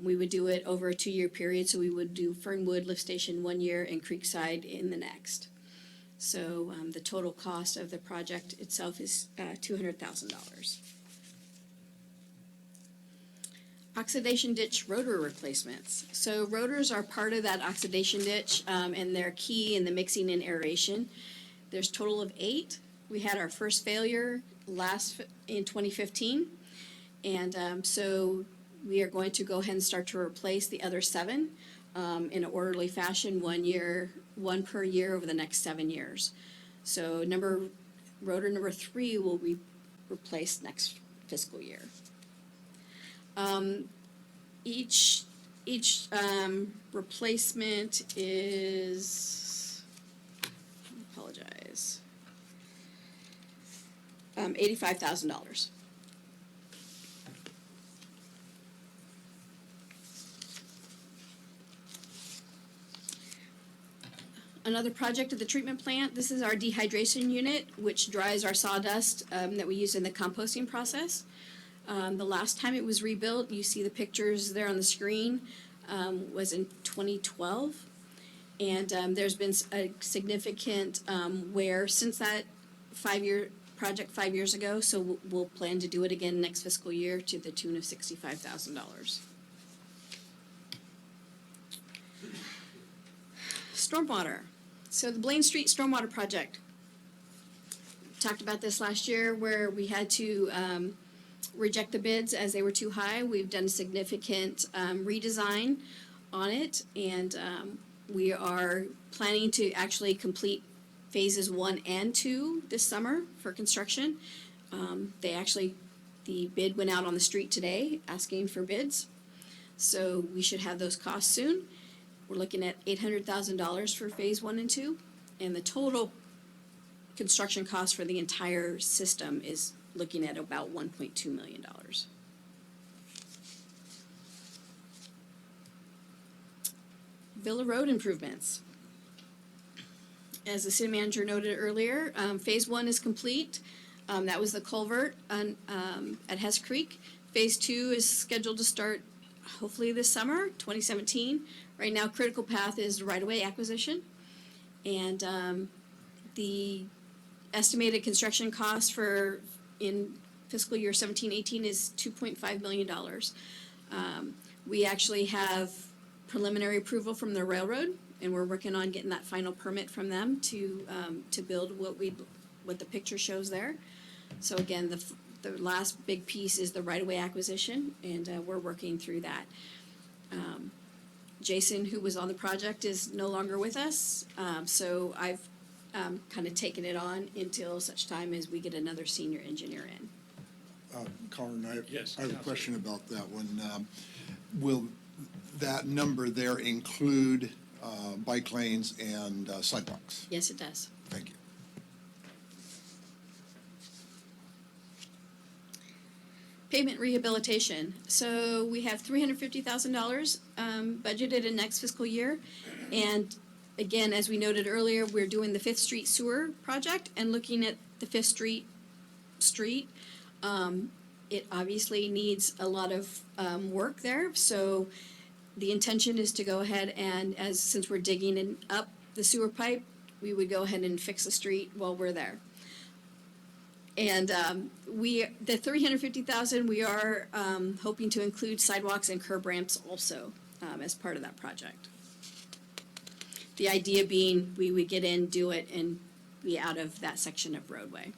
We would do it over a 2-year period, so we would do Fernwood Lift Station 1 year and Creekside in the next. So the total cost of the project itself is $200,000. Oxidation ditch rotor replacements. So rotors are part of that oxidation ditch, and they're key in the mixing and aeration. There's a total of 8. We had our first failure in 2015, and so we are going to go ahead and start to replace the other 7 in an orderly fashion, 1 per year over the next 7 years. So rotor number 3 will be replaced next fiscal year. Each replacement is, I apologize, $85,000. Another project at the treatment plant, this is our dehydration unit, which dries our sawdust that we use in the composting process. The last time it was rebuilt, you see the pictures there on the screen, was in 2012. And there's been a significant wear since that 5-year project 5 years ago, so we'll plan to do it again next fiscal year to the tune of $65,000. Stormwater. So the Blaine Street Stormwater Project. Talked about this last year where we had to reject the bids as they were too high. We've done significant redesign on it, and we are planning to actually complete phases 1 and 2 this summer for construction. The bid went out on the street today asking for bids, so we should have those costs soon. We're looking at $800,000 for phase 1 and 2, and the total construction cost for the entire system is looking at about $1.2 million. Villa Road improvements. As the city manager noted earlier, phase 1 is complete. That was the culvert at Hess Creek. Phase 2 is scheduled to start hopefully this summer, 2017. Right now, critical path is right-of-way acquisition, and the estimated construction cost in fiscal year 17-18 is $2.5 million. We actually have preliminary approval from the railroad, and we're working on getting that final permit from them to build what the picture shows there. So again, the last big piece is the right-of-way acquisition, and we're working through that. Jason, who was on the project, is no longer with us, so I've kind of taken it on until such time as we get another senior engineer in. Colin, I Yes, have a Counselor. question about that one. Will that number there include bike lanes and sidewalks? Yes, it does. Thank you. Pavement rehabilitation. So we have $350,000 budgeted in next fiscal year. And again, as we noted earlier, we're doing the 5th Street Sewer Project and looking at the 5th Street street. It obviously needs a lot of work there. So the intention is to go ahead and, since we're digging up the sewer pipe, we would go ahead and fix the street while we're there. And the $350,000, we are hoping to include sidewalks and curb ramps also as part of that project. The idea being we would get in, do it, and be out of that section of roadway.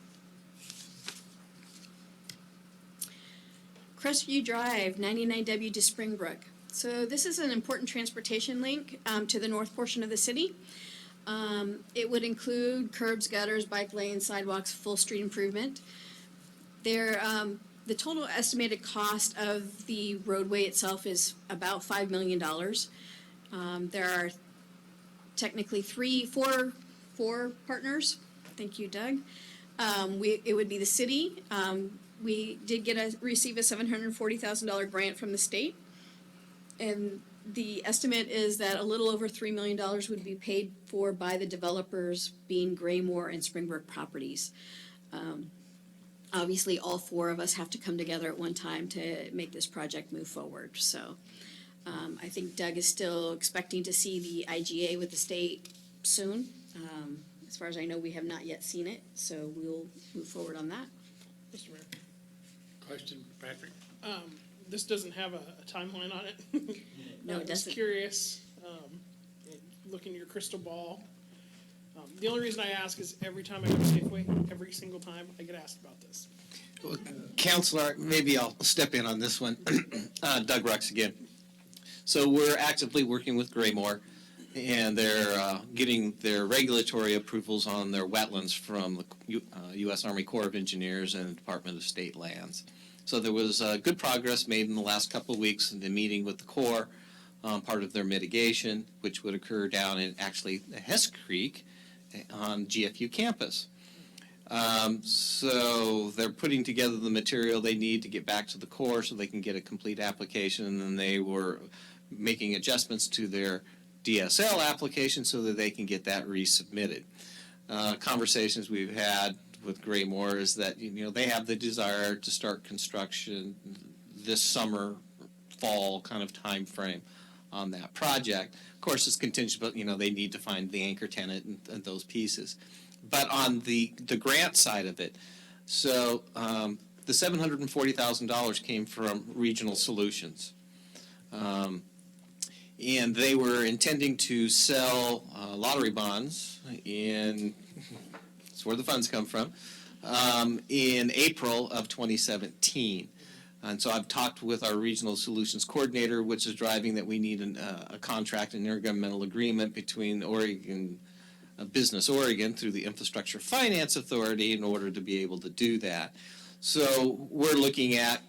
Crestview Drive, 99W to Springbrook. So this is an important transportation link to the north portion of the city. It would include curbs, gutters, bike lanes, sidewalks, full street improvement. The total estimated cost of the roadway itself is about $5 million. There are technically four partners. Thank you, Doug. It would be the city. We did receive a $740,000 grant from the state. And the estimate is that a little over $3 million would be paid for by the developers, being Graymore and Springbrook Properties. Obviously, all four of us have to come together at one time to make this project move forward. So I think Doug is still expecting to see the IGA with the state soon. As far as I know, we have not yet seen it, so we'll move forward on that. Mr. Mayor, Question, Patrick? this doesn't have a timeline on it. No, it I'm just doesn't. curious, looking at your crystal ball. The only reason I ask is every time I go to Safeway, every single time, I get asked about this. Counselor, maybe I'll step in on this one. Doug Rux again. So we're actively working with Graymore, and they're getting their regulatory approvals on their wetlands from the U.S. Army Corps of Engineers and the Department of State Lands. So there was good progress made in the last couple of weeks in the meeting with the Corps, part of their mitigation, which would occur down in actually Hess Creek on GFU campus. So they're putting together the material they need to get back to the Corps so they can get a complete application, and then they were making adjustments to their DSL application so that they can get that resubmitted. Conversations we've had with Graymore is that they have the desire to start construction this summer, fall kind of time frame on that project. Of course, it's contingent, but they need to find the anchor tenant and those pieces. But on the grant side of it, so the $740,000 came from Regional Solutions. And they were intending to sell lottery bonds that's where the funds come from, in April of 2017. And so I've talked with our Regional Solutions Coordinator, which is driving that we need a contract, an intergovernmental agreement between Oregon, Business Oregon through the Infrastructure Finance Authority in order to be able to do that. So we're looking at,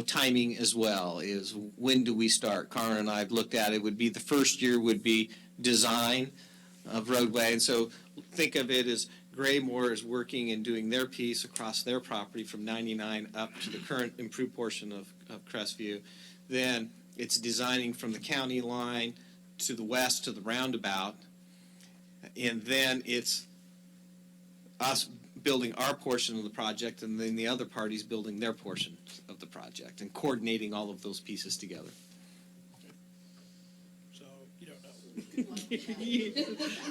timing as well, is when do we start? Karen and I have looked at it. Would be the first year would be design of roadway. And so think of it as Graymore is working and doing their piece across their property from 99 up to the current improved portion of Crestview. Then it's designing from the county line to the west to the roundabout. And then it's us building our portion of the project, and then the other parties building their portion of the project, and coordinating all of those pieces together. So, you don't know.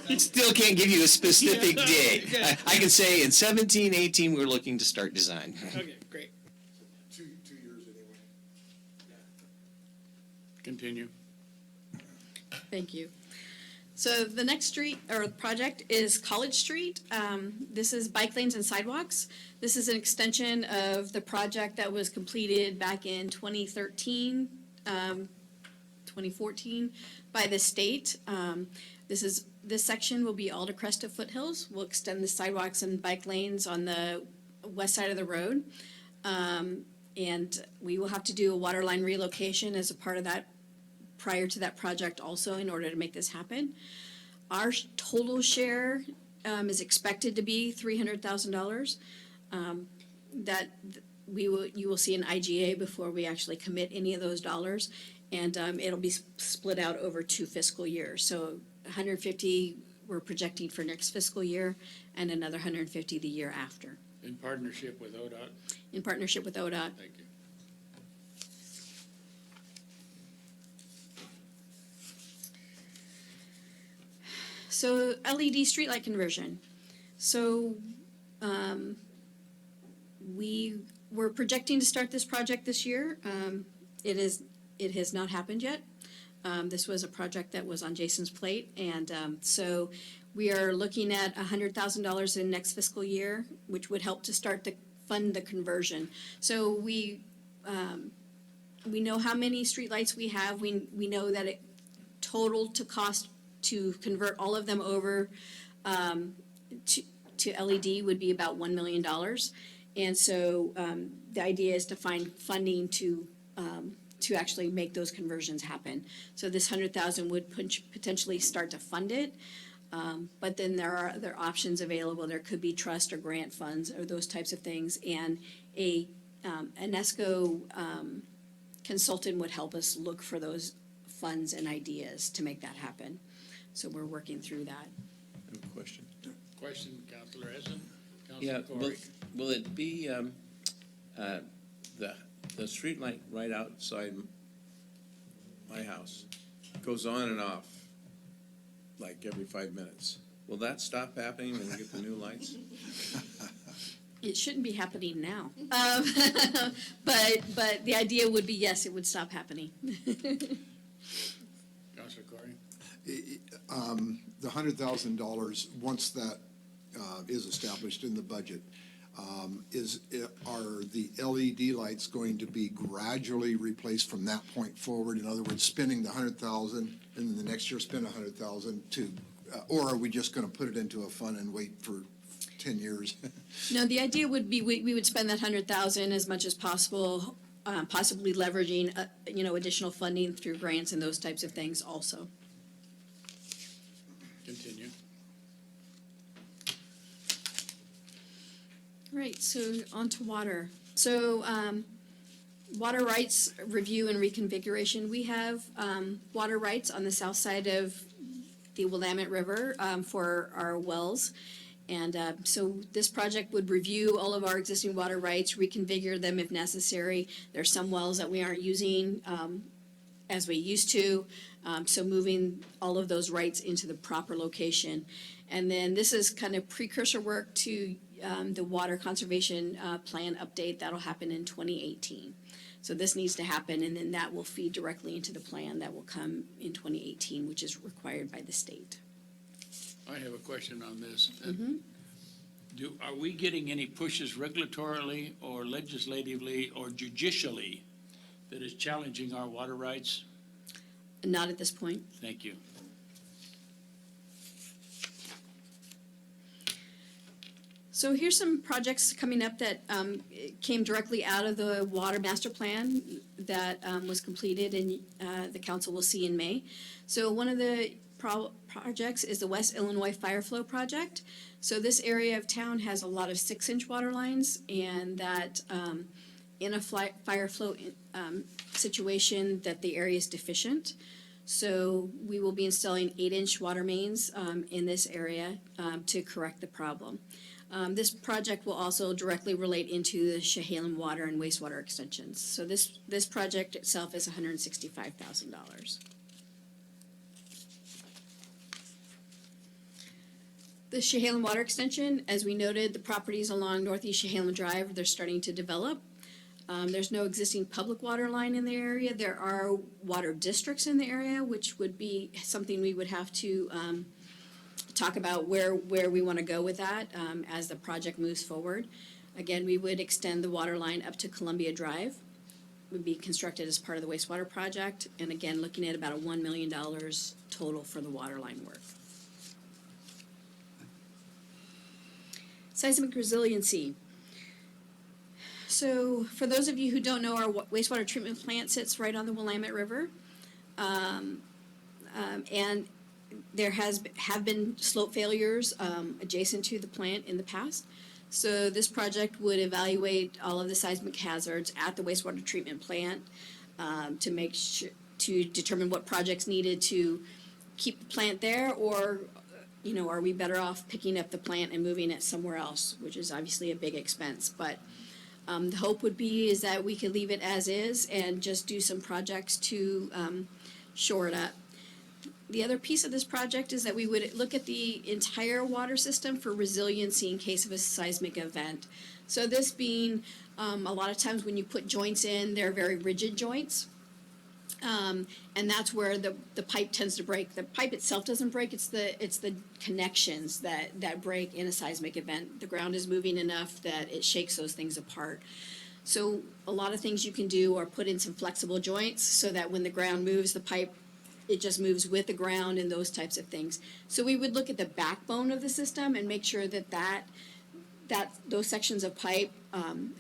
I still can't give you a specific date. Okay. I can say in 17, 18, we're looking to start design. Okay, great. 2 years anyway. Continue. Thank you. So the next street or project is College Street. This is bike lanes and sidewalks. This is an extension of the project that was completed back in 2013, 2014 by the state. This section will be all to Cresta Foothills. We'll extend the sidewalks and bike lanes on the west side of the road. And we will have to do a water line relocation as a part of that prior to that project also in order to make this happen. Our total share is expected to be $300,000. You will see an IGA before we actually commit any of those dollars, and it'll be split out over 2 fiscal years. So 150 we're projecting for next fiscal year, and another 150 the year after. In partnership with ODOT? In partnership with ODOT. Thank you. So LED streetlight conversion. So we were projecting to start this project this year. It has not happened yet. This was a project that was on Jason's plate, and so we are looking at $100,000 in next fiscal year, which would help to start to fund the conversion. So we know how many streetlights we have. We know that it total to cost to convert all of them over to LED would be about $1 million. And so the idea is to find funding to actually make those conversions happen. So this $100,000 would potentially start to fund it. But then there are other options available. There could be trust or grant funds or those types of things. And an ESCO consultant would help us look for those funds and ideas to make that happen. So we're working through that. I have a question. Question, Councilor Essen? Yeah, Councilor will, Corey? will it be, the street light right outside my house goes on and off like every 5 minutes? Will that stop happening when we get the new lights? It shouldn't be happening now. But the idea would be, yes, it would stop happening. Councilor Corey? The $100,000, once that is established in the budget, are the LED lights going to be gradually replaced from that point forward? In other words, spending the $100,000 and then the next year spend $100,000 to, or are we just going to put it into a fund and wait for 10 years? No, the idea would be we would spend that $100,000 as much as possible, possibly leveraging, additional funding through grants and those types of things also. Continue. Right, so on to water. So, water rights review and reconfiguration. We have water rights on the south side of the Willamette River for our wells. And so this project would review all of our existing water rights, reconfigure them if necessary. There's some wells that we aren't using as we used to, so moving all of those rights into the proper location. And then this is kind of precursor work to the water conservation plan update that'll happen in 2018. So this needs to happen, and then that will feed directly into the plan that will come in 2018, which is required by the state. I have a question on this. Are we getting any pushes regulatorily or legislatively or judicially that is challenging our water rights? Not at this point. Thank you. So here's some projects coming up that came directly out of the Water Master Plan that was completed and the council will see in May. So one of the projects is the West Illinois Fire Flow Project. So this area of town has a lot of 6-inch water lines, and that in a fire flow situation that the area is deficient. So we will be installing 8-inch water mains in this area to correct the problem. This project will also directly relate into the Chehalem water and wastewater extensions. So this project itself is $165,000. The Chehalem water extension, as we noted, the properties along Northeast Chehalem Drive, they're starting to develop. There's no existing public water line in the area. There are water districts in the area, which would be something we would have to talk about where we want to go with that as the project moves forward. Again, we would extend the water line up to Columbia Drive. Would be constructed as part of the wastewater project, and again, looking at about a $1 million total for the water line work. Seismic resiliency. So for those of you who don't know, our wastewater treatment plant sits right on the Willamette River. And there have been slope failures adjacent to the plant in the past. So this project would evaluate all of the seismic hazards at the wastewater treatment plant to determine what projects needed to keep the plant there, or are we better off picking up the plant and moving it somewhere else, which is obviously a big expense. But the hope would be is that we could leave it as is and just do some projects to shore it up. The other piece of this project is that we would look at the entire water system for resiliency in case of a seismic event. So this being, a lot of times when you put joints in, they're very rigid joints. And that's where the pipe tends to break. The pipe itself doesn't break, it's the connections that break in a seismic event. The ground is moving enough that it shakes those things apart. So a lot of things you can do are put in some flexible joints so that when the ground moves, the pipe, it just moves with the ground and those types of things. So we would look at the backbone of the system and make sure that those sections of pipe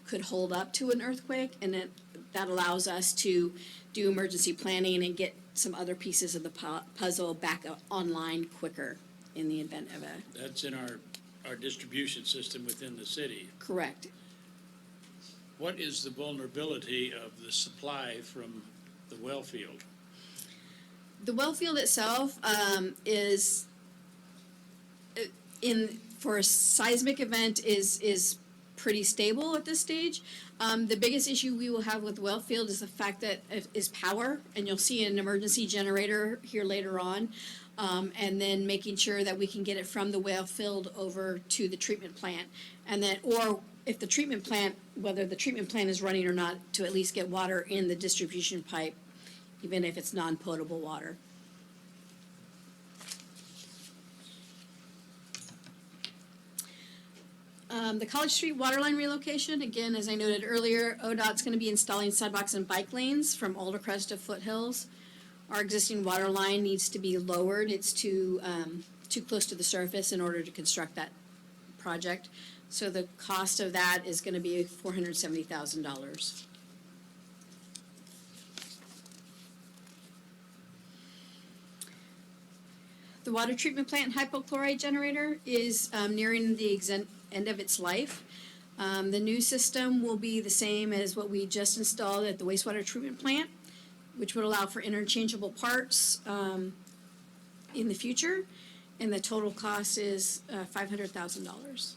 could hold up to an earthquake, and that allows us to do emergency planning and get some other pieces of the puzzle back online quicker in the event of a... That's in our distribution system within the city. Correct. What is the vulnerability of the supply from the well field? The well field itself is for a seismic event is pretty stable at this stage. The biggest issue we will have with the well field is the fact that is power, and you'll see an emergency generator here later on, and then making sure that we can get it from the well field over to the treatment plant, and then or if the treatment plant, whether the treatment plant is running or not, to at least get water in the distribution pipe, even if it's non-potable water. The College Street waterline relocation, again, as I noted earlier, ODOT's going to be installing sidewalks and bike lanes from Aldercrest to Foothills. Our existing water line needs to be lowered. It's too close to the surface in order to construct that project. So the cost of that is going to be $470,000. The water treatment plant hypochlorite generator is nearing the end of its life. The new system will be the same as what we just installed at the wastewater treatment plant, which would allow for interchangeable parts in the future, and the total cost is $500,000.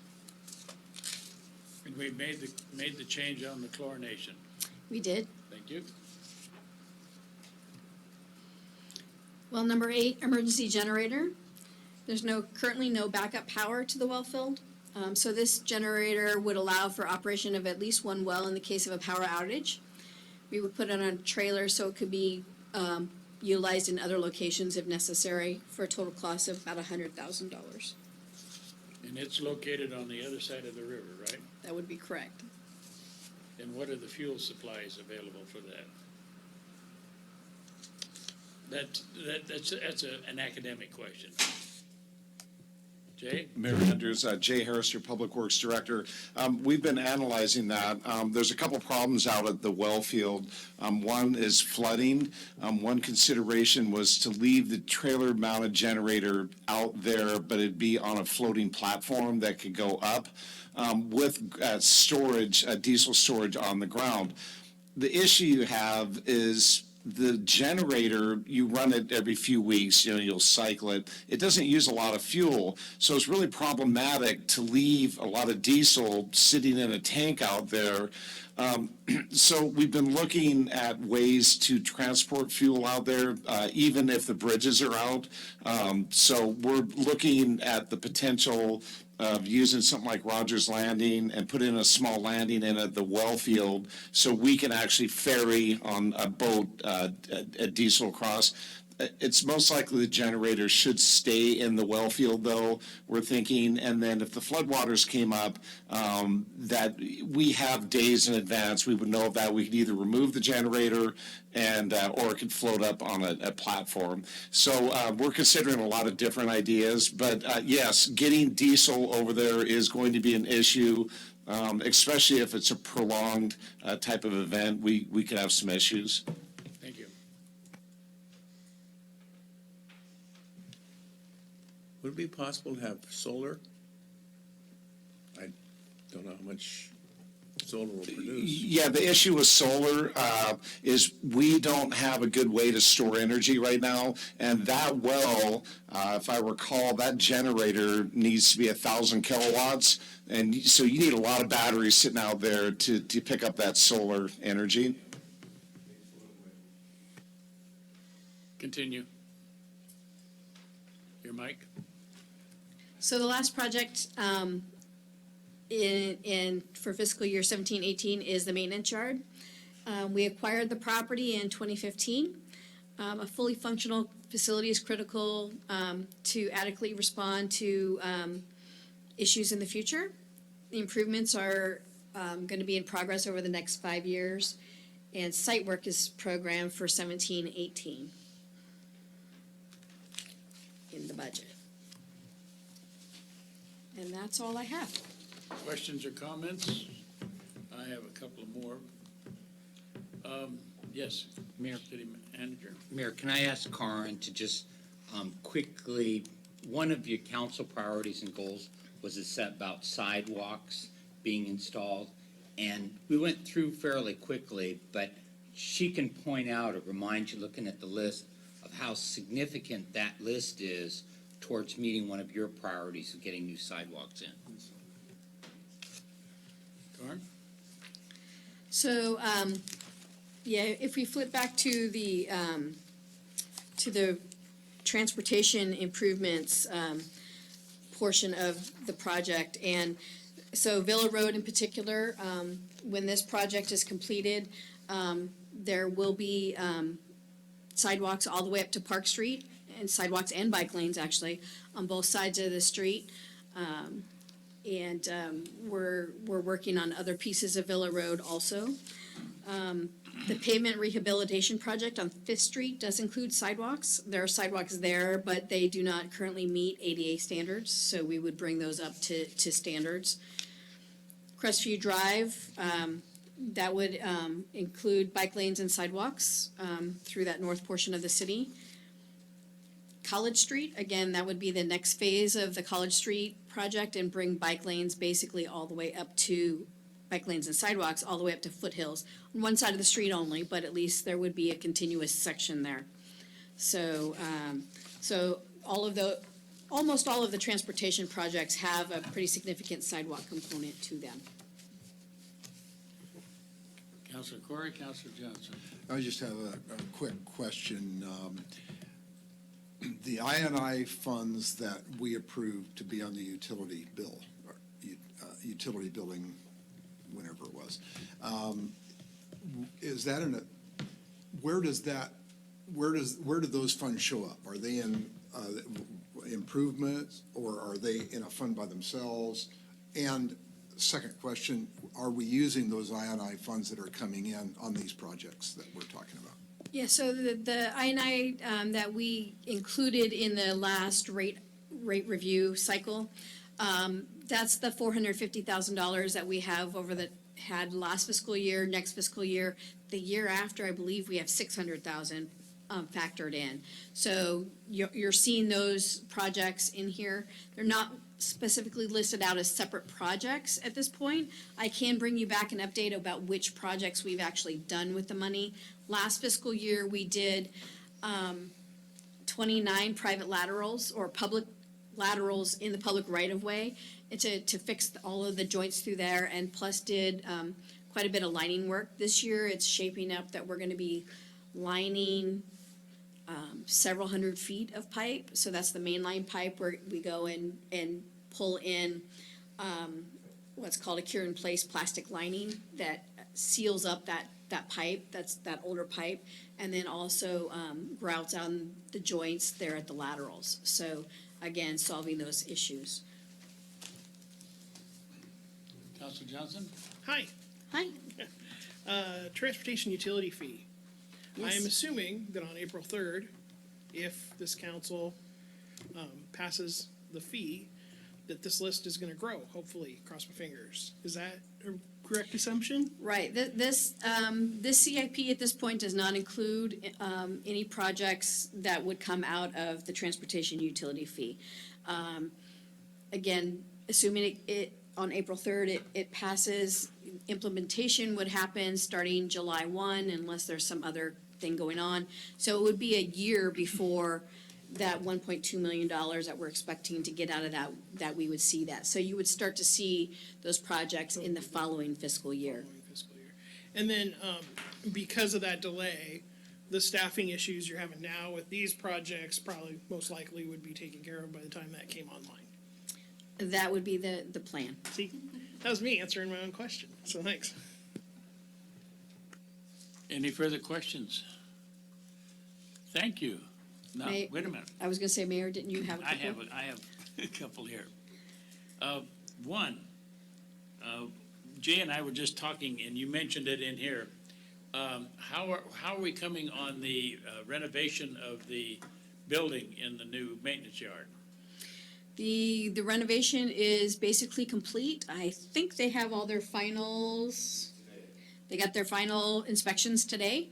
And we made the change on the chlorination. We did. Thank you. Well, number 8, emergency generator. There's currently no backup power to the well field. So this generator would allow for operation of at least one well in the case of a power outage. We would put it on a trailer so it could be utilized in other locations if necessary, for a total cost of about $100,000. And it's located on the other side of the river, right? That would be correct. And what are the fuel supplies available for that? That's an academic question. Jay? Mayor Andrews, Jay Harris, your Public Works Director. We've been analyzing that. There's a couple problems out at the well field. One is flooding. One consideration was to leave the trailer-mounted generator out there, but it'd be on a floating platform that could go up with storage, diesel storage on the ground. The issue you have is the generator, you run it every few weeks, you'll cycle it. It doesn't use a lot of fuel, so it's really problematic to leave a lot of diesel sitting in a tank out there. So we've been looking at ways to transport fuel out there, even if the bridges are out. So we're looking at the potential of using something like Rogers Landing and put in a small landing in at the well field so we can actually ferry on a boat a diesel across. It's most likely the generator should stay in the well field, though, we're thinking. And then if the floodwaters came up, that we have days in advance, we would know of that. We could either remove the generator and or it could float up on a platform. So we're considering a lot of different ideas. But yes, getting diesel over there is going to be an issue, especially if it's a prolonged type of event. We could have some issues. Thank you. Would it be possible to have solar? I don't know how much solar will produce. Yeah, the issue with solar is we don't have a good way to store energy right now. And that well, if I recall, that generator needs to be 1,000 kilowatts. And so you need a lot of batteries sitting out there to pick up that solar energy. Continue. Your mic. So the last project for fiscal year 17-18 is the maintenance yard. We acquired the property in 2015. A fully functional facility is critical to adequately respond to issues in the future. The improvements are going to be in progress over the next 5 years, and site work is programmed for 17-18 in the budget. And that's all I have. Questions or comments? I have a couple more. Yes, Mayor. City Manager. Mayor, can I ask Karen to just quickly, one of your council priorities and goals was to set about sidewalks being installed. And we went through fairly quickly, but she can point out or remind you, looking at the list, of how significant that list is towards meeting one of your priorities of getting new sidewalks in. Dorn? So, yeah, if we flip back to the transportation improvements portion of the project, and so Villa Road in particular, when this project is completed, there will be sidewalks all the way up to Park Street, and sidewalks and bike lanes actually on both sides of the street. We're working on other pieces of Villa Road also. The pavement rehabilitation project on Fifth Street does include sidewalks. There are sidewalks there, but they do not currently meet ADA standards, so we would bring those up to standards. Crestview Drive, that would include bike lanes and sidewalks through that north portion of the city. College Street, again, that would be the next phase of the College Street project, and bring bike lanes basically all the way up to, bike lanes and sidewalks all the way up to Foothills. On one side of the street only, but at least there would be a continuous section there. So, almost all of the transportation projects have a pretty significant sidewalk component to them. Councilor Corey, Councilor Johnson. I just have a quick question. The I&I funds that we approved to be on the utility bill, or utility billing, whenever it was, is that where do those funds show up? Are they in improvements, or are they in a fund by themselves? And second question, are we using those I&I funds that are coming in on these projects that we're talking about? Yeah, so the I&I that we included in the last rate review cycle, that's the $450,000 that we have had last fiscal year, next fiscal year. The year after, I believe we have $600,000 factored in. So you're seeing those projects in here. They're not specifically listed out as separate projects at this point. I can bring you back an update about which projects we've actually done with the money. Last fiscal year, we did 29 private laterals or public laterals in the public right-of-way to fix all of the joints through there, and plus did quite a bit of lining work. This year, it's shaping up that we're going to be lining several hundred feet of pipe. So that's the mainline pipe where we go in and pull in what's called a cure-in-place plastic lining that seals up that pipe, that's that older pipe, and then also grouts on the joints there at the laterals. So again, solving those issues. Councilor Johnson? Hi. Hi. Transportation utility fee. I Yes. am assuming that on April 3rd, if this council passes the fee, that this list is going to grow, hopefully, cross my fingers. Is that a correct assumption? Right. This CIP at this point does not include any projects that would come out of the transportation utility fee. Again, assuming it on April 3rd, it passes, implementation would happen starting July 1 unless there's some other thing going on. So it would be a year before that $1.2 million that we're expecting to get out of that we would see that. So you would start to see those projects in the following fiscal year. And then because of that delay, the staffing issues you're having now with these projects probably most likely would be taken care of by the time that came online. That would be the plan. See, that was me answering my own question, so thanks. Any further questions? Thank you. Now, May- wait a minute. I was going to say, Mayor, didn't you have a couple? I have a couple here. One, Jay and I were just talking, and you mentioned it in here. How are we coming on the renovation of the building in the new maintenance yard? The renovation is basically complete. I think they have all their finals. They got their final inspections today.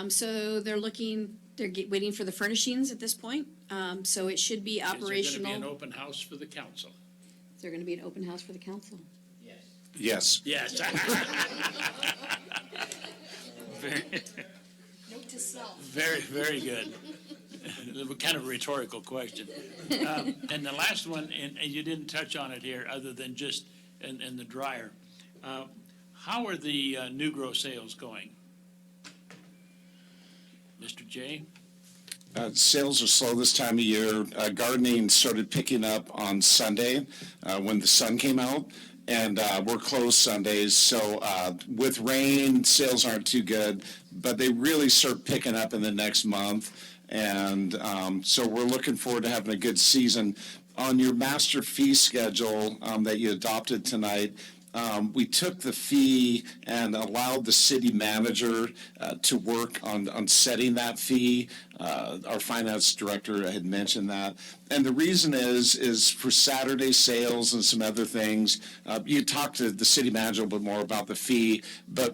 So they're waiting for the furnishings at this point. So it should be operational. Is there going to be an open house for the council? Is there going to be an open house for the council? Yes. Yes. Note to self. Very, very good. kind of rhetorical question. And the last one, and you didn't touch on it here, other than just in the dryer. How are the new grow sales going? Mr. J? Sales are slow this time of year. Gardening started picking up on Sunday when the sun came out, and we're closed Sundays. So with rain, sales aren't too good, but they really start picking up in the next month. And so we're looking forward to having a good season. On your master fee schedule that you adopted tonight, we took the fee and allowed the city manager to work on setting that fee. Our finance director had mentioned that. And the reason is for Saturday sales and some other things. You talk to the city manager a little bit more about the fee, but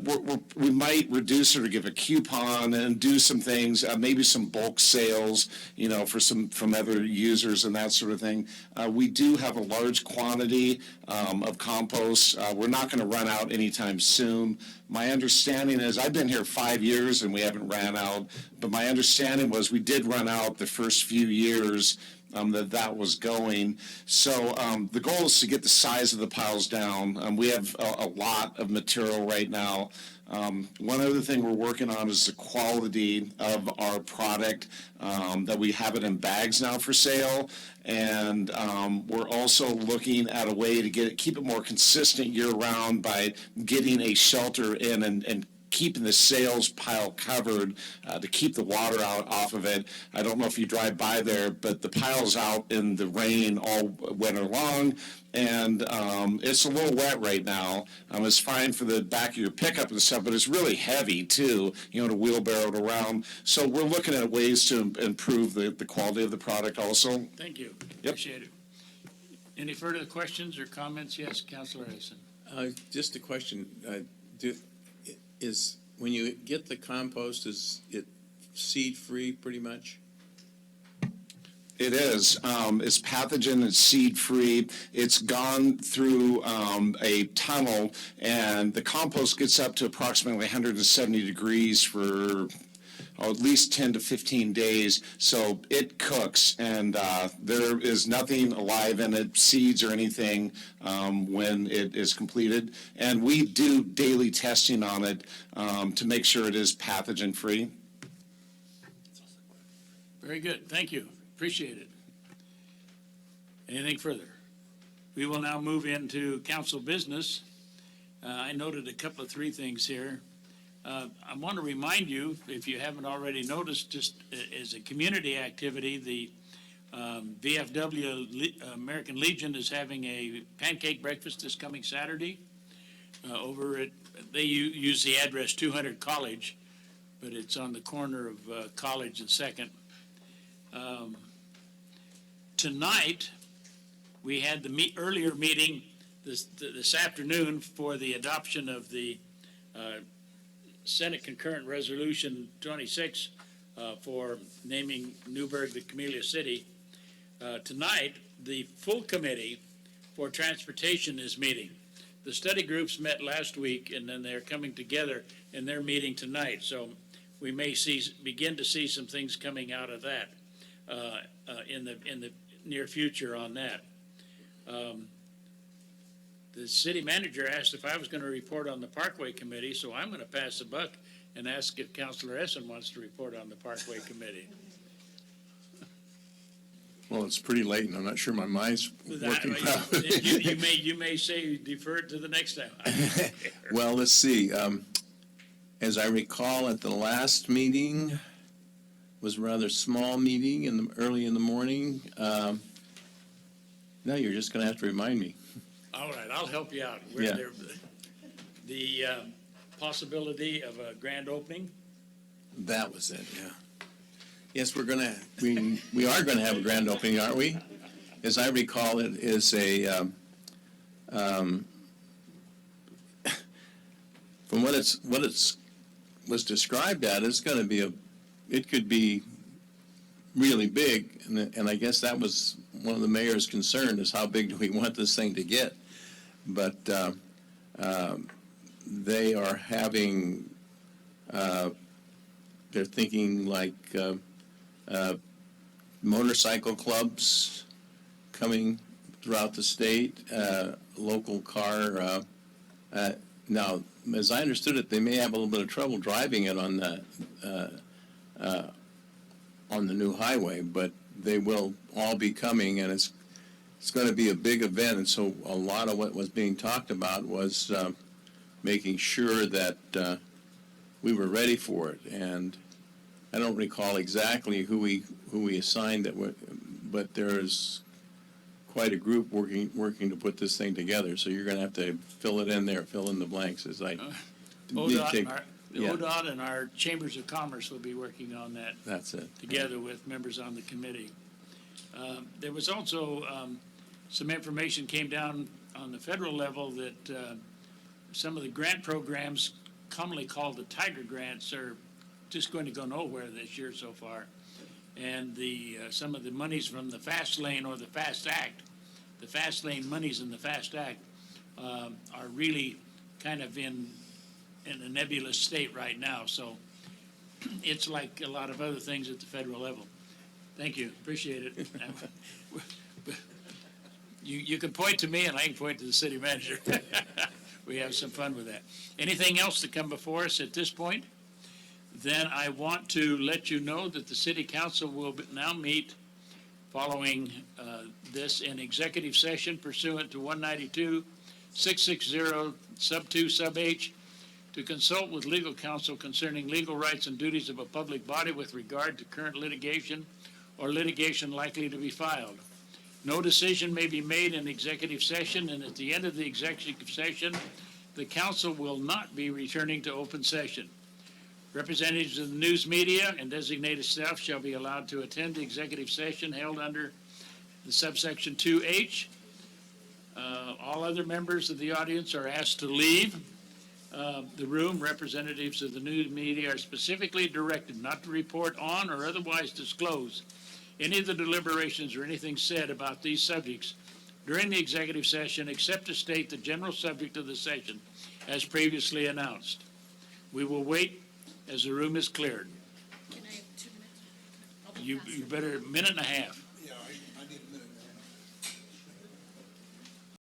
we might reduce it or give a coupon and do some things, maybe some bulk sales, from other users and that sort of thing. We do have a large quantity of compost. We're not going to run out anytime soon. My understanding is, I've been here 5 years and we haven't ran out, but my understanding was we did run out the first few years that was going. So the goal is to get the size of the piles down. We have a lot of material right now. One other thing we're working on is the quality of our product, that we have it in bags now for sale. And we're also looking at a way to keep it more consistent year-round by getting a shelter in and keeping the sales pile covered to keep the water out off of it. I don't know if you drive by there, but the pile's out in the rain all winter long, and it's a little wet right now. It's fine for the back of your pickup and stuff, but it's really heavy too, to wheelbarrow it around. So we're looking at ways to improve the quality of the product also. Thank you. Yep. Appreciate it. Any further questions or comments? Yes, Councilor Edison. Just a question. Is when you get the compost, is it seed-free pretty much? It is. It's pathogen, it's seed-free. It's gone through a tunnel, and the compost gets up to approximately 170 degrees for at least 10 to 15 days. So it cooks, and there is nothing alive in it, seeds or anything, when it is completed. And we do daily testing on it to make sure it is pathogen-free. Very good. Thank you. Appreciate it. Anything further? We will now move into council business. I noted a couple of three things here. I want to remind you, if you haven't already noticed, just as a community activity, the VFW American Legion is having a pancake breakfast this coming Saturday over at, they use the address 200 College, but it's on the corner of College and 2nd. Tonight, we had the earlier meeting this afternoon for the adoption of the Senate Concurrent Resolution 26 for naming Newberg the Camellia City. Tonight, the full committee for transportation is meeting. The study groups met last week, and then they're coming together, and they're meeting tonight. So we may begin to see some things coming out of that in the near future on that. The city manager asked if I was going to report on the Parkway Committee, so I'm going to pass the buck and ask if Councilor Essen wants to report on the Parkway Committee. Well, it's pretty late, and I'm not sure my mind's working properly. You may say defer it to the next time. Well, let's see. As I recall, at the last meeting, was a rather small meeting early in the morning. No, you're just going to have to remind me. All right, I'll help you out. Yeah. The possibility of a grand opening. That was it, yeah. Yes, we are going to have a grand opening, aren't we? As I recall, it is a, from what was described it's going to be it could be really big, and I guess that was one of the mayor's concern, is how big do we want this thing to get. But they are having, they're thinking like motorcycle clubs coming throughout the state, local car. Now, as I understood it, they may have a little bit of trouble driving it on the new highway, but they will all be coming, and it's going to be a big event. And so a lot of what was being talked about was making sure that we were ready for it. And I don't recall exactly who we assigned that, but there's quite a group working to put this thing together. So you're going to have to fill it in there, fill in the blanks as I ODOT and our Chambers of Commerce will be working on that. That's it. Together with members on the committee. There was also some information came down on the federal level that some of the grant programs, commonly called the Tiger Grants, are just going to go nowhere this year so far. And some of the monies from the Fast Lane or the Fast Act, the Fast Lane monies in the Fast Act are really kind of in a nebulous state right now. So it's like a lot of other things at the federal level. Thank you, appreciate it. You can point to me and I can point to the city manager. We have some fun with that. Anything else to come before us at this point? Then I want to let you know that the city council will now meet following this in executive session pursuant to 192-660 sub 2 sub H to consult with legal counsel concerning legal rights and duties of a public body with regard to current litigation or litigation likely to be filed. No decision may be made in executive session, and at the end of the executive session, the council will not be returning to open session. Representatives of the news media and designated staff shall be allowed to attend the executive session held under the subsection 2H. All other members of the audience are asked to leave the room. Representatives of the news media are specifically directed not to report on or otherwise disclose any of the deliberations or anything said about these subjects during the executive session except to state the general subject of the session as previously announced. We will wait as the room is cleared. Can I have 2 minutes? You better, a minute and a half.